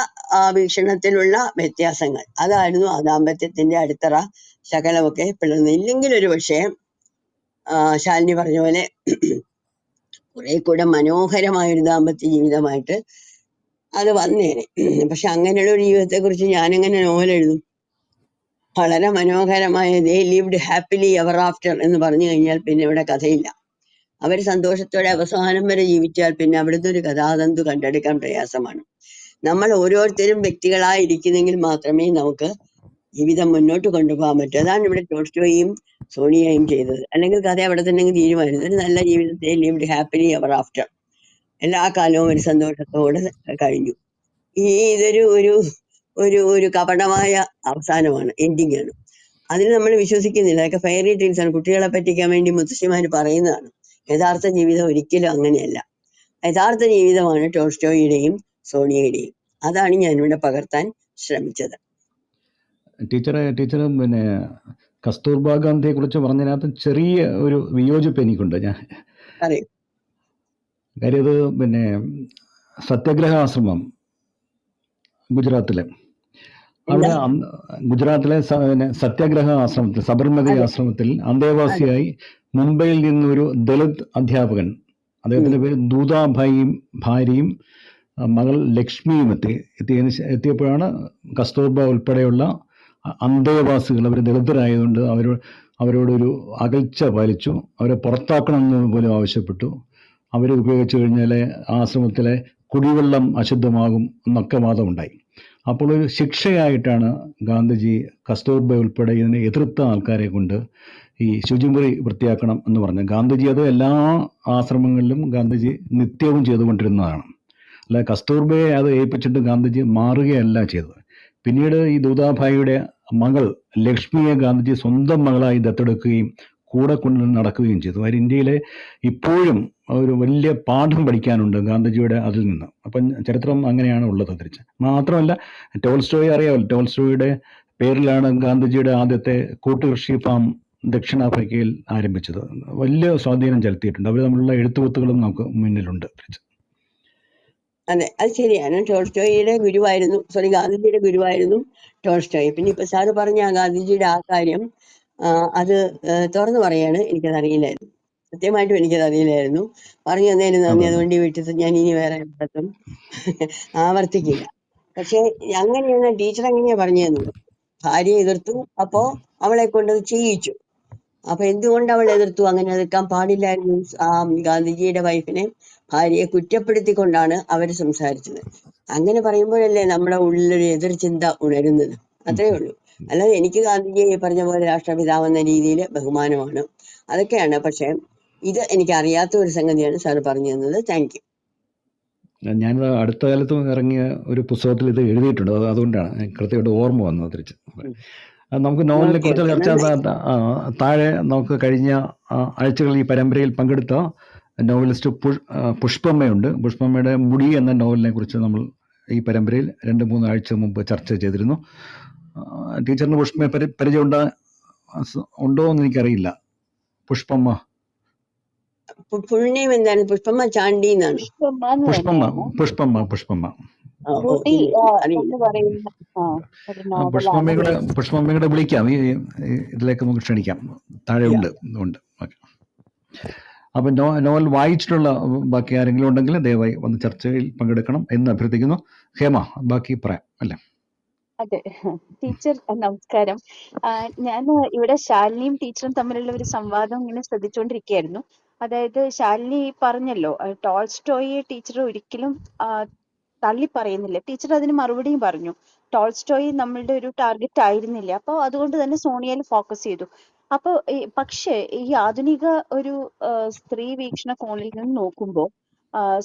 വീക്ഷണത്തിലുള്ള വ്യത്യാസങ്ങൾ, അതായിരുന്നു ആ ദാമ്പത്യത്തിന്റെ അടിത്തറ ശകലമൊക്കെ പിളർന്നത്. ഇല്ലെങ്കിൽ ഒരു പക്ഷേ ശാലിനി പറഞ്ഞ പോലെ കുറെ കൂടെ മനോഹരമായൊരു ദാമ്പത്യ ജീവിതമായിട്ട് അത് വന്നേനെ. പക്ഷെ അങ്ങനെയുള്ള ഒരു ജീവിതത്തെ കുറിച്ച് ഞാനെങ്ങനെ നോവൽ എഴുതും? വളരെ മനോഹരമായ ദേ ലിവ്ഡ് ഹാപ്പിലി എവർ ആഫ്റ്റർ എന്ന് പറഞ്ഞു കഴിഞ്ഞാൽ പിന്നെ ഇവിടെ കഥയില്ല. അവർ സന്തോഷത്തോടെ അവസാനം വരെ ജീവിച്ചാൽ പിന്നെ അവിടുത്തെ ഒരു കഥാതന്തു കണ്ടെടുക്കാൻ പ്രയാസമാണ്. നമ്മൾ ഓരോരുത്തരും വ്യക്തികളായിരിക്കുന്നെങ്കിൽ മാത്രമേ നമുക്ക് ജീവിതം മുന്നോട്ട് കൊണ്ടുപോകാൻ പറ്റൂ. അതാണ് ഇവിടെ ടോൾസ്റ്റോയും സോണിയയും ചെയ്തത്. അല്ലെങ്കിൽ കഥ അവിടെ തന്നെ തീരുമാനിച്ചു, ഒരു നല്ല ജീവിതത്തെ ലിവ്ഡ് ഹാപ്പിലി എവർ ആഫ്റ്റർ, എല്ലാ കാലവും ഒരു സന്തോഷത്തോടെ കഴിഞ്ഞു. ഇതൊരു ഒരു ഒരു ഒരു കപടമായ അവസാനമാണ്, എൻഡിങ് ആണ്. അതിന് നമ്മൾ വിശ്വസിക്കുന്നില്ല. അതൊക്കെ ഫെയറി ടീൽസ് ആണ്, കുട്ടികളെ പറ്റിക്കാൻ വേണ്ടി മുത്തശ്ശിമാര് പറയുന്നതാണ്. യഥാർത്ഥ ജീവിതം ഒരിക്കലും അങ്ങനെയല്ല. യഥാർത്ഥ ജീവിതമാണ് ടോൾസ്റ്റോയുടെയും സോണിയയുടെയും. അതാണ് ഞാനിവിടെ പകർത്താൻ ശ്രമിച്ചത്. ടീച്ചർ പിന്നെ കസ്തൂർബാ ഗാന്ധിയെ കുറിച്ച് പറഞ്ഞതിനകത്ത് ചെറിയ ഒരു വിയോജിപ്പ് എനിക്കുണ്ട്. കാര്യം ഇത് പിന്നെ സത്യാഗ്രഹ ആശ്രമം ഗുജറാത്തിലെ, അവിടെ ഗുജറാത്തിലെ സത്യാഗ്രഹ ആശ്രമത്തിൽ, സബർമതി ആശ്രമത്തിൽ അന്തേവാസിയായി മുംബൈയിൽ നിന്നൊരു ദളിത് അധ്യാപകൻ അദ്ദേഹത്തിൻ്റെ പേര് ദൂതാഭായിയും ഭാര്യയും മകൾ ലക്ഷ്മിയും എത്തിയപ്പോഴാണ് കസ്തൂർബ ഉൾപ്പെടെയുള്ള അന്തേവാസികൾ, അവർ ദളിതരായതുകൊണ്ട് അവരോടൊരു അകൽച്ച പാലിച്ചു. അവരെ പുറത്താക്കണമെന്ന് പോലും ആവശ്യപ്പെട്ടു. അവരെ ഉപയോഗിച്ചു കഴിഞ്ഞാൽ ആശ്രമത്തിലെ കുടിവെള്ളം അശുദ്ധമാകും എന്നൊക്കെ വാദമുണ്ടായി. അപ്പോൾ ഒരു ശിക്ഷയായിട്ടാണ് ഗാന്ധിജി കസ്തൂർബ ഉൾപ്പെടെ ഇതിനെ എതിർത്ത ആൾക്കാരെ കൊണ്ട് ഈ ശുചിമുറി വൃത്തിയാക്കണം എന്ന് പറഞ്ഞു. ഗാന്ധിജി അത് എല്ലാ ആശ്രമങ്ങളിലും ഗാന്ധിജി നിത്യവും ചെയ്തുകൊണ്ടിരുന്നതാണ്. അല്ല, കസ്തൂർബയെ അത് ഏൽപ്പിച്ചിട്ട് ഗാന്ധിജി മാറുകയല്ല ചെയ്തത്. പിന്നീട് ഈ ദൂതാഭായിയുടെ മകൾ ലക്ഷ്മിയെ ഗാന്ധിജി സ്വന്തം മകളായി ദത്തെടുക്കുകയും കൂടെ കൊണ്ട് നടക്കുകയും ചെയ്തു. അവർ ഇന്ത്യയിലെ ഇപ്പോഴും ഒരു വലിയ പാഠം പഠിക്കാനുണ്ട് ഗാന്ധിജിയുടെ അതിൽ നിന്ന്. അപ്പം ചരിത്രം അങ്ങനെയാണ് ഉള്ളത് തിരിച്ച്. മാത്രമല്ല, ടോൾസ്റ്റോയെ അറിയാമല്ലോ, ടോൾസ്റ്റോയുടെ പേരിലാണ് ഗാന്ധിജിയുടെ ആദ്യത്തെ കൂട്ടുകൃഷി ഫാം ദക്ഷിണാഫ്രിക്കയിൽ ആരംഭിച്ചത്. വലിയ സ്വാധീനം ചെലുത്തിയിട്ടുണ്ട്. അവർ തമ്മിലുള്ള എഴുത്തുകുത്തുകളും നമുക്ക് മുന്നിലുണ്ട്. അതെ, അത് ശരിയാണ്. ടോൾസ്റ്റോയിയുടെ ഗുരുവായിരുന്നു, ഗാന്ധിജിയുടെ ഗുരുവായിരുന്നു ടോൾസ്റ്റോയ്. പിന്നെ ഇപ്പൊ സാറ് പറഞ്ഞ ഗാന്ധിജിയുടെ ആ കാര്യം, അത് തുറന്നു പറയാണ്, എനിക്കത് അറിയില്ലായിരുന്നു. സത്യമായിട്ടും എനിക്കത് അറിയില്ലായിരുന്നു. പറഞ്ഞു തന്നതിന് നന്ദി. അതുകൊണ്ട് ഈ വീട്ടിൽ ഞാൻ ഇനി വേറെ ഇടത്തും ആവർത്തിക്കില്ല. പക്ഷെ അങ്ങനെയാണ് ടീച്ചർ എങ്ങനെയാ പറഞ്ഞു തന്നത്. ഭാര്യ എതിർത്തു, അപ്പോ അവളെ കൊണ്ട് ചെയ്യിച്ചു. അപ്പൊ എന്തുകൊണ്ട് അവൾ എതിർത്തു? അങ്ങനെ എതിർക്കാൻ പാടില്ലായിരുന്നു. ആ ഗാന്ധിജിയുടെ വൈഫിനെ, ഭാര്യയെ കുറ്റപ്പെടുത്തിക്കൊണ്ടാണ് അവർ സംസാരിച്ചത്. അങ്ങനെ പറയുമ്പോഴല്ലേ നമ്മുടെ ഉള്ളിലൊരു എതിർ ചിന്ത ഉണരുന്നത്. അത്രേ ഉള്ളൂ. അല്ലാതെ എനിക്ക് ഗാന്ധിജിയെ പറഞ്ഞ പോലെ രാഷ്ട്രപിതാവെന്ന രീതിയിൽ ബഹുമാനമാണ്, അതൊക്കെയാണ്. പക്ഷെ ഇത് എനിക്ക് അറിയാത്ത ഒരു സംഗതിയാണ് സാർ പറഞ്ഞു തന്നത്. Thank you. ഞാനിത് അടുത്ത കാലത്ത് ഇറങ്ങിയ ഒരു പുസ്തകത്തിൽ ഇത് എഴുതിയിട്ടുണ്ട്. അതുകൊണ്ടാണ് കൃത്യമായിട്ട് ഓർമ്മ വന്നത് തിരിച്ച്. നമുക്ക് നോവലിനെ കുറിച്ചുള്ള ചർച്ച താഴെ നമുക്ക് കഴിഞ്ഞ ആഴ്ചകളിൽ ഈ പരമ്പരയിൽ പങ്കെടുത്ത നോവലിസ്റ്റ് പുഷ്പമ്മയുണ്ട്. പുഷ്പമ്മയുടെ മുടി എന്ന നോവലിനെ കുറിച്ച് നമ്മൾ ഈ പരമ്പരയിൽ 2-3 ആഴ്ച മുമ്പ് ചർച്ച ചെയ്തിരുന്നു. ടീച്ചറിന് പുഷ്പമ്മയെ പരിചയം ഉണ്ടോ എന്ന് എനിക്കറിയില്ല. പുഷ്പമ്മ ഫുൾ നെയിം എന്താണ്? പുഷ്പമ്മ ചാണ്ടി എന്നാണ്. പുഷ്പമ്മ പുഷ്പമ്മയുടെ വിളിക്കാം, ഈ ഇതിലേക്ക് നമുക്ക് ക്ഷണിക്കാം. താഴെ ഉണ്ട്. ഓക്കെ. അപ്പൊ നോവൽ വായിച്ചിട്ടുള്ള ബാക്കി ആരെങ്കിലും ഉണ്ടെങ്കിൽ ദയവായി വന്ന് ചർച്ചയിൽ പങ്കെടുക്കണം എന്ന് അഭ്യർത്ഥിക്കുന്നു. ഹേമ, ബാക്കി പറയാം അല്ലേ? അതെ ടീച്ചർ, നമസ്കാരം. ഞാൻ ഇവിടെ ശാലിനിയും ടീച്ചറും തമ്മിലുള്ള ഒരു സംവാദം ഇങ്ങനെ ശ്രദ്ധിച്ചുകൊണ്ടിരിക്കുകയായിരുന്നു. അതായത് ശാലിനി പറഞ്ഞല്ലോ, ടോൾസ്റ്റോയെ ടീച്ചർ ഒരിക്കലും തള്ളി പറയുന്നില്ല. ടീച്ചർ അതിന് മറുപടിയും പറഞ്ഞു, ടോൾസ്റ്റോയി നമ്മളുടെ ഒരു ടാർഗറ്റ് ആയിരുന്നില്ല, അപ്പോൾ അതുകൊണ്ട് തന്നെ സോണിയയിൽ ഫോക്കസ് ചെയ്തു. അപ്പൊ പക്ഷേ ഈ ആധുനിക ഒരു സ്ത്രീ വീക്ഷണ കോണിൽ നിന്ന് നോക്കുമ്പോൾ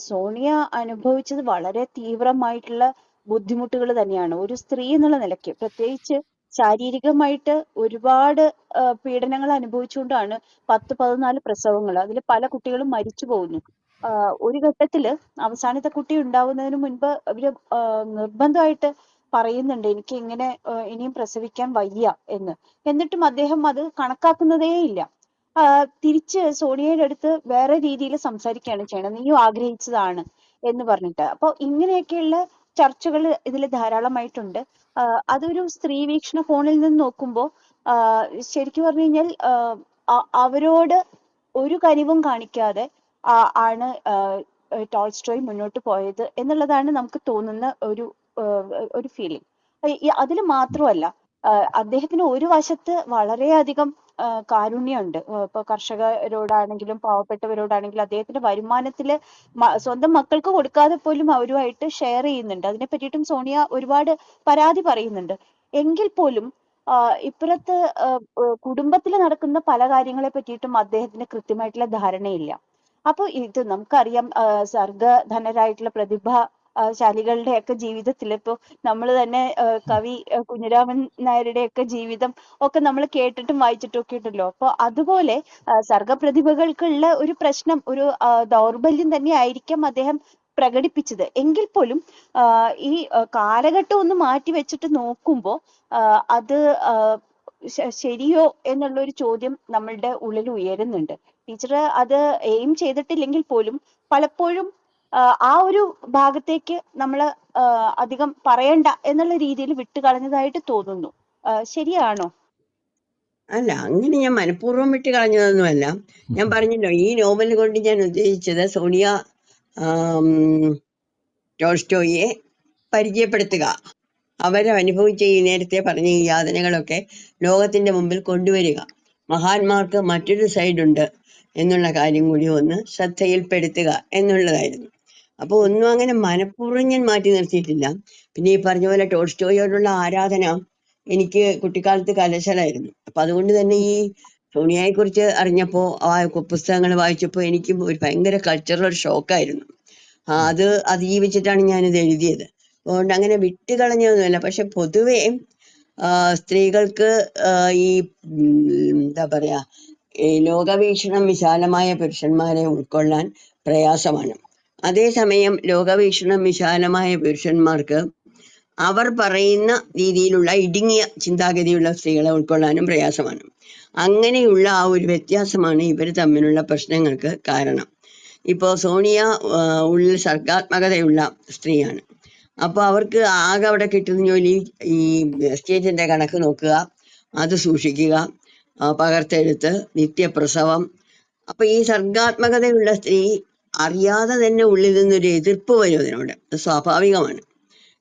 സോണിയ അനുഭവിച്ചത് വളരെ തീവ്രമായിട്ടുള്ള ബുദ്ധിമുട്ടുകൾ തന്നെയാണ്. ഒരു സ്ത്രീ എന്നുള്ള നിലയ്ക്ക് പ്രത്യേകിച്ച് ശാരീരികമായിട്ട് ഒരുപാട് പീഡനങ്ങൾ അനുഭവിച്ചുകൊണ്ടാണ് 10-14 പ്രസവങ്ങൾ, അതിൽ പല കുട്ടികളും മരിച്ചു പോകുന്നു. ഒരു ഘട്ടത്തില് അവസാനത്തെ കുട്ടി ഉണ്ടാവുന്നതിന് മുൻപ് അവര് നിർബന്ധമായിട്ട് പറയുന്നുണ്ട്, എനിക്ക് ഇങ്ങനെ ഇനിയും പ്രസവിക്കാൻ വയ്യ എന്ന്. എന്നിട്ടും അദ്ദേഹം അത് കണക്കാക്കുന്നതേ ഇല്ല. തിരിച്ച് സോണിയയുടെ അടുത്ത് വേറെ രീതിയിൽ സംസാരിക്കുകയാണ് ചെയ്യണം, നീയും ആഗ്രഹിച്ചതാണ് എന്ന് പറഞ്ഞിട്ട്. അപ്പോൾ ഇങ്ങനെയൊക്കെയുള്ള ചർച്ചകൾ ഇതിൽ ധാരാളമായിട്ടുണ്ട്. അതൊരു സ്ത്രീ വീക്ഷണ കോണിൽ നിന്ന് നോക്കുമ്പോൾ ശരിക്കും പറഞ്ഞു കഴിഞ്ഞാൽ അവരോട് ഒരു കനിവും കാണിക്കാതെ ആണ് ടോൾസ്റ്റോയ് മുന്നോട്ട് പോയത് എന്നുള്ളതാണ് നമുക്ക് തോന്നുന്ന ഒരു ഫീലിംഗ്. അതിൽ മാത്രമല്ല, അദ്ദേഹത്തിന് ഒരു വശത്ത് വളരെയധികം കാരുണ്യമുണ്ട്. ഇപ്പൊ കർഷകരോടാണെങ്കിലും പാവപ്പെട്ടവരോടാണെങ്കിലും അദ്ദേഹത്തിന്റെ വരുമാനത്തില് സ്വന്തം മക്കൾക്ക് കൊടുക്കാതെ പോലും അവരുമായിട്ട് ഷെയർ ചെയ്യുന്നുണ്ട്. അതിനെ പറ്റിയിട്ടും സോണിയ ഒരുപാട് പരാതി പറയുന്നുണ്ട്. എങ്കിൽ പോലും ഇപ്പുറത്ത് കുടുംബത്തിൽ നടക്കുന്ന പല കാര്യങ്ങളെ പറ്റിയിട്ടും അദ്ദേഹത്തിന് കൃത്യമായിട്ടുള്ള ധാരണയില്ല. അപ്പൊ ഇത് നമുക്കറിയാം, സർഗധനരായിട്ടുള്ള പ്രതിഭാശാലികളുടെ ഒക്കെ ജീവിതത്തിൽ ഇപ്പൊ നമ്മൾ തന്നെ കവി കുഞ്ഞിരാമൻ നായരുടെ ഒക്കെ ജീവിതം ഒക്കെ നമ്മൾ കേട്ടിട്ടും വായിച്ചിട്ടും ഒക്കെ ഉണ്ടല്ലോ. അപ്പൊ അതുപോലെ സർഗപ്രതിഭകൾക്കുള്ള ഒരു പ്രശ്നം, ഒരു ദൗർബല്യം തന്നെ ആയിരിക്കാം അദ്ദേഹം പ്രകടിപ്പിച്ചത്. എങ്കിൽ പോലും ഈ കാലഘട്ടം ഒന്ന് മാറ്റി വെച്ചിട്ട് നോക്കുമ്പോൾ അത് ശരിയോ എന്നുള്ള ഒരു ചോദ്യം നമ്മളുടെ ഉള്ളിൽ ഉയരുന്നുണ്ട്. ടീച്ചർ അത് എയിം ചെയ്തിട്ടില്ലെങ്കിൽ പോലും പലപ്പോഴും ആ ഒരു ഭാഗത്തേക്ക് നമ്മൾ അധികം പറയണ്ട എന്നുള്ള രീതിയിൽ വിട്ടുകളഞ്ഞതായിട്ട് തോന്നുന്നു. ശരിയാണോ? അല്ല, അങ്ങനെ ഞാൻ മനഃപൂർവ്വം വിട്ട് കളഞ്ഞതൊന്നുമല്ല. ഞാൻ പറഞ്ഞല്ലോ, ഈ നോവൽ കൊണ്ട് ഞാൻ ഉദ്ദേശിച്ചത് സോണിയ ആം, ടോൾസ്റ്റോയിയെ പരിചയപ്പെടുത്തുക, അവരനുഭവിച്ച ഈ നേരത്തെ പറഞ്ഞ ഈ യാതനകളൊക്കെ ലോകത്തിന്റെ മുമ്പിൽ കൊണ്ടുവരിക, മഹാന്മാർക്ക് മറ്റൊരു സൈഡുണ്ട് എന്നുള്ള കാര്യം കൂടി ഒന്ന് ശ്രദ്ധയിൽപ്പെടുത്തുക എന്നുള്ളതായിരുന്നു. അപ്പോൾ ഒന്നും അങ്ങനെ മനഃപൂർവ്വം ഞാൻ മാറ്റി നിർത്തിയിട്ടില്ല. പിന്നെ ഈ പറഞ്ഞ പോലെ ടോൾസ്റ്റോയോടുള്ള ആരാധന എനിക്ക് കുട്ടിക്കാലത്ത് കലശലായിരുന്നു. അപ്പൊ അതുകൊണ്ട് തന്നെ ഈ സോണിയയെ കുറിച്ച് അറിഞ്ഞപ്പോ ആ പുസ്തകങ്ങൾ വായിച്ചപ്പോൾ എനിക്കും ഒരു ഭയങ്കര കൾച്ചറൽ ഷോക്കായിരുന്നു. അത് അതിജീവിച്ചിട്ടാണ് ഞാനിത് എഴുതിയത്. അതുകൊണ്ട് അങ്ങനെ വിട്ടുകളഞ്ഞതൊന്നുമല്ല. പക്ഷെ പൊതുവെ സ്ത്രീകൾക്ക് ഈ എന്താ പറയാ, ഈ ലോകവീക്ഷണം വിശാലമായ പുരുഷന്മാരെ ഉൾക്കൊള്ളാൻ പ്രയാസമാണ്. അതേസമയം ലോകവീക്ഷണം വിശാലമായ പുരുഷന്മാർക്ക് അവർ പറയുന്ന രീതിയിലുള്ള ഇടുങ്ങിയ ചിന്താഗതിയുള്ള സ്ത്രീകളെ ഉൾക്കൊള്ളാനും പ്രയാസമാണ്. അങ്ങനെയുള്ള ആ ഒരു വ്യത്യാസമാണ് ഇവർ തമ്മിലുള്ള പ്രശ്നങ്ങൾക്ക് കാരണം. ഇപ്പോൾ സോണിയ ഉള്ളിൽ സർഗാത്മകതയുള്ള സ്ത്രീയാണ്. അപ്പോൾ അവർക്ക് ആകെ അവിടെ കിട്ടുന്ന ജോലി ഈ എസ്റ്റേറ്റിന്റെ കണക്ക് നോക്കുക, അത് സൂക്ഷിക്കുക, പകർത്തെഴുത്ത്, നിത്യപ്രസവം. അപ്പൊ ഈ സർഗാത്മകതയുള്ള സ്ത്രീ അറിയാതെ തന്നെ ഉള്ളിൽ നിന്നൊരു എതിർപ്പ് വരും അതിനോട്. അത് സ്വാഭാവികമാണ്.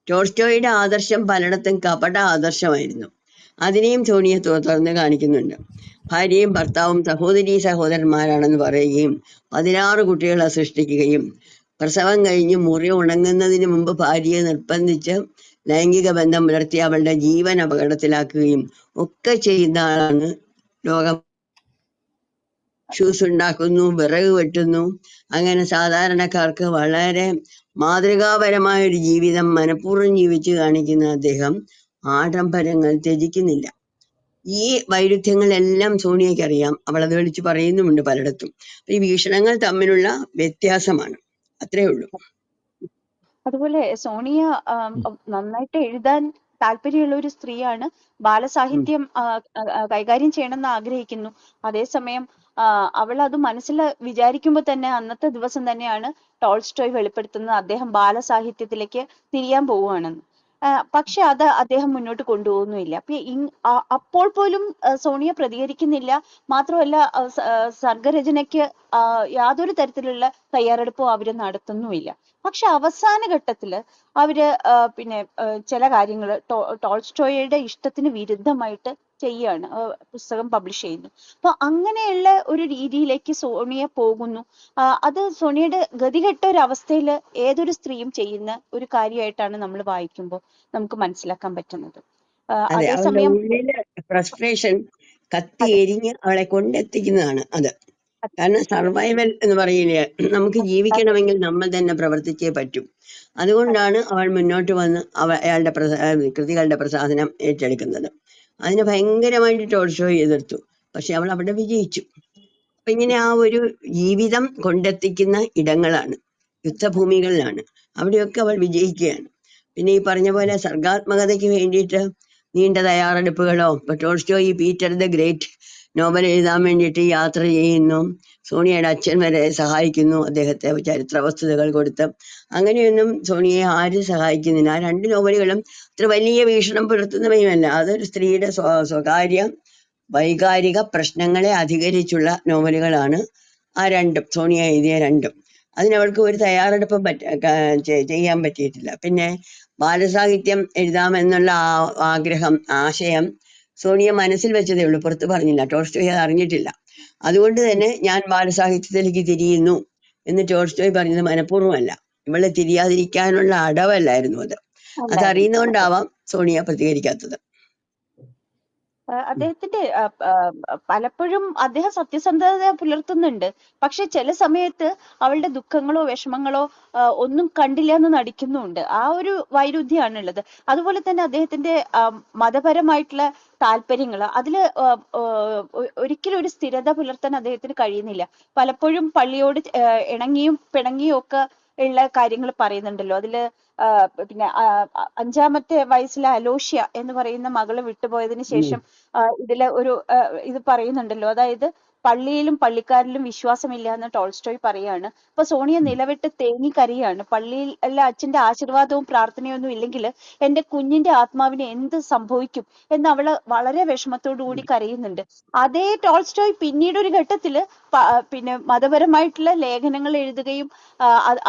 ടോൾസ്റ്റോയുടെ ആദർശം പലയിടത്തും കപട ആദർശമായിരുന്നു. അതിനെയും സോണിയ തുറന്ന് കാണിക്കുന്നുണ്ട്. ഭാര്യയും ഭർത്താവും സഹോദരീ സഹോദരന്മാരാണെന്ന് പറയുകയും 16 കുട്ടികളെ സൃഷ്ടിക്കുകയും പ്രസവം കഴിഞ്ഞ് മുറി ഉണങ്ങുന്നതിന് മുമ്പ് ഭാര്യയെ നിർബന്ധിച്ച് ലൈംഗിക ബന്ധം പുലർത്തി അവളുടെ ജീവൻ അപകടത്തിലാക്കുകയും ഒക്കെ ചെയ്യുന്ന ആളാണ്. ലോകം ഷൂസ് ഉണ്ടാക്കുന്നു, വിറക് വെട്ടുന്നു. അങ്ങനെ സാധാരണക്കാർക്ക് വളരെ മാതൃകാപരമായ ഒരു ജീവിതം മനഃപൂർവ്വം ജീവിച്ചു കാണിക്കുന്ന അദ്ദേഹം ആഡംബരങ്ങൾ ത്യജിക്കുന്നില്ല. ഈ വൈരുദ്ധ്യങ്ങളെല്ലാം സോണിയയ്ക്ക് അറിയാം. അവളത് വിളിച്ച് പറയുന്നുമുണ്ട് പലയിടത്തും. ഈ വീക്ഷണങ്ങൾ തമ്മിലുള്ള വ്യത്യാസമാണ്, അത്രേ ഉള്ളൂ. അതുപോലെ സോണിയ നന്നായിട്ട് എഴുതാൻ താല്പര്യമുള്ള ഒരു സ്ത്രീയാണ്. ബാലസാഹിത്യം കൈകാര്യം ചെയ്യണമെന്ന് ആഗ്രഹിക്കുന്നു. അതേസമയം അവൾ അത് മനസ്സിൽ വിചാരിക്കുമ്പോൾ തന്നെ അന്നത്തെ ദിവസം തന്നെയാണ് ടോൾസ്റ്റോയ് വെളിപ്പെടുത്തുന്നത് അദ്ദേഹം ബാലസാഹിത്യത്തിലേക്ക് തിരിയാൻ പോവുകയാണെന്ന്. പക്ഷെ അത് അദ്ദേഹം മുന്നോട്ട് കൊണ്ടുപോകുന്നുമില്ല. അപ്പോൾ പോലും സോണിയ പ്രതികരിക്കുന്നില്ല. മാത്രമല്ല സർഗരചനയ്ക്ക് യാതൊരു തരത്തിലുള്ള തയ്യാറെടുപ്പും അവര് നടത്തുന്നുമില്ല. പക്ഷെ അവസാന ഘട്ടത്തില് അവര് പിന്നെ ചില കാര്യങ്ങൾ ടോൾസ്റ്റോയുടെ ഇഷ്ടത്തിന് വിരുദ്ധമായിട്ട് ചെയ്യാണ്, പുസ്തകം പബ്ലിഷ് ചെയ്യുന്നു. അപ്പൊ അങ്ങനെയുള്ള ഒരു രീതിയിലേക്ക് സോണിയ പോകുന്നു. അത് സോണിയയുടെ ഗതികെട്ട ഒരു അവസ്ഥയിൽ ഏതൊരു സ്ത്രീയും ചെയ്യുന്ന ഒരു കാര്യമായിട്ടാണ് നമ്മൾ വായിക്കുമ്പോൾ നമുക്ക് മനസ്സിലാക്കാൻ പറ്റുന്നത്. അതെ, അവളുടെ അതേസമയം ഉള്ളില് ഫ്രസ്ട്രേഷൻ കത്തി എരിഞ്ഞ് അവളെ കൊണ്ടെത്തിക്കുന്നതാണ് അത്. കാരണം സർവൈവൽ എന്ന് പറയില്ലേ, നമുക്ക് ജീവിക്കണമെങ്കിൽ നമ്മൾ തന്നെ പ്രവർത്തിച്ചേ പറ്റും. അതുകൊണ്ടാണ് അവൾ മുന്നോട്ട് വന്ന് അയാളുടെ കൃതികളുടെ പ്രസാധനം ഏറ്റെടുക്കുന്നത്. അതിനെ ഭയങ്കരമായിട്ട് ടോൾസ്റ്റോയ് എതിർത്തു. പക്ഷെ അവൾ അവിടെ വിജയിച്ചു. അപ്പൊ ഇങ്ങനെ ആ ഒരു ജീവിതം കൊണ്ടെത്തിക്കുന്ന ഇടങ്ങളാണ്, യുദ്ധഭൂമികളിലാണ്. അവിടെയൊക്കെ അവൾ വിജയിക്കുകയാണ്. പിന്നെ ഈ പറഞ്ഞ പോലെ സർഗാത്മകതയ്ക്ക് വേണ്ടിയിട്ട് നീണ്ട തയ്യാറെടുപ്പുകളോ, ഇപ്പൊ Tolstoy Peter the great novel എഴുതാൻ വേണ്ടിയിട്ട് യാത്ര ചെയ്യുന്നു. സോണിയയുടെ അച്ഛൻ വരെ സഹായിക്കുന്നു അദ്ദേഹത്തെ ചരിത്ര വസ്തുതകൾ കൊടുത്ത്. അങ്ങനെയൊന്നും സോണിയയെ ആരും സഹായിക്കുന്നില്ല. ആ 2 നോവലുകളും അത്ര വലിയ വീക്ഷണം പുലർത്തുന്നവയുമല്ല. അതൊരു സ്ത്രീയുടെ സ്വകാര്യ വൈകാരിക പ്രശ്നങ്ങളെ അധികരിച്ചുള്ള നോവലുകളാണ് ആ 2 സോണിയ എഴുതിയ 2. അതിനവൾക്ക് ഒരു തയ്യാറെടുപ്പും ചെയ്യാൻ പറ്റിയിട്ടില്ല. പിന്നെ ബാലസാഹിത്യം എഴുതാമെന്നുള്ള ആഗ്രഹം, ആശയം സോണിയ മനസ്സിൽ വെച്ചതേ ഉള്ളൂ, പുറത്ത് പറഞ്ഞില്ല. ടോൾസ്റ്റോയ് അത് അറിഞ്ഞിട്ടില്ല. അതുകൊണ്ട് തന്നെ ഞാൻ ബാലസാഹിത്യത്തിലേക്ക് തിരിയുന്നു എന്ന് ടോൾസ്റ്റോയ് പറഞ്ഞത് മനഃപൂർവ്വമല്ല. ഇവളെ തിരിയാതിരിക്കാനുള്ള അടവല്ലായിരുന്നു അത്. അതറിയുന്നതുകൊണ്ടാവാം സോണിയ പ്രതികരിക്കാത്തത്. അദ്ദേഹത്തിന്റെ പലപ്പോഴും അദ്ദേഹം സത്യസന്ധത പുലർത്തുന്നുണ്ട്. പക്ഷെ ചില സമയത്ത് അവളുടെ ദുഃഖങ്ങളോ വിഷമങ്ങളോ ഒന്നും കണ്ടില്ല എന്ന് നടിക്കുന്നുണ്ട്. ആ ഒരു വൈരുദ്ധ്യമാണുള്ളത്. അതുപോലെ തന്നെ അദ്ദേഹത്തിന്റെ മതപരമായിട്ടുള്ള താല്പര്യങ്ങൾ അതില് ഒരിക്കലും ഒരു സ്ഥിരത പുലർത്താൻ അദ്ദേഹത്തിന് കഴിയുന്നില്ല. പലപ്പോഴും പള്ളിയോട് ഇണങ്ങിയും പിണങ്ങിയും ഒക്കെ ഉള്ള കാര്യങ്ങൾ പറയുന്നുണ്ടല്ലോ. അതില് പിന്നെ 5-ാമത്തെ വയസ്സിലെ അലോഷ്യ എന്ന് പറയുന്ന മകള് വിട്ടുപോയതിനു ശേഷം ഇതിലെ ഒരു ഇത് പറയുന്നുണ്ടല്ലോ. അതായത് പള്ളിയിലും പള്ളിക്കാരിലും വിശ്വാസമില്ല എന്ന് ടോൾസ്റ്റോയ് പറയാണ്. അപ്പൊ സോണിയ നിലവിട്ട് തേങ്ങി കരയാണ്. പള്ളിയിൽ അല്ല അച്ഛന്റെ ആശീർവാദവും പ്രാർത്ഥനയൊന്നും ഇല്ലെങ്കിൽ എന്റെ കുഞ്ഞിന്റെ ആത്മാവിന് എന്ത് സംഭവിക്കും എന്ന് അവള് വളരെ വിഷമത്തോടു കൂടി കരയുന്നുണ്ട്. അതേ ടോൾസ്റ്റോയ് പിന്നീട് ഒരു ഘട്ടത്തില് പിന്നെ മതപരമായിട്ടുള്ള ലേഖനങ്ങൾ എഴുതുകയും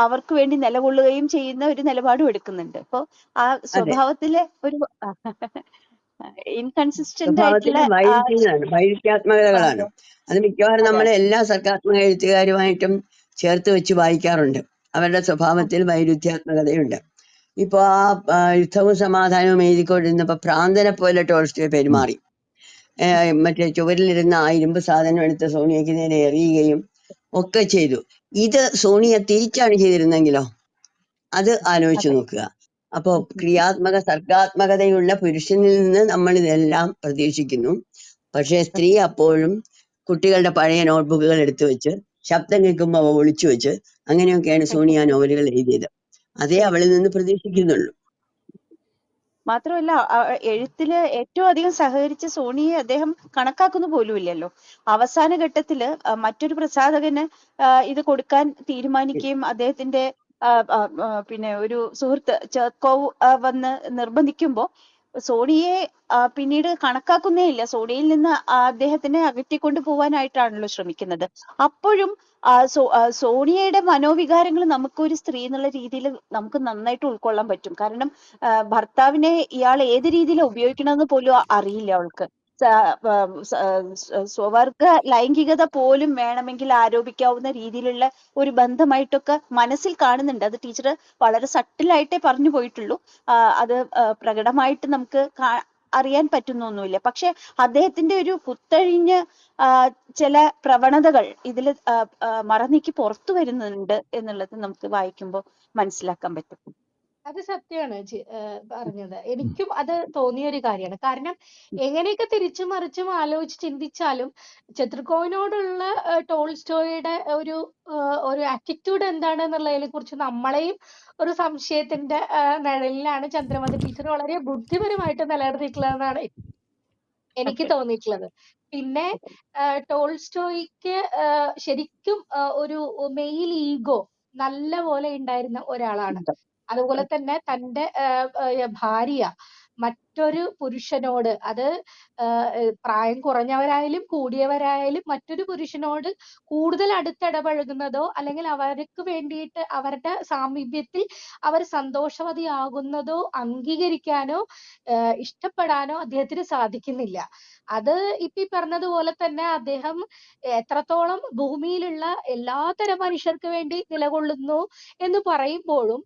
അവർക്ക് വേണ്ടി നിലകൊള്ളുകയും ചെയ്യുന്ന ഒരു നിലപാടും എടുക്കുന്നുണ്ട്. അപ്പൊ ആ അതെ, സ്വഭാവത്തിലെ ഒരു ഇൻകൺസിസ്റ്റന്റ് ആയിട്ടുള്ള സ്വഭാവത്തിലെ വൈരുദ്ധ്യാത്മകതകളാണ്. അതെ അത് മിക്കവാറും അതെ നമ്മൾ അതെ എല്ലാ സർഗാത്മക എഴുത്തുകാരുമായിട്ടും ചേർത്ത് വെച്ച് വായിക്കാറുണ്ട്. അവരുടെ സ്വഭാവത്തിൽ വൈരുദ്ധ്യാത്മകതയുണ്ട്. ഇപ്പൊ യുദ്ധവും സമാധാനവും എഴുതിക്കൊണ്ടിരുന്നപ്പോ ഭ്രാന്തനെ പോലെ ടോൾസ്റ്റോയ് പെരുമാറി. മറ്റേ ചുവരിലിരുന്ന ആ ഇരുമ്പ് സാധനം എടുത്ത് സോണിയയ്ക്ക് നേരെ എറിയുകയും ഒക്കെ ചെയ്തു. ഇത് സോണിയ തിരിച്ചാണ് ചെയ്തിരുന്നെങ്കിലോ? അത് ആലോചിച്ചു അതെ നോക്കുക. അപ്പോ ക്രിയാത്മക സർഗാത്മകതയുള്ള പുരുഷനിൽ നിന്ന് നമ്മൾ ഇതെല്ലാം പ്രതീക്ഷിക്കുന്നു. പക്ഷേ സ്ത്രീ അപ്പോഴും കുട്ടികളുടെ പഴയ നോട്ട്ബുക്കുകൾ എടുത്തു വെച്ച് ശബ്ദം കേൾക്കുമ്പോൾ അവ ഒളിച്ചു വെച്ച് അങ്ങനെയൊക്കെയാണ് സോണിയ നോവലുകൾ എഴുതിയത്. അതേ അവളിൽ നിന്ന് പ്രതീക്ഷിക്കുന്നുള്ളൂ. മാത്രമല്ല എഴുത്തില് ഏറ്റവും അധികം സഹകരിച്ച സോണിയെ അദ്ദേഹം കണക്കാക്കുന്ന പോലുമില്ലല്ലോ. അവസാന ഘട്ടത്തില് മറ്റൊരു പ്രസാധകന് ഇത് കൊടുക്കാൻ തീരുമാനിക്കുകയും അദ്ദേഹത്തിന്റെ പിന്നെ ഒരു സുഹൃത്ത് ചെർക്കോവ് വന്ന് നിർബന്ധിക്കുമ്പോ സോണിയെ പിന്നീട് കണക്കാക്കുന്നേ ഇല്ല. സോണിയിൽ നിന്ന് അദ്ദേഹത്തിനെ അകറ്റിക്കൊണ്ട് പോവാനായിട്ടാണല്ലോ ശ്രമിക്കുന്നത്. അപ്പോഴും സോണിയയുടെ മനോവികാരങ്ങൾ നമുക്കൊരു സ്ത്രീ എന്നുള്ള രീതിയിൽ നമുക്ക് നന്നായിട്ട് ഉൾക്കൊള്ളാൻ പറ്റും. കാരണം ഭർത്താവിനെ ഇയാൾ ഏത് രീതിയിൽ ഉപയോഗിക്കണമെന്ന് പോലും അറിയില്ല അവൾക്ക്. സ്വവർഗ ലൈംഗികത പോലും വേണമെങ്കിൽ ആരോപിക്കാവുന്ന രീതിയിലുള്ള ഒരു ബന്ധമായിട്ടൊക്കെ മനസ്സിൽ കാണുന്നുണ്ട്. അത് ടീച്ചർ വളരെ സട്ടിലായിട്ടേ പറഞ്ഞു പോയിട്ടുള്ളൂ. അത് പ്രകടമായിട്ട് നമുക്ക് അറിയാൻ പറ്റുന്നൊന്നുമില്ല. പക്ഷെ അദ്ദേഹത്തിന്റെ ഒരു കുത്തഴിഞ്ഞ് ചില പ്രവണതകൾ ഇതിൽ മറനീക്കി പുറത്തു വരുന്നുണ്ട് എന്നുള്ളത് നമുക്ക് വായിക്കുമ്പോൾ മനസ്സിലാക്കാൻ പറ്റും. അത് സത്യമാണ് പറഞ്ഞത്. എനിക്കും അത് തോന്നിയ ഒരു കാര്യമാണ്. കാരണം എങ്ങനെയൊക്കെ തിരിച്ചും മറിച്ചും ആലോചിച്ച് ചിന്തിച്ചാലും ചെത്രുക്കോവിനോടുള്ള ടോൾസ്റ്റോയുടെ ഒരു ആറ്റിറ്റ്യൂഡ് എന്താണെന്നുള്ളതിനെ കുറിച്ച് നമ്മളെയും ഒരു സംശയത്തിന്റെ നിഴലിലാണ് ചന്ദ്രമതി ടീച്ചർ വളരെ ബുദ്ധിപരമായിട്ട് നിലനിർത്തിയിട്ടുള്ളതെന്നാണ് എനിക്ക് തോന്നിയിട്ടുള്ളത്. പിന്നെ ടോൾസ്റ്റോയ്ക്ക് ശരിക്കും ഒരു മെയിൽ ഈഗോ നല്ല പോലെ ഉണ്ടായിരുന്ന ഒരാളാണ്. അതുപോലെ തന്നെ തന്റെ ഭാര്യ മറ്റൊരു പുരുഷനോട്, അത് പ്രായം കുറഞ്ഞവരായാലും കൂടിയവരായാലും മറ്റൊരു പുരുഷനോട് കൂടുതൽ അടുത്തിടപഴകുന്നതോ അല്ലെങ്കിൽ അവർക്ക് വേണ്ടിയിട്ട് അവരുടെ സാമീപ്യത്തിൽ അവർ സന്തോഷവതിയാകുന്നതോ അംഗീകരിക്കാനോ ഇഷ്ടപ്പെടാനോ അദ്ദേഹത്തിന് സാധിക്കുന്നില്ല. അത് ഇപ്പൊ ഈ പറഞ്ഞതുപോലെ തന്നെ അദ്ദേഹം എത്രത്തോളം ഭൂമിയിലുള്ള എല്ലാത്തരം മനുഷ്യർക്ക് വേണ്ടി നിലകൊള്ളുന്നു എന്ന് പറയുമ്പോഴും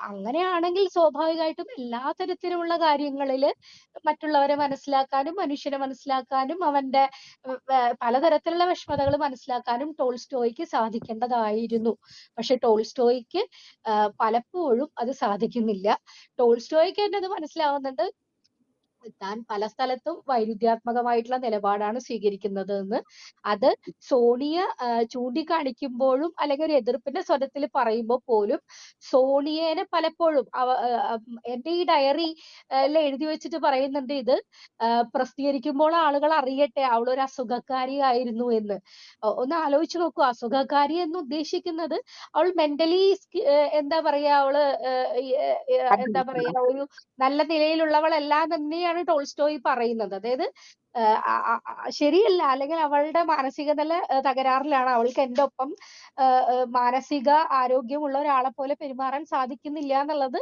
അങ്ങനെയാണെങ്കിൽ സ്വാഭാവികമായിട്ടും എല്ലാ തരത്തിലുള്ള കാര്യങ്ങളില് മറ്റുള്ളവരെ മനസ്സിലാക്കാനും മനുഷ്യനെ മനസ്സിലാക്കാനും അവന്റെ പലതരത്തിലുള്ള വിഷമതകൾ മനസ്സിലാക്കാനും ടോൾസ്റ്റോയ്ക്ക് സാധിക്കേണ്ടതായിരുന്നു. പക്ഷെ ടോൾസ്റ്റോയ്ക്ക് പലപ്പോഴും അത് സാധിക്കുന്നില്ല. ടോൾസ്റ്റോയ്ക്ക് തന്നെ അത് മനസ്സിലാവുന്നുണ്ട്, താൻ പല സ്ഥലത്തും വൈരുദ്ധ്യാത്മകമായിട്ടുള്ള നിലപാടാണ് സ്വീകരിക്കുന്നത് എന്ന്. അത് സോണിയ ചൂണ്ടിക്കാണിക്കുമ്പോഴും അല്ലെങ്കിൽ ഒരു എതിർപ്പിന്റെ സ്വരത്തിൽ പറയുമ്പോൾ പോലും സോണിയേനെ പലപ്പോഴും എന്റെ ഈ ഡയറി എഴുതി വെച്ചിട്ട് പറയുന്നുണ്ട്, ഇത് പ്രസിദ്ധീകരിക്കുമ്പോൾ ആളുകൾ അറിയട്ടെ അവളൊരു അസുഖക്കാരിയായിരുന്നു എന്ന്. ഒന്ന് ആലോചിച്ച് നോക്കൂ, അസുഖക്കാരി എന്ന് ഉദ്ദേശിക്കുന്നത് അവൾ മെന്റലി എന്താ പറയാ, അവള് എന്താ പറയാ, ഒരു നല്ല നിലയിലുള്ളവളല്ല തന്നെയാണ് ടോൾസ്റ്റോയ് പറയുന്നത്. അതായത് ശരിയല്ല, അല്ലെങ്കിൽ അവളുടെ മാനസിക നില തകരാറിലാണ്, അവൾക്ക് എന്റെ ഒപ്പം മാനസിക ആരോഗ്യമുള്ള ഒരാളെ പോലെ പെരുമാറാൻ സാധിക്കുന്നില്ല എന്നുള്ളത്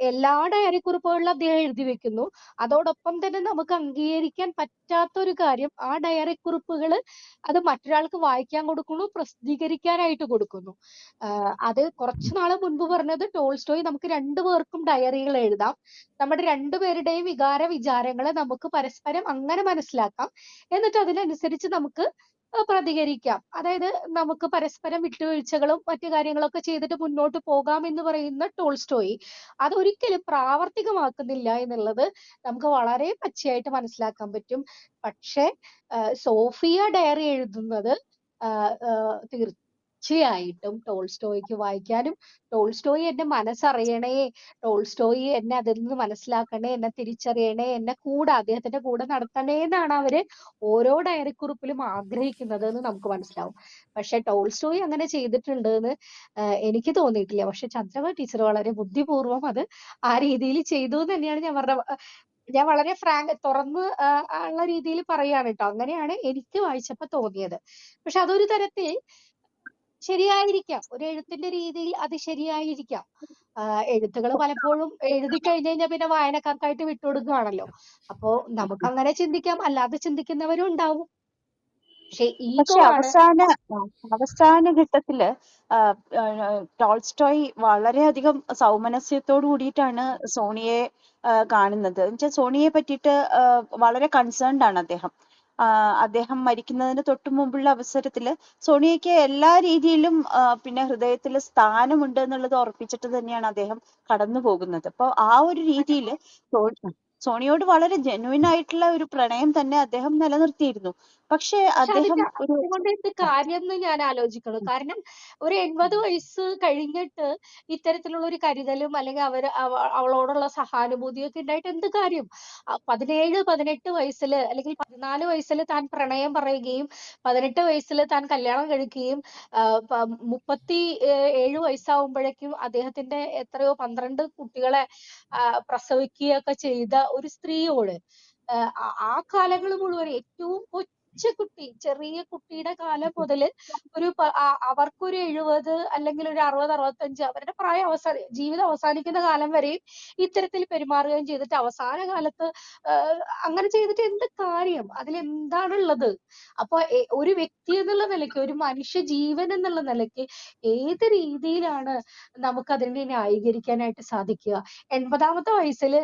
എല്ലാ ഡയറി കുറിപ്പുകളിലും അദ്ദേഹം എഴുതി വെക്കുന്നു. അതോടൊപ്പം തന്നെ നമുക്ക് അംഗീകരിക്കാൻ പറ്റാത്ത ഒരു കാര്യം, ആ ഡയറി കുറിപ്പുകൾ അത് മറ്റൊരാൾക്ക് വായിക്കാൻ കൊടുക്കുന്നു, പ്രസിദ്ധീകരിക്കാനായിട്ട് കൊടുക്കുന്നു. അത് കുറച്ചു നാള് മുൻപ് പറഞ്ഞത് ടോൾസ്റ്റോയ് നമുക്ക് രണ്ടുപേർക്കും ഡയറികൾ എഴുതാം, നമ്മുടെ രണ്ടുപേരുടെയും വികാര വിചാരങ്ങളെ നമുക്ക് പരസ്പരം അങ്ങനെ മനസ്സിലാക്കാം, എന്നിട്ട് അതിനനുസരിച്ച് നമുക്ക് പ്രതികരിക്കാം. അതായത് നമുക്ക് പരസ്പരം വിട്ടുവീഴ്ചകളും മറ്റു കാര്യങ്ങളൊക്കെ ചെയ്തിട്ട് മുന്നോട്ട് പോകാം എന്ന് പറയുന്ന ടോൾസ്റ്റോയ് അതൊരിക്കലും പ്രാവർത്തികമാക്കുന്നില്ല എന്നുള്ളത് നമുക്ക് വളരെ പച്ചയായിട്ട് മനസ്സിലാക്കാൻ പറ്റും. പക്ഷെ സോഫിയ ഡയറി എഴുതുന്നത് തീർച്ചയായിട്ടും ടോൾസ്റ്റോയ്ക്ക് വായിക്കാനും, ടോൾസ്റ്റോയ് എന്റെ മനസ്സറിയണേ, ടോൾസ്റ്റോയ് എന്നെ അതിൽ നിന്ന് മനസ്സിലാക്കണേ, എന്നെ തിരിച്ചറിയണേ, എന്നെ കൂടെ അദ്ദേഹത്തിന്റെ കൂടെ നടത്തണേ എന്നാണ് അവര് ഓരോ ഡയറി കുറിപ്പിലും ആഗ്രഹിക്കുന്നത് എന്ന് നമുക്ക് മനസ്സിലാവും. പക്ഷെ ടോൾസ്റ്റോയ് അങ്ങനെ ചെയ്തിട്ടുണ്ട് എന്ന് എനിക്ക് തോന്നിയിട്ടില്ല. പക്ഷെ ചന്ദ്രമ ടീച്ചർ വളരെ ബുദ്ധിപൂർവ്വം അത് ആ രീതിയിൽ ചെയ്തു എന്ന് തന്നെയാണ് ഞാൻ വളരെ തുറന്ന് ഉള്ള രീതിയിൽ പറയാണ് ട്ടോ. അങ്ങനെയാണ് എനിക്ക് വായിച്ചപ്പോ തോന്നിയത്. പക്ഷെ അതൊരു തരത്തിൽ ശരിയായിരിക്കാം. ഒരു എഴുത്തിന്റെ രീതിയിൽ അത് ശരിയായിരിക്കാം. എഴുത്തുകൾ പലപ്പോഴും എഴുതി കഴിഞ്ഞ് കഴിഞ്ഞാൽ പിന്നെ വായനക്കാർക്കായിട്ട് വിട്ടുകൊടുക്കുകയാണല്ലോ. അപ്പോ നമുക്കങ്ങനെ ചിന്തിക്കാം. അല്ലാതെ ചിന്തിക്കുന്നവരും ഉണ്ടാവും. പക്ഷെ പക്ഷെ ഈഗോ ആണ്. അവസാന ഘട്ടത്തില് ടോൾസ്റ്റോയ് വളരെയധികം സൗമനസ്യത്തോടു കൂടിയിട്ടാണ് സോണിയെ കാണുന്നത്. എന്നുവെച്ചാൽ സോണിയെ പറ്റിയിട്ട് വളരെ കൺസേൺഡ് ആണ് അദ്ദേഹം. അദ്ദേഹം മരിക്കുന്നതിന് തൊട്ടു മുമ്പുള്ള അവസരത്തില് സോണിയയ്ക്ക് എല്ലാ രീതിയിലും പിന്നെ ഹൃദയത്തിൽ സ്ഥാനമുണ്ട് എന്നുള്ളത് ഉറപ്പിച്ചിട്ട് തന്നെയാണ് അദ്ദേഹം കടന്നു പോകുന്നത്. അപ്പൊ ആ ഒരു രീതിയിൽ സോണിയോട് വളരെ ജെന്യുവൻ ആയിട്ടുള്ള ഒരു പ്രണയം തന്നെ അദ്ദേഹം നിലനിർത്തിയിരുന്നു. പക്ഷെ പക്ഷെ അദ്ദേഹം ഒരു അതുകൊണ്ട് എന്ത് കാര്യം എന്ന് ഞാൻ ആലോചിക്കണം. കാരണം ഒരു 80 വയസ്സ് കഴിഞ്ഞിട്ട് ഇത്തരത്തിലുള്ള ഒരു കരുതലും അല്ലെങ്കിൽ അവളോടുള്ള സഹാനുഭൂതിയൊക്കെ ഉണ്ടായിട്ട് എന്ത് കാര്യം? 17, 18 വയസ്സില് അല്ലെങ്കിൽ 14 വയസ്സില് താൻ പ്രണയം പറയുകയും 18 വയസ്സില് താൻ കല്യാണം കഴിക്കുകയും 37 വയസ്സാവുമ്പോഴേക്കും അദ്ദേഹത്തിന്റെ എത്രയോ 12 കുട്ടികളെ പ്രസവിക്കുകയൊക്കെ ചെയ്ത ഒരു സ്ത്രീയോട് ആ കാലങ്ങൾ മുഴുവൻ ഏറ്റവും കൊച്ചുകുട്ടി, ചെറിയ കുട്ടിയുടെ കാലം മുതല് അവർക്കൊരു 70 അല്ലെങ്കിൽ ഒരു 60, 65 അവരുടെ ജീവിതം അവസാനിക്കുന്ന കാലം വരെയും ഇത്തരത്തിൽ പെരുമാറുകയും ചെയ്തിട്ട് അവസാന കാലത്ത് അങ്ങനെ ചെയ്തിട്ട് എന്ത് കാര്യം? അതിലെന്താണുള്ളത്? അപ്പൊ ഒരു വ്യക്തി എന്നുള്ള നിലയ്ക്ക്, ഒരു മനുഷ്യ ജീവൻ എന്നുള്ള നിലയ്ക്ക് ഏത് രീതിയിലാണ് നമുക്കതിനെ ന്യായീകരിക്കാനായിട്ട് സാധിക്കുക? 80ാമത്തെ വയസ്സില്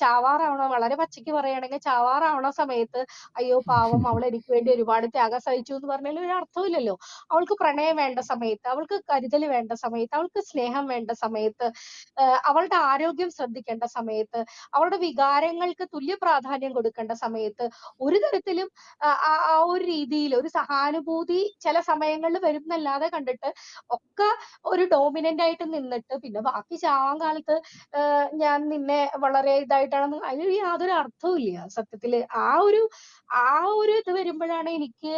ചാവാറാവണ, വളരെ പച്ചയ്ക്ക് പറയുകയാണെങ്കിൽ ചാവാറാവണ സമയത്ത് അയ്യോ പാവം അവൾ എനിക്ക് വേണ്ടി ഒരുപാട് ത്യാഗം സഹിച്ചു എന്ന് പറഞ്ഞാൽ ഒരു അർത്ഥമില്ലല്ലോ. അവൾക്ക് പ്രണയം വേണ്ട സമയത്ത്, അവൾക്ക് കരുതൽ വേണ്ട സമയത്ത്, അവൾക്ക് സ്നേഹം വേണ്ട സമയത്ത്, അവളുടെ ആരോഗ്യം ശ്രദ്ധിക്കേണ്ട സമയത്ത്, അവളുടെ വികാരങ്ങൾക്ക് തുല്യ പ്രാധാന്യം കൊടുക്കേണ്ട സമയത്ത് ഒരു തരത്തിലും ആ ഒരു രീതിയിൽ ഒരു സഹാനുഭൂതി ചില സമയങ്ങളിൽ വരുന്നല്ലാതെ കണ്ടിട്ട് ഒക്കെ ഒരു ഡോമിനന്റ് ആയിട്ട് നിന്നിട്ട് പിന്നെ ബാക്കി ചാവാൻ കാലത്ത് ഞാൻ നിന്നെ വളരെ ഇതായിട്ടാണെന്ന് അതിന് യാതൊരു അർത്ഥവും ഇല്ല സത്യത്തില്. ആ ഒരു ഇത് വരുമ്പോഴാണ് എനിക്ക്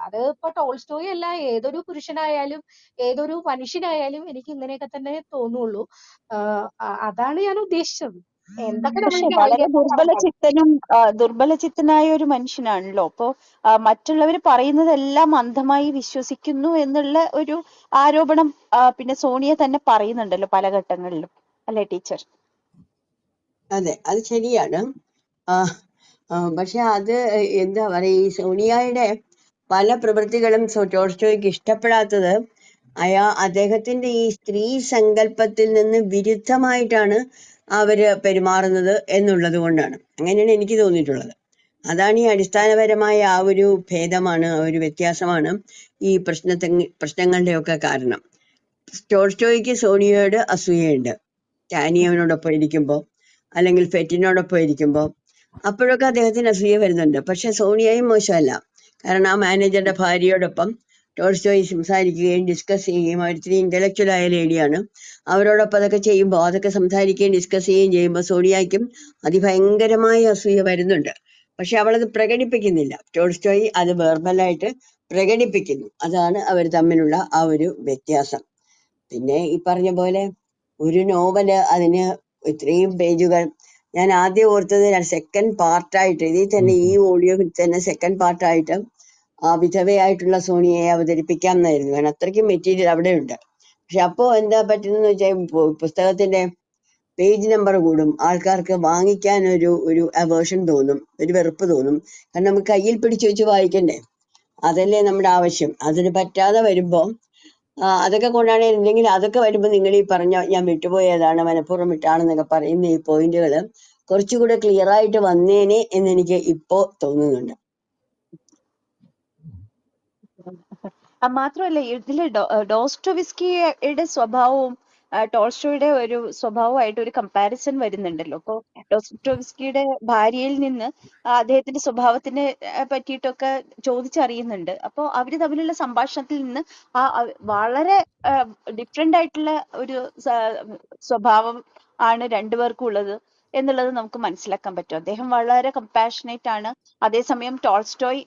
അത് ഇപ്പൊ ടോൾസ്റ്റോയ് അല്ല, ഏതൊരു പുരുഷനായാലും ഏതൊരു മനുഷ്യനായാലും എനിക്ക് ഇങ്ങനെയൊക്കെ തന്നെ തോന്നുള്ളൂ. അതാണ് ഞാൻ ഉദ്ദേശിച്ചത്. എന്തൊക്കെ നമ്മൾ പക്ഷെ വളരെ ന്യായീകരിക്കാൻ ദുർബല ചിത്തനായ ഒരു മനുഷ്യനാണല്ലോ. അപ്പോ മറ്റുള്ളവർ പറയുന്നതെല്ലാം അന്ധമായി വിശ്വസിക്കുന്നു എന്നുള്ള ഒരു ആരോപണം പിന്നെ സോണിയ തന്നെ പറയുന്നുണ്ടല്ലോ പല ഘട്ടങ്ങളിലും, അല്ലേ ടീച്ചർ? അതെ, അത് ശരിയാണ്. ആ, പക്ഷെ അത് എന്താ പറയാ, ഈ സോണിയയുടെ പല പ്രവൃത്തികളും ടോൾസ്റ്റോയ്ക്ക് ഇഷ്ടപ്പെടാത്തത് അദ്ദേഹത്തിന്റെ ഈ സ്ത്രീ സങ്കല്പത്തിൽ നിന്ന് വിരുദ്ധമായിട്ടാണ് അവര് പെരുമാറുന്നത് എന്നുള്ളത് കൊണ്ടാണ്. അങ്ങനെയാണ് എനിക്ക് തോന്നിയിട്ടുള്ളത്. അതാണ് ഈ അടിസ്ഥാനപരമായ ആ ഒരു ഭേദമാണ്, ആ ഒരു വ്യത്യാസമാണ് ഈ പ്രശ്നങ്ങളുടെയൊക്കെ കാരണം. ടോൾസ്റ്റോയ്ക്ക് സോണിയയോട് അസൂയയുണ്ട്. ടാനിയവനോടൊപ്പം ഇരിക്കുമ്പോൾ അല്ലെങ്കിൽ ഫെറ്റിനോടൊപ്പം ഇരിക്കുമ്പോൾ അപ്പോഴൊക്കെ അദ്ദേഹത്തിന് അസൂയ വരുന്നുണ്ട്. പക്ഷെ സോണിയയും മോശമല്ല. കാരണം ആ മാനേജറുടെ ഭാര്യയോടൊപ്പം ടോൾസ്റ്റോയ് സംസാരിക്കുകയും ഡിസ്കസ് ചെയ്യുകയും അവരിത്തിരി ഇന്റലക്ച്വൽ ആയ ലേഡിയാണ്. അവരോടൊപ്പം അതൊക്കെ ചെയ്യുമ്പോൾ, അതൊക്കെ സംസാരിക്കുകയും ഡിസ്കസ് ചെയ്യുകയും ചെയ്യുമ്പോൾ സോണിയയ്ക്കും അതിഭയങ്കരമായ അസൂയ വരുന്നുണ്ട്. പക്ഷെ അവളത് പ്രകടിപ്പിക്കുന്നില്ല. ടോൾസ്റ്റോയ് അത് വെർബലായിട്ട് പ്രകടിപ്പിക്കുന്നു. അതാണ് അവർ തമ്മിലുള്ള ആ ഒരു വ്യത്യാസം. പിന്നെ ഈ പറഞ്ഞ പോലെ ഒരു നോവല് അതിന് ഇത്രയും പേജുകൾ, ഞാൻ ആദ്യം ഓർത്തത് സെക്കൻഡ് പാർട്ടായിട്ട് ഇതിൽ തന്നെ ഈ ഓഡിയോയിൽ തന്നെ സെക്കൻഡ് പാർട്ടായിട്ട് വിധവയായിട്ടുള്ള സോണിയയെ അവതരിപ്പിക്കാം എന്നായിരുന്നു. കാരണം അത്രയ്ക്കും മെറ്റീരിയൽ അവിടെ ഉണ്ട്. പക്ഷെ അപ്പോ എന്താ പറ്റുന്നതെന്ന് വെച്ചാൽ പുസ്തകത്തിന്റെ പേജ് നമ്പർ കൂടും, ആൾക്കാർക്ക് വാങ്ങിക്കാൻ ഒരു അവേർഷൻ തോന്നും, ഒരു വെറുപ്പ് തോന്നും. കാരണം നമുക്ക് കയ്യിൽ പിടിച്ചു വെച്ച് വായിക്കണ്ടേ, അതല്ലേ നമ്മുടെ ആവശ്യം. അതിന് പറ്റാതെ വരുമ്പോൾ അതൊക്കെ കൊണ്ടാണ്, എന്തെങ്കിലും അതൊക്കെ വരുമ്പോൾ നിങ്ങൾ ഈ പറഞ്ഞ ഞാൻ വിട്ടുപോയതാണ്, മനഃപൂർവ്വം വിട്ടാണെന്നൊക്കെ പറയുന്ന ഈ പോയിന്റുകൾ കുറച്ചുകൂടെ ക്ലിയർ ആയിട്ട് വന്നേനെ എന്ന് എനിക്ക് ഇപ്പോ തോന്നുന്നുണ്ട്. മാത്രമല്ല ഇതില് ഡോസ്റ്റോവിസ്കിയുടെ സ്വഭാവവും ടോൾസ്റ്റോയുടെ ഒരു സ്വഭാവമായിട്ട് ഒരു കമ്പാരിസൺ വരുന്നുണ്ടല്ലോ. അപ്പോൾ ഡോസ്റ്റോവസ്കിയുടെ ഭാര്യയിൽ നിന്ന് അദ്ദേഹത്തിന്റെ സ്വഭാവത്തിനെ പറ്റിയിട്ടൊക്കെ ചോദിച്ചറിയുന്നുണ്ട്. അപ്പോൾ അവര് തമ്മിലുള്ള സംഭാഷണത്തിൽ നിന്ന് വളരെ ഡിഫറെന്റ് ആയിട്ടുള്ള ഒരു സ്വഭാവം ആണ് രണ്ടുപേർക്കും ഉള്ളത് എന്നുള്ളത് നമുക്ക് മനസ്സിലാക്കാൻ പറ്റും. അദ്ദേഹം വളരെ കമ്പാഷനേറ്റ് ആണ്. അതേസമയം ടോൾസ്റ്റോയ്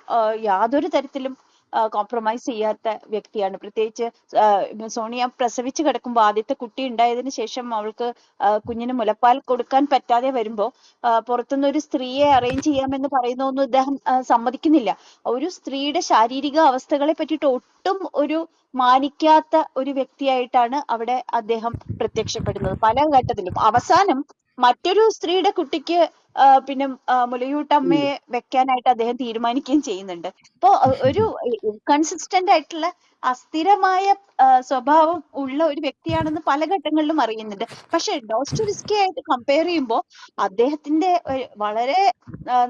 യാതൊരു തരത്തിലും കോംപ്രമൈസ് ചെയ്യാത്ത വ്യക്തിയാണ്. പ്രത്യേകിച്ച് സോണിയ പ്രസവിച്ച് കിടക്കുമ്പോൾ ആദ്യത്തെ കുട്ടി ഉണ്ടായതിനു ശേഷം അവൾക്ക് കുഞ്ഞിന് മുലപ്പാൽ കൊടുക്കാൻ പറ്റാതെ വരുമ്പോൾ പുറത്തുനിന്ന് ഒരു സ്ത്രീയെ അറേഞ്ച് ചെയ്യാമെന്ന് പറയുന്നൊന്നും ഇദ്ദേഹം സമ്മതിക്കുന്നില്ല. ഒരു സ്ത്രീയുടെ ശാരീരിക അവസ്ഥകളെ പറ്റിയിട്ട് ഒട്ടും ഒരു മാനിക്കാത്ത ഒരു വ്യക്തിയായിട്ടാണ് അവിടെ അദ്ദേഹം പ്രത്യക്ഷപ്പെടുന്നത് പല ഘട്ടത്തിലും. അവസാനം മറ്റൊരു സ്ത്രീയുടെ കുട്ടിക്ക് പിന്നെ മുലയൂട്ടമ്മയെ വെക്കാനായിട്ട് അദ്ദേഹം തീരുമാനിക്കുകയും ചെയ്യുന്നുണ്ട്. അപ്പോ ഒരു കൺസിസ്റ്റന്റ് ആയിട്ടുള്ള അസ്ഥിരമായ സ്വഭാവം ഉള്ള ഒരു വ്യക്തിയാണെന്ന് പല ഘട്ടങ്ങളിലും അറിയുന്നുണ്ട്. പക്ഷെ ഡോസ്റ്റോവസ്കി ആയിട്ട് കമ്പയർ ചെയ്യുമ്പോൾ അദ്ദേഹത്തിന്റെ വളരെ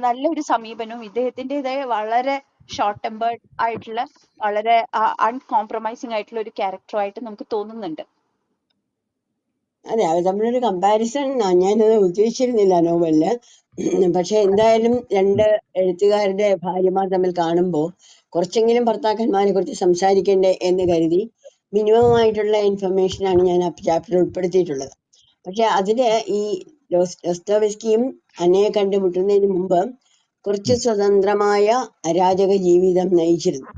നല്ലൊരു സമീപനവും ഇദ്ദേഹത്തിൻ്റെതായ വളരെ ഷോർട്ട് ടെമ്പേർഡ് ആയിട്ടുള്ള വളരെ അൺകോംപ്രമൈസിങ് ആയിട്ടുള്ള ഒരു ക്യാരക്ടറായിട്ട് നമുക്ക് തോന്നുന്നുണ്ട്. അതെ, അവർ തമ്മിലൊരു കമ്പാരിസൺ ഞാനത് ഉദ്ദേശിച്ചിരുന്നില്ല നോവലില്. പക്ഷെ എന്തായാലും രണ്ട് എഴുത്തുകാരുടെ ഭാര്യമാർ തമ്മിൽ കാണുമ്പോൾ കുറച്ചെങ്കിലും ഭർത്താക്കന്മാരെ കുറിച്ച് സംസാരിക്കണ്ടേ എന്ന് കരുതി മിനിമം ആയിട്ടുള്ള ഇൻഫർമേഷനാണ് ഞാൻ ആ ചാപ്റ്ററിൽ ഉൾപ്പെടുത്തിയിട്ടുള്ളത്. പക്ഷെ അതില് ഈ ഡോസ്റ്റോവസ്കിയും അന്നയെ കണ്ടുമുട്ടുന്നതിന് മുമ്പ് കുറച്ച് സ്വതന്ത്രമായ അരാജക ജീവിതം നയിച്ചിരുന്നു.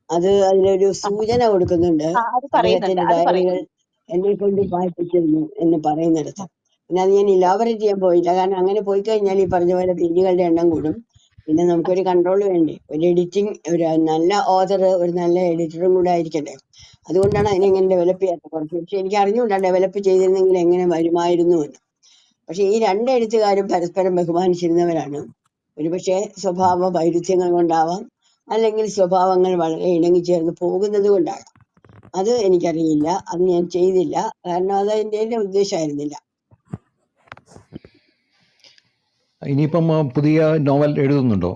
അത് അതിലൊരു സൂചന കൊടുക്കുന്നുണ്ട്. അത് പറയുന്നുണ്ട് അദ്ദേഹത്തിന്റെ അത് ഡയറികൾ പറയുന്നുണ്ട്. എന്നെ കൊണ്ട് വായിപ്പിച്ചിരുന്നു എന്ന് പറയുന്നിടത്ത്. പിന്നെ അത് ഞാൻ ഇലാബറേറ്റ് ചെയ്യാൻ പോയില്ല, കാരണം അങ്ങനെ പോയി കഴിഞ്ഞാൽ ഈ പറഞ്ഞ പോലെ പേജുകളുടെ എണ്ണം കൂടും. പിന്നെ നമുക്കൊരു കൺട്രോൾ വേണ്ടേ, ഒരു എഡിറ്റിംഗ്, ഒരു നല്ല ഓഥർ, ഒരു നല്ല എഡിറ്ററും കൂടെ ആയിരിക്കട്ടെ. അതുകൊണ്ടാണ് അതിനെങ്ങനെ ഡെവലപ്പ് ചെയ്യാത്തത്. കുറച്ച് പക്ഷെ എനിക്ക് അറിഞ്ഞുകൂടാ ഡെവലപ്പ് ചെയ്തിരുന്നെങ്കിൽ എങ്ങനെ വരുമായിരുന്നു എന്ന്. പക്ഷെ ഈ രണ്ട് എഴുത്തുകാരും പരസ്പരം ബഹുമാനിച്ചിരുന്നവരാണ്. ഒരുപക്ഷെ സ്വഭാവ വൈരുദ്ധ്യങ്ങൾ കൊണ്ടാവാം, അല്ലെങ്കിൽ സ്വഭാവങ്ങൾ വളരെ ഇണങ്ങിച്ചേർന്ന് പോകുന്നത് കൊണ്ടാകാം. അത് എനിക്കറിയില്ല, അത് ഞാൻ ചെയ്തില്ല, കാരണം അത് എൻ്റെ ഉദ്ദേശമായിരുന്നില്ല. ഇനിയിപ്പം പുതിയ നോവൽ എഴുതുന്നുണ്ടോ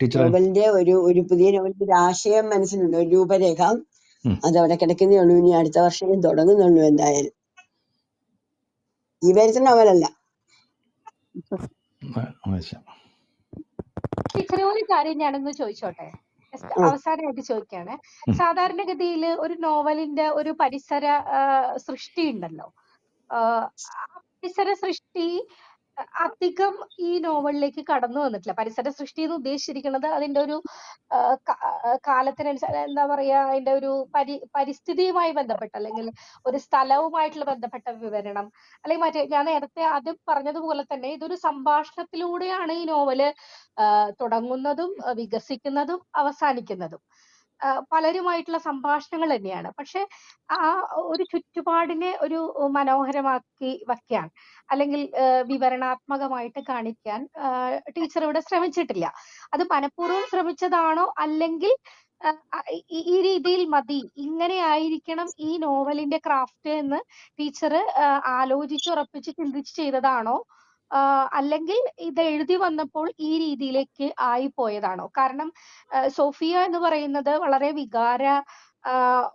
ടീച്ചറെ? നോവലിന്റെ ഒരു പുതിയ നോവലിന്റെ ഒരു ആശയം മനസ്സിലുണ്ട്, ഒരു രൂപരേഖ. അതവിടെ കിടക്കുന്നേ ഉള്ളൂ. ഇനി അടുത്ത വർഷം തുടങ്ങുന്നുള്ളൂ. എന്തായാലും ഈ വരുന്ന നോവലല്ല. ടീച്ചറെ ഒരു കാര്യം ഞാനൊന്ന് ചോദിച്ചോട്ടെ, അവസാനമായിട്ട് ചോദിക്കാണ്. സാധാരണഗതിയിൽ ഒരു നോവലിന്റെ ഒരു പരിസര സൃഷ്ടി ഉണ്ടല്ലോ, പരിസര സൃഷ്ടി അധികം ഈ നോവലിലേക്ക് കടന്നു വന്നിട്ടില്ല. പരിസര സൃഷ്ടി എന്ന് ഉദ്ദേശിച്ചിരിക്കുന്നത് അതിന്റെ ഒരു കാലത്തിനനുസരിച്ച് എന്താ പറയാ, അതിന്റെ ഒരു പരിസ്ഥിതിയുമായി ബന്ധപ്പെട്ട അല്ലെങ്കിൽ ഒരു സ്ഥലവുമായിട്ടുള്ള ബന്ധപ്പെട്ട വിവരണം, അല്ലെങ്കിൽ മറ്റേ ഞാൻ നേരത്തെ ആദ്യം പറഞ്ഞതുപോലെ തന്നെ ഇതൊരു സംഭാഷണത്തിലൂടെയാണ് ഈ നോവല് തുടങ്ങുന്നതും വികസിക്കുന്നതും അവസാനിക്കുന്നതും. പലരുമായിട്ടുള്ള സംഭാഷണങ്ങൾ തന്നെയാണ്. പക്ഷെ ആ ഒരു ചുറ്റുപാടിനെ ഒരു മനോഹരമാക്കി വയ്ക്കാൻ അല്ലെങ്കിൽ വിവരണാത്മകമായിട്ട് കാണിക്കാൻ ടീച്ചർ ഇവിടെ ശ്രമിച്ചിട്ടില്ല. അത് മനഃപൂർവ്വം ശ്രമിച്ചതാണോ, അല്ലെങ്കിൽ ഈ രീതിയിൽ മതി, ഇങ്ങനെ ആയിരിക്കണം ഈ നോവലിന്റെ ക്രാഫ്റ്റ് എന്ന് ടീച്ചർ ആലോചിച്ചുറപ്പിച്ച് ചിന്തിച്ച് ചെയ്തതാണോ, അല്ലെങ്കിൽ ഇത് എഴുതി വന്നപ്പോൾ ഈ രീതിയിലേക്ക് ആയിപ്പോയതാണോ? കാരണം സോഫിയ എന്ന് പറയുന്നത് വളരെ വികാര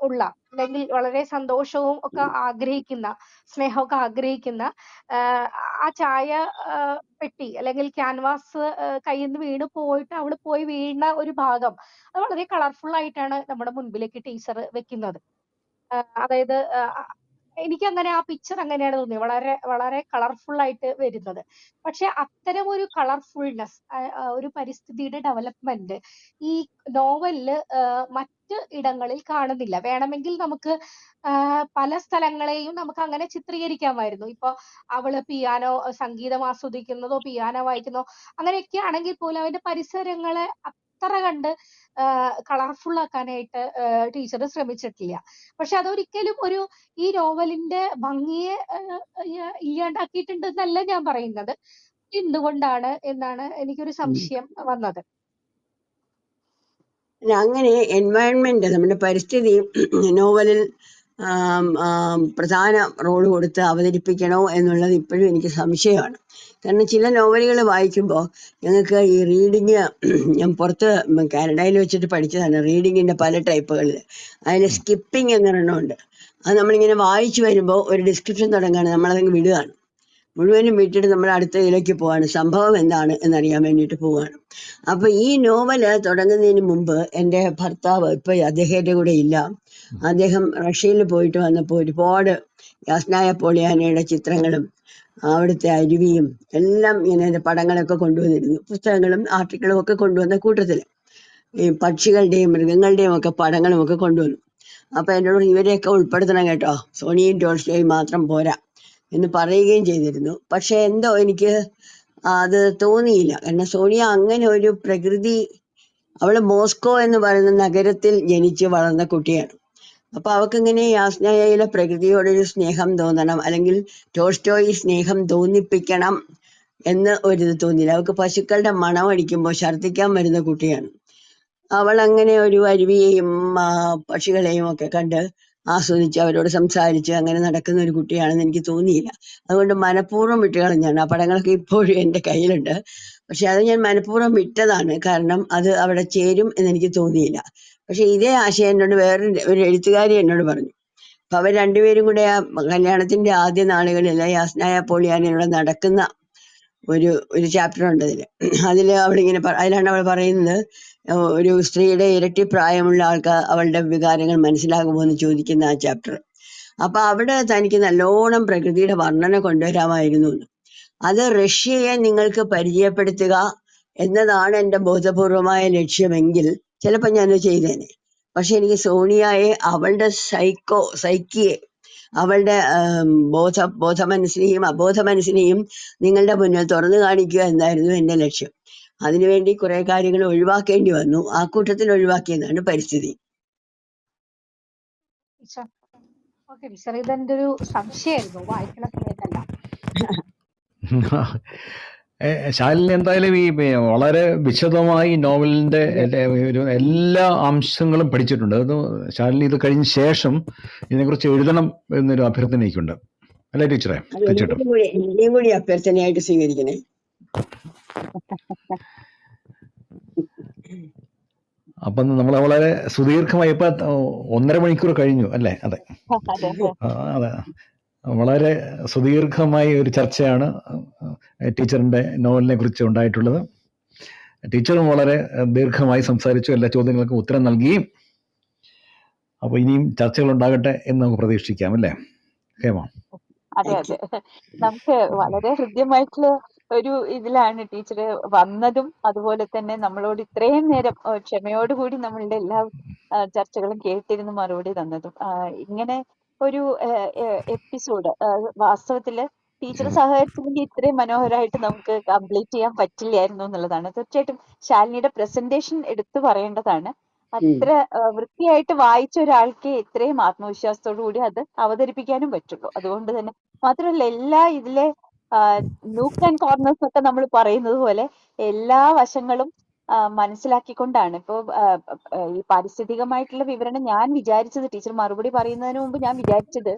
ഉള്ള, അല്ലെങ്കിൽ വളരെ സന്തോഷവും ഒക്കെ ആഗ്രഹിക്കുന്ന, സ്നേഹമൊക്കെ ആഗ്രഹിക്കുന്ന, ആ ചായ പെട്ടി അല്ലെങ്കിൽ ക്യാൻവാസ് കയ്യിൽ നിന്ന് വീണ് പോയിട്ട് അവള് പോയി വീണ ഒരു ഭാഗം അത് വളരെ കളർഫുൾ ആയിട്ടാണ് നമ്മുടെ മുൻപിലേക്ക് ടീച്ചർ വെക്കുന്നത്. അതായത് എനിക്ക് അങ്ങനെ ആ പിക്ചർ അങ്ങനെയാണ് തോന്നിയത്, വളരെ വളരെ കളർഫുൾ ആയിട്ട് വരുന്നത്. പക്ഷെ അത്തരം ഒരു കളർഫുൾനെസ്, ഒരു പരിസ്ഥിതിയുടെ ഡെവലപ്മെന്റ് ഈ നോവലില് മറ്റ് ഇടങ്ങളിൽ കാണുന്നില്ല. വേണമെങ്കിൽ നമുക്ക് പല സ്ഥലങ്ങളെയും നമുക്ക് അങ്ങനെ ചിത്രീകരിക്കാമായിരുന്നു. ഇപ്പൊ അവള് പിയാനോ സംഗീതം ആസ്വദിക്കുന്നതോ പിയാനോ വായിക്കുന്നതോ അങ്ങനെയൊക്കെ ആണെങ്കിൽ പോലും അവന്റെ പരിസരങ്ങളെ അത്ര കണ്ട് കളർഫുൾ ആക്കാനായിട്ട് ടീച്ചർ ശ്രമിച്ചിട്ടില്ല. പക്ഷെ അതൊരിക്കലും ഒരു ഈ നോവലിന്റെ ഭംഗിയെ ഇല്ലാണ്ടാക്കിയിട്ടുണ്ട് എന്നല്ല ഞാൻ പറയുന്നത്. എന്തുകൊണ്ടാണ് എന്നാണ് എനിക്കൊരു സംശയം വന്നത്. അങ്ങനെ എൻവയൺമെന്റ്, നമ്മുടെ പരിസ്ഥിതി നോവലിൽ പ്രധാന റോൾ കൊടുത്ത് അവതരിപ്പിക്കണോ എന്നുള്ളത് ഇപ്പോഴും എനിക്ക് സംശയമാണ്. കാരണം ചില നോവലുകൾ വായിക്കുമ്പോൾ ഞങ്ങൾക്ക് ഈ റീഡിങ്, ഞാൻ പുറത്ത് കാനഡയിൽ വെച്ചിട്ട് പഠിച്ചതാണ് റീഡിങ്ങിന്റെ പല ടൈപ്പുകളിൽ. അതിൽ സ്കിപ്പിംഗ് എന്നൊരെണ്ണമുണ്ട്. അത് നമ്മളിങ്ങനെ വായിച്ചു വരുമ്പോൾ ഒരു ഡിസ്ക്രിപ്ഷൻ തുടങ്ങുകയാണ്, നമ്മളതങ്ങ് വിടുകയാണ്. മുഴുവനും വിട്ടിട്ട് നമ്മൾ അടുത്ത ഇതിലേക്ക് പോവാണ്, സംഭവം എന്താണ് എന്നറിയാൻ വേണ്ടിയിട്ട് പോവുകയാണ്. അപ്പൊ ഈ നോവല് തുടങ്ങുന്നതിന് മുമ്പ് എൻ്റെ ഭർത്താവ്, ഇപ്പൊ അദ്ദേഹം എൻ്റെ കൂടെ ഇല്ല, അദ്ദേഹം റഷ്യയിൽ പോയിട്ട് വന്നപ്പോൾ ഒരുപാട് യാസ്നായ പോളിയാനയുടെ ചിത്രങ്ങളും അവിടുത്തെ അരുവിയും എല്ലാം ഇങ്ങനെ പടങ്ങളൊക്കെ കൊണ്ടുവന്നിരുന്നു. പുസ്തകങ്ങളും ആർട്ടിക്കിളും ഒക്കെ കൊണ്ടുവന്ന കൂട്ടത്തിൽ ഈ പക്ഷികളുടെയും മൃഗങ്ങളുടെയും ഒക്കെ പടങ്ങളും ഒക്കെ കൊണ്ടുവന്നു. അപ്പൊ എന്നോട് ഇവരെയൊക്കെ ഉൾപ്പെടുത്തണം കേട്ടോ, സോണിയും ടോൾസ്റ്റോയും മാത്രം പോരാ എന്ന് പറയുകയും ചെയ്തിരുന്നു. പക്ഷെ എന്തോ എനിക്ക് അത് തോന്നിയില്ല. കാരണം സോണിയ അങ്ങനെ ഒരു പ്രകൃതി, അവള് മോസ്കോ എന്ന് പറയുന്ന നഗരത്തിൽ ജനിച്ച് വളർന്ന കുട്ടിയാണ്. അപ്പൊ അവക്കിങ്ങനെ യാസ്നായയിലെ പ്രകൃതിയോടൊരു സ്നേഹം തോന്നണം, അല്ലെങ്കിൽ ടോൾസ്റ്റോയി സ്നേഹം തോന്നിപ്പിക്കണം എന്ന് ഒരിത് തോന്നിയില്ല. അവൾക്ക് പശുക്കളുടെ മണം അടിക്കുമ്പോൾ ഛർദ്ദിക്കാൻ വരുന്ന കുട്ടിയാണ്. അവൾ അങ്ങനെ ഒരു അരുവിയെയും പക്ഷികളെയും ഒക്കെ കണ്ട് ആസ്വദിച്ച് അവരോട് സംസാരിച്ച് അങ്ങനെ നടക്കുന്ന ഒരു കുട്ടിയാണെന്ന് എനിക്ക് തോന്നിയില്ല. അതുകൊണ്ട് മനഃപൂർവ്വം വിട്ടുകളഞ്ഞാണ്. ആ പടങ്ങളൊക്കെ ഇപ്പോഴും എൻ്റെ കയ്യിലുണ്ട്. പക്ഷെ അത് ഞാൻ മനഃപൂർവ്വം വിട്ടതാണ്, കാരണം അത് അവിടെ ചേരും എന്നെനിക്ക് തോന്നിയില്ല. പക്ഷെ ഇതേ ആശയം എന്നോട് ഒരു എഴുത്തുകാരി എന്നോട് പറഞ്ഞു. അപ്പൊ അവർ രണ്ടുപേരും കൂടെ ആ കല്യാണത്തിന്റെ ആദ്യ നാളുകളിൽ യാസ്നായ പോളിയാനോട് നടക്കുന്ന ഒരു ചാപ്റ്റർ ഉണ്ട് അതില് അവളിങ്ങനെ അതിലാണ് അവൾ പറയുന്നത്, ഒരു സ്ത്രീയുടെ ഇരട്ടി പ്രായമുള്ള ആൾക്ക് അവളുടെ വികാരങ്ങൾ മനസ്സിലാകുമോ എന്ന് ചോദിക്കുന്ന ആ ചാപ്റ്റർ. അപ്പൊ അവിടെ തനിക്ക് നല്ലോണം പ്രകൃതിയുടെ വർണ്ണന കൊണ്ടുവരാമായിരുന്നു. അത് റഷ്യയെ നിങ്ങൾക്ക് പരിചയപ്പെടുത്തുക എന്നതാണ് എൻ്റെ ബോധപൂർവമായ ലക്ഷ്യമെങ്കിൽ ചിലപ്പോൾ ഞാനത് ചെയ്തേനെ. പക്ഷെ എനിക്ക് സോണിയയെ, അവളുടെ സൈക്കിയെ, അവളുടെ ബോധ മനസ്സിനെയും അബോധ മനസ്സിനെയും നിങ്ങളുടെ മുന്നിൽ തുറന്നു കാണിക്കുക എന്നായിരുന്നു എൻ്റെ ലക്ഷ്യം. അതിനുവേണ്ടി കുറെ കാര്യങ്ങൾ ഒഴിവാക്കേണ്ടി വന്നു. ആ കൂട്ടത്തിൽ ഒഴിവാക്കിയതാണ് പരിസ്ഥിതി. ഓക്കെ ടീച്ചർ, ഇതെന്റെ ഒരു സംശയമായിരുന്നു വായിക്കുന്ന സമയത്തല്ല. ശാലിനി എന്തായാലും ഈ വളരെ വിശദമായി നോവലിന്റെ എല്ലാ അംശങ്ങളും പഠിച്ചിട്ടുണ്ട്. അത് ശാലിനി ഇത് കഴിഞ്ഞ ശേഷം ഇതിനെക്കുറിച്ച് എഴുതണം എന്നൊരു അഭ്യർത്ഥന എനിക്കുണ്ട്, അല്ലേ ടീച്ചറെ? തീർച്ചയായിട്ടും എന്റെയും കൂടി അഭ്യർത്ഥനയായിട്ട് സ്വീകരിക്കണേ. അപ്പം നമ്മൾ വളരെ സുദീർഘമായി, ഇപ്പൊ 1.5 മണിക്കൂർ കഴിഞ്ഞു അല്ലേ? അതെ അതെ, വളരെ സുദീർഘമായ ഒരു ചർച്ചയാണ് ടീച്ചറിന്റെ നോവലിനെ കുറിച്ച് ഉണ്ടായിട്ടുള്ളത്. ടീച്ചറും വളരെ ദീർഘമായി സംസാരിച്ചു, എല്ലാ ചോദ്യങ്ങൾക്കും ഉത്തരം നൽകി. അപ്പൊ ഇനിയും ചർച്ചകൾ ഉണ്ടാകട്ടെ എന്ന് നമുക്ക് പ്രതീക്ഷിക്കാം, അല്ലേ ഹേമ? അതെ അതെ, നമുക്ക് വളരെ ഹൃദ്യമായിട്ടുള്ള ഒരു ഇതിലാണ് ടീച്ചർ വന്നതും, അതുപോലെ തന്നെ നമ്മളോട് ഇത്രയും നേരം ക്ഷമയോടുകൂടി നമ്മളുടെ എല്ലാ ചർച്ചകളും കേട്ടിരുന്ന് മറുപടി തന്നതും. ഇങ്ങനെ ഒരു എപ്പിസോഡ് വാസ്തവത്തില് ടീച്ചർ സഹകരിച്ചില്ലെങ്കിൽ ഇത്രയും മനോഹരമായിട്ട് നമുക്ക് കംപ്ലീറ്റ് ചെയ്യാൻ പറ്റില്ലായിരുന്നു എന്നുള്ളതാണ്. തീർച്ചയായിട്ടും ശാലിനിയുടെ പ്രസന്റേഷൻ എടുത്തു പറയേണ്ടതാണ്. അത്ര വൃത്തിയായിട്ട് വായിച്ച ഒരാൾക്ക് ഇത്രയും ആത്മവിശ്വാസത്തോടു കൂടി അത് അവതരിപ്പിക്കാനും പറ്റുള്ളൂ. അതുകൊണ്ട് തന്നെ മാത്രമല്ല, എല്ലാ ഇതിലെ നൂക്ക് ആൻഡ് കോർണേഴ്സ് ഒക്കെ നമ്മൾ പറയുന്നത് പോലെ എല്ലാ വശങ്ങളും മനസ്സിലാക്കിക്കൊണ്ടാണ്. ഇപ്പോ ഈ പാരിസ്ഥിതികമായിട്ടുള്ള വിവരണം ഞാൻ വിചാരിച്ചത്, ടീച്ചർ മറുപടി പറയുന്നതിന് മുമ്പ് ഞാൻ വിചാരിച്ചത്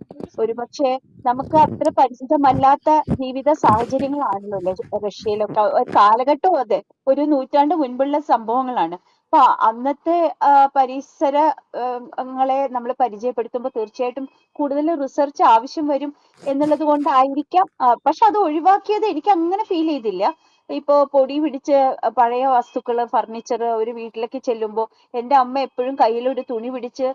ഒരുപക്ഷെ നമുക്ക് അത്ര പരിചിതമല്ലാത്ത ജീവിത സാഹചര്യങ്ങളാണല്ലോ റഷ്യയിലൊക്കെ. കാലഘട്ടവും അതെ, ഒരു നൂറ്റാണ്ട് മുൻപുള്ള സംഭവങ്ങളാണ്. അപ്പൊ അന്നത്തെ പരിസരങ്ങളെ നമ്മൾ പരിചയപ്പെടുത്തുമ്പോൾ തീർച്ചയായിട്ടും കൂടുതൽ റിസർച്ച് ആവശ്യം വരും എന്നുള്ളത് കൊണ്ടായിരിക്കാം. പക്ഷെ അത് ഒഴിവാക്കിയത് എനിക്ക് അങ്ങനെ ഫീൽ ചെയ്തില്ല. ഇപ്പോ പൊടി പിടിച്ച് പഴയ വസ്തുക്കള്, ഫർണിച്ചർ ഒരു വീട്ടിലേക്ക് ചെല്ലുമ്പോൾ എൻ്റെ അമ്മ എപ്പോഴും കയ്യിലൊരു തുണി പിടിച്ച്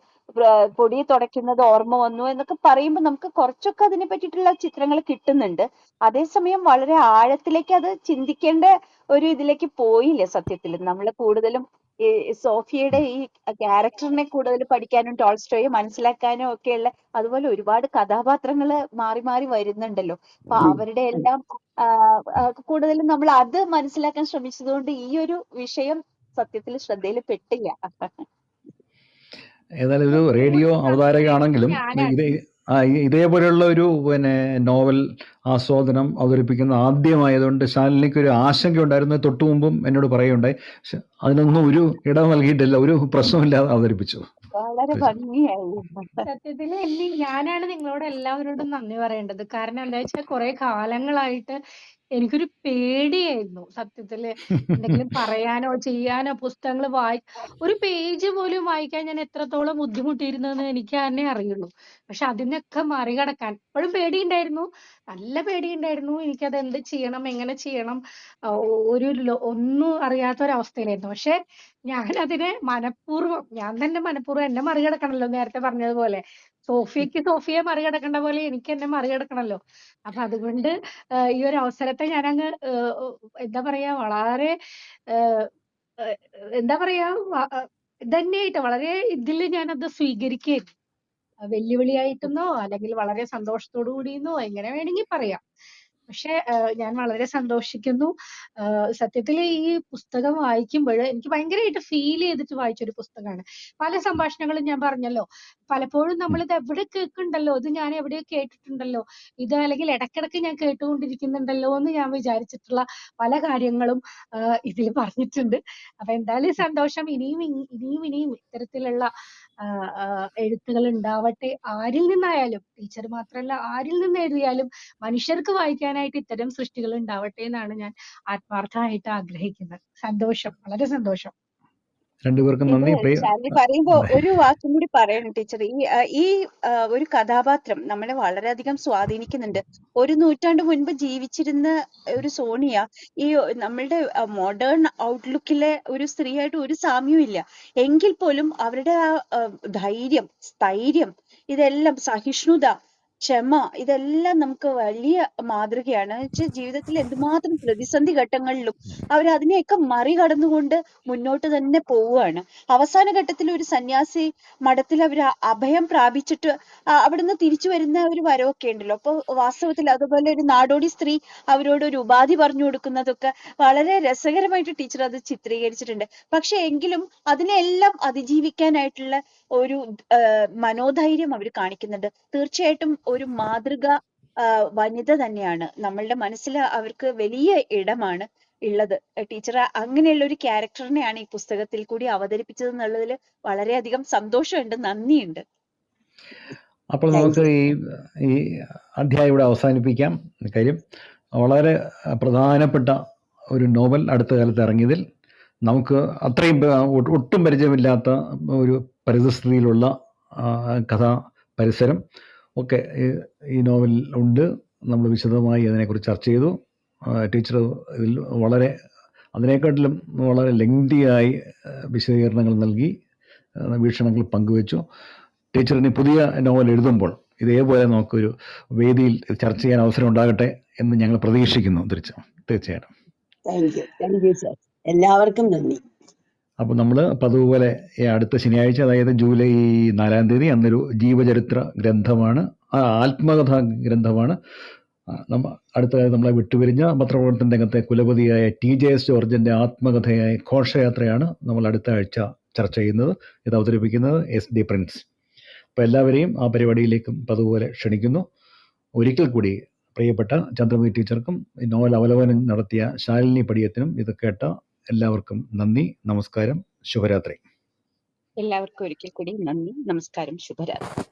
പൊടി തുടയ്ക്കുന്നത് ഓർമ്മ വന്നു എന്നൊക്കെ പറയുമ്പോൾ നമുക്ക് കുറച്ചൊക്കെ അതിനെ പറ്റിയിട്ടുള്ള ചിത്രങ്ങൾ കിട്ടുന്നുണ്ട്. അതേസമയം വളരെ ആഴത്തിലേക്ക് അത് ചിന്തിക്കേണ്ട ഒരു ഇതിലേക്ക് പോയില്ല സത്യത്തിൽ. നമ്മൾ കൂടുതലും ഈ സോഫിയയുടെ ഈ ക്യാരക്ടറിനെ കൂടുതൽ പഠിക്കാനും ടോൾസ്റ്റോയെ മനസ്സിലാക്കാനും ഒക്കെയുള്ള, അതുപോലെ ഒരുപാട് കഥാപാത്രങ്ങൾ മാറി മാറി വരുന്നുണ്ടല്ലോ. അപ്പൊ അവരുടെ എല്ലാം കൂടുതലും നമ്മൾ അത് മനസ്സിലാക്കാൻ ശ്രമിച്ചതുകൊണ്ട് ഈ ഒരു വിഷയം സത്യത്തിൽ ശ്രദ്ധയിൽ പെട്ടില്ല. ഏതായാലും ഒരു റേഡിയോ അവതാരകയാണെങ്കിലും ഇതേപോലെയുള്ള ഒരു നോവൽ ആസ്വാദനം അവതരിപ്പിക്കുന്ന ആദ്യമായതുകൊണ്ട് ശാലിനിക്ക് ഒരു ആശങ്ക ഉണ്ടായിരുന്നു. തൊട്ടു മുമ്പും എന്നോട് പറയുകയുണ്ടായി. അതിനൊന്നും ഒരു ഇടം നൽകിയിട്ടില്ല, ഒരു പ്രശ്നമില്ലാതെ അവതരിപ്പിച്ചു. വളരെ ഭംഗിയായി. സത്യത്തിൽ ഞാനാണ് നിങ്ങളോട് എല്ലാവരോടും നന്ദി പറയേണ്ടത്. കാരണം എന്താ വെച്ചാൽ കുറെ കാലങ്ങളായിട്ട് എനിക്കൊരു പേടിയായിരുന്നു സത്യത്തില്. എന്തെങ്കിലും പറയാനോ ചെയ്യാനോ പുസ്തകങ്ങൾ ഒരു പേജ് പോലും വായിക്കാൻ ഞാൻ എത്രത്തോളം ബുദ്ധിമുട്ടിയിരുന്നെന്ന് എനിക്ക് തന്നെ അറിയുള്ളൂ. പക്ഷെ അതിനൊക്കെ മറികടക്കാൻ ഇപ്പോഴും പേടിയുണ്ടായിരുന്നു. നല്ല പേടിയുണ്ടായിരുന്നു. എനിക്കത് എന്ത് ചെയ്യണം, എങ്ങനെ ചെയ്യണം, ഒന്നും അറിയാത്തൊരവസ്ഥയിലായിരുന്നു. പക്ഷെ ഞാനതിനെ ഞാൻ തന്നെ മനഃപൂർവ്വം എന്നെ മറികടക്കണല്ലോ, നേരത്തെ പറഞ്ഞതുപോലെ. സോഫിയെ മറികടക്കേണ്ട പോലെ എനിക്ക് എന്നെ മറികടക്കണല്ലോ. അപ്പൊ അതുകൊണ്ട് ഈ ഒരു അവസരത്തെ ഞാനങ്ങ് എന്താ പറയാ, വളരെ ഏഹ്, ഏഹ്, എന്താ പറയാ, ഇതന്നെയായിട്ട് വളരെ ഇതില് ഞാനത് സ്വീകരിക്കുകയായിരുന്നു. വെല്ലുവിളിയായിട്ടെന്നോ അല്ലെങ്കിൽ വളരെ സന്തോഷത്തോടു കൂടിയെന്നോ എങ്ങനെ വേണമെങ്കിൽ പറയാം. പക്ഷെ ഞാൻ വളരെ സന്തോഷിക്കുന്നു. സത്യത്തില് ഈ പുസ്തകം വായിക്കുമ്പഴ് എനിക്ക് ഭയങ്കരമായിട്ട് ഫീൽ ചെയ്തിട്ട് വായിച്ചൊരു പുസ്തകമാണ്. പല സംഭാഷണങ്ങളും ഞാൻ പറഞ്ഞല്ലോ. പലപ്പോഴും നമ്മളിത് എവിടെ കേൾക്കുന്നുണ്ടല്ലോ, ഇത് ഞാൻ എവിടെയോ കേട്ടിട്ടുണ്ടല്ലോ, ഇത് അല്ലെങ്കിൽ ഇടയ്ക്കിടയ്ക്ക് ഞാൻ കേട്ടുകൊണ്ടിരിക്കുന്നുണ്ടല്ലോ എന്ന് ഞാൻ വിചാരിച്ചിട്ടുള്ള പല കാര്യങ്ങളും ഇതിൽ പറഞ്ഞിട്ടുണ്ട്. അപ്പൊ എന്തായാലും സന്തോഷം. ഇനിയും ഇത്തരത്തിലുള്ള എഴുത്തുകൾ ഉണ്ടാവട്ടെ. ആരിൽ നിന്നായാലും, ടീച്ചർ മാത്രമല്ല, ആരിൽ നിന്ന് എഴുതിയാലും മനുഷ്യർക്ക് വായിക്കാനായിട്ട് ഇത്തരം സൃഷ്ടികൾ ഉണ്ടാവട്ടെ എന്നാണ് ഞാൻ ആത്മാർത്ഥമായിട്ട് ആഗ്രഹിക്കുന്നത്. സന്തോഷം, വളരെ സന്തോഷം. രണ്ടുപേർക്കും ഇത് നന്ദി. ശാലിനി പറയുമ്പോ അതെ. ഒരു വാക്കും കൂടി പറയണം ടീച്ചർ. ഈ ഒരു കഥാപാത്രം നമ്മളെ വളരെയധികം സ്വാധീനിക്കുന്നുണ്ട്. ഒരു നൂറ്റാണ്ട് മുൻപ് ജീവിച്ചിരുന്ന ഒരു സോണിയ ഈ നമ്മളുടെ മോഡേൺ ഔട്ട്ലുക്കിലെ ഒരു സ്ത്രീയായിട്ട് ഒരു സാമ്യവും ഇല്ല. എങ്കിൽ പോലും അവരുടെ ധൈര്യം, സ്ഥൈര്യം, ഇതെല്ലാം സഹിഷ്ണുത, ക്ഷമ, ഇതെല്ലാം നമുക്ക് വലിയ മാതൃകയാണ്. ജീവിതത്തിൽ എന്തുമാത്രം പ്രതിസന്ധി ഘട്ടങ്ങളിലും അവർ അതിനെയൊക്കെ മറികടന്നുകൊണ്ട് മുന്നോട്ട് തന്നെ പോവുകയാണ്. അവസാന ഘട്ടത്തിൽ ഒരു സന്യാസി മഠത്തിൽ അവർ അഭയം പ്രാപിച്ചിട്ട് അവിടുന്ന് തിരിച്ചു വരുന്ന ഒരു വരവൊക്കെ ഉണ്ടല്ലോ. അപ്പൊ വാസ്തവത്തിൽ അതുപോലെ ഒരു നാടോടി സ്ത്രീ അവരോട് ഒരു ഉപാധി പറഞ്ഞു കൊടുക്കുന്നതൊക്കെ വളരെ രസകരമായിട്ട് ടീച്ചർ അത് ചിത്രീകരിച്ചിട്ടുണ്ട്. പക്ഷെ എങ്കിലും അതിനെല്ലാം അതിജീവിക്കാനായിട്ടുള്ള ഒരു മനോധൈര്യം അവർ കാണിക്കുന്നുണ്ട്. തീർച്ചയായിട്ടും ഒരു മാതൃക വനിത തന്നെയാണ്. നമ്മളുടെ മനസ്സിൽ അവർക്ക് വലിയ ഇടമാണ് ഉള്ളത്. ടീച്ചർ അങ്ങനെയുള്ള ഒരു ക്യാരക്ടറിനെയാണ് ഈ പുസ്തകത്തിൽ കൂടി അവതരിപ്പിച്ചത് എന്നുള്ളതിൽ വളരെയധികം സന്തോഷമുണ്ട്, നന്ദിയുണ്ട്. അപ്പോൾ താങ്ക് നമുക്ക് യു. ഈ അധ്യായം ഇവിടെ അവസാനിപ്പിക്കാം. കാര്യം വളരെ പ്രധാനപ്പെട്ട ഒരു നോവൽ അടുത്ത കാലത്ത് ഇറങ്ങിയതിൽ നമുക്ക് അത്രയും ഒട്ടും പരിചയമില്ലാത്ത ഒരു പരിതസ്ഥിതിയിലുള്ള കഥാ പരിസരം ഒക്കെ ഈ നോവലിൽ ഉണ്ട്. നമ്മൾ വിശദമായി അതിനെക്കുറിച്ച് ചർച്ച ചെയ്തു. ടീച്ചർ ഇതിൽ അതിനെക്കാട്ടിലും വളരെ ലെങ്തിയായി വിശദീകരണങ്ങൾ നൽകി, വീക്ഷണങ്ങൾ പങ്കുവച്ചു. ടീച്ചറിന് പുതിയ നോവൽ എഴുതുമ്പോൾ ഇതേപോലെ നമുക്കൊരു വേദിയിൽ ചർച്ച ചെയ്യാൻ അവസരം ഉണ്ടാകട്ടെ എന്ന് ഞങ്ങൾ പ്രതീക്ഷിക്കുന്നു. തീർച്ചയായിട്ടും. Thank you sir. എല്ലാവർക്കും നന്ദി. അപ്പോൾ നമ്മൾ പതുപോലെ അടുത്ത ശനിയാഴ്ച, അതായത് ജൂലൈ 4-ാം തീയതി, അന്നൊരു ജീവചരിത്ര ഗ്രന്ഥമാണ്, ആത്മകഥാ ഗ്രന്ഥമാണ്. അടുത്ത കാലത്ത് നമ്മളെ വിട്ടുപിരിഞ്ഞ പത്രപ്രവർത്തന രംഗത്തെ കുലപതിയായ TJS ജോർജിൻ്റെ ആത്മകഥയായ ഘോഷയാത്രയാണ് നമ്മൾ അടുത്ത ആഴ്ച ചർച്ച ചെയ്യുന്നത്. ഇത് അവതരിപ്പിക്കുന്നത് SD പ്രിൻസ്. അപ്പോൾ എല്ലാവരെയും ആ പരിപാടിയിലേക്കും പതുപോലെ ക്ഷണിക്കുന്നു. ഒരിക്കൽ കൂടി പ്രിയപ്പെട്ട ചന്ദ്രമതി ടീച്ചർക്കും നോവൽ അവലോകനം നടത്തിയ ശാലിനി പടിയത്തിനും ഇത് കേട്ട എല്ലാവർക്കും നന്ദി, നമസ്കാരം, ശുഭരാത്രി. എല്ലാവർക്കും ഒരിക്കൽ കൂടി നന്ദി, നമസ്കാരം, ശുഭരാത്രി.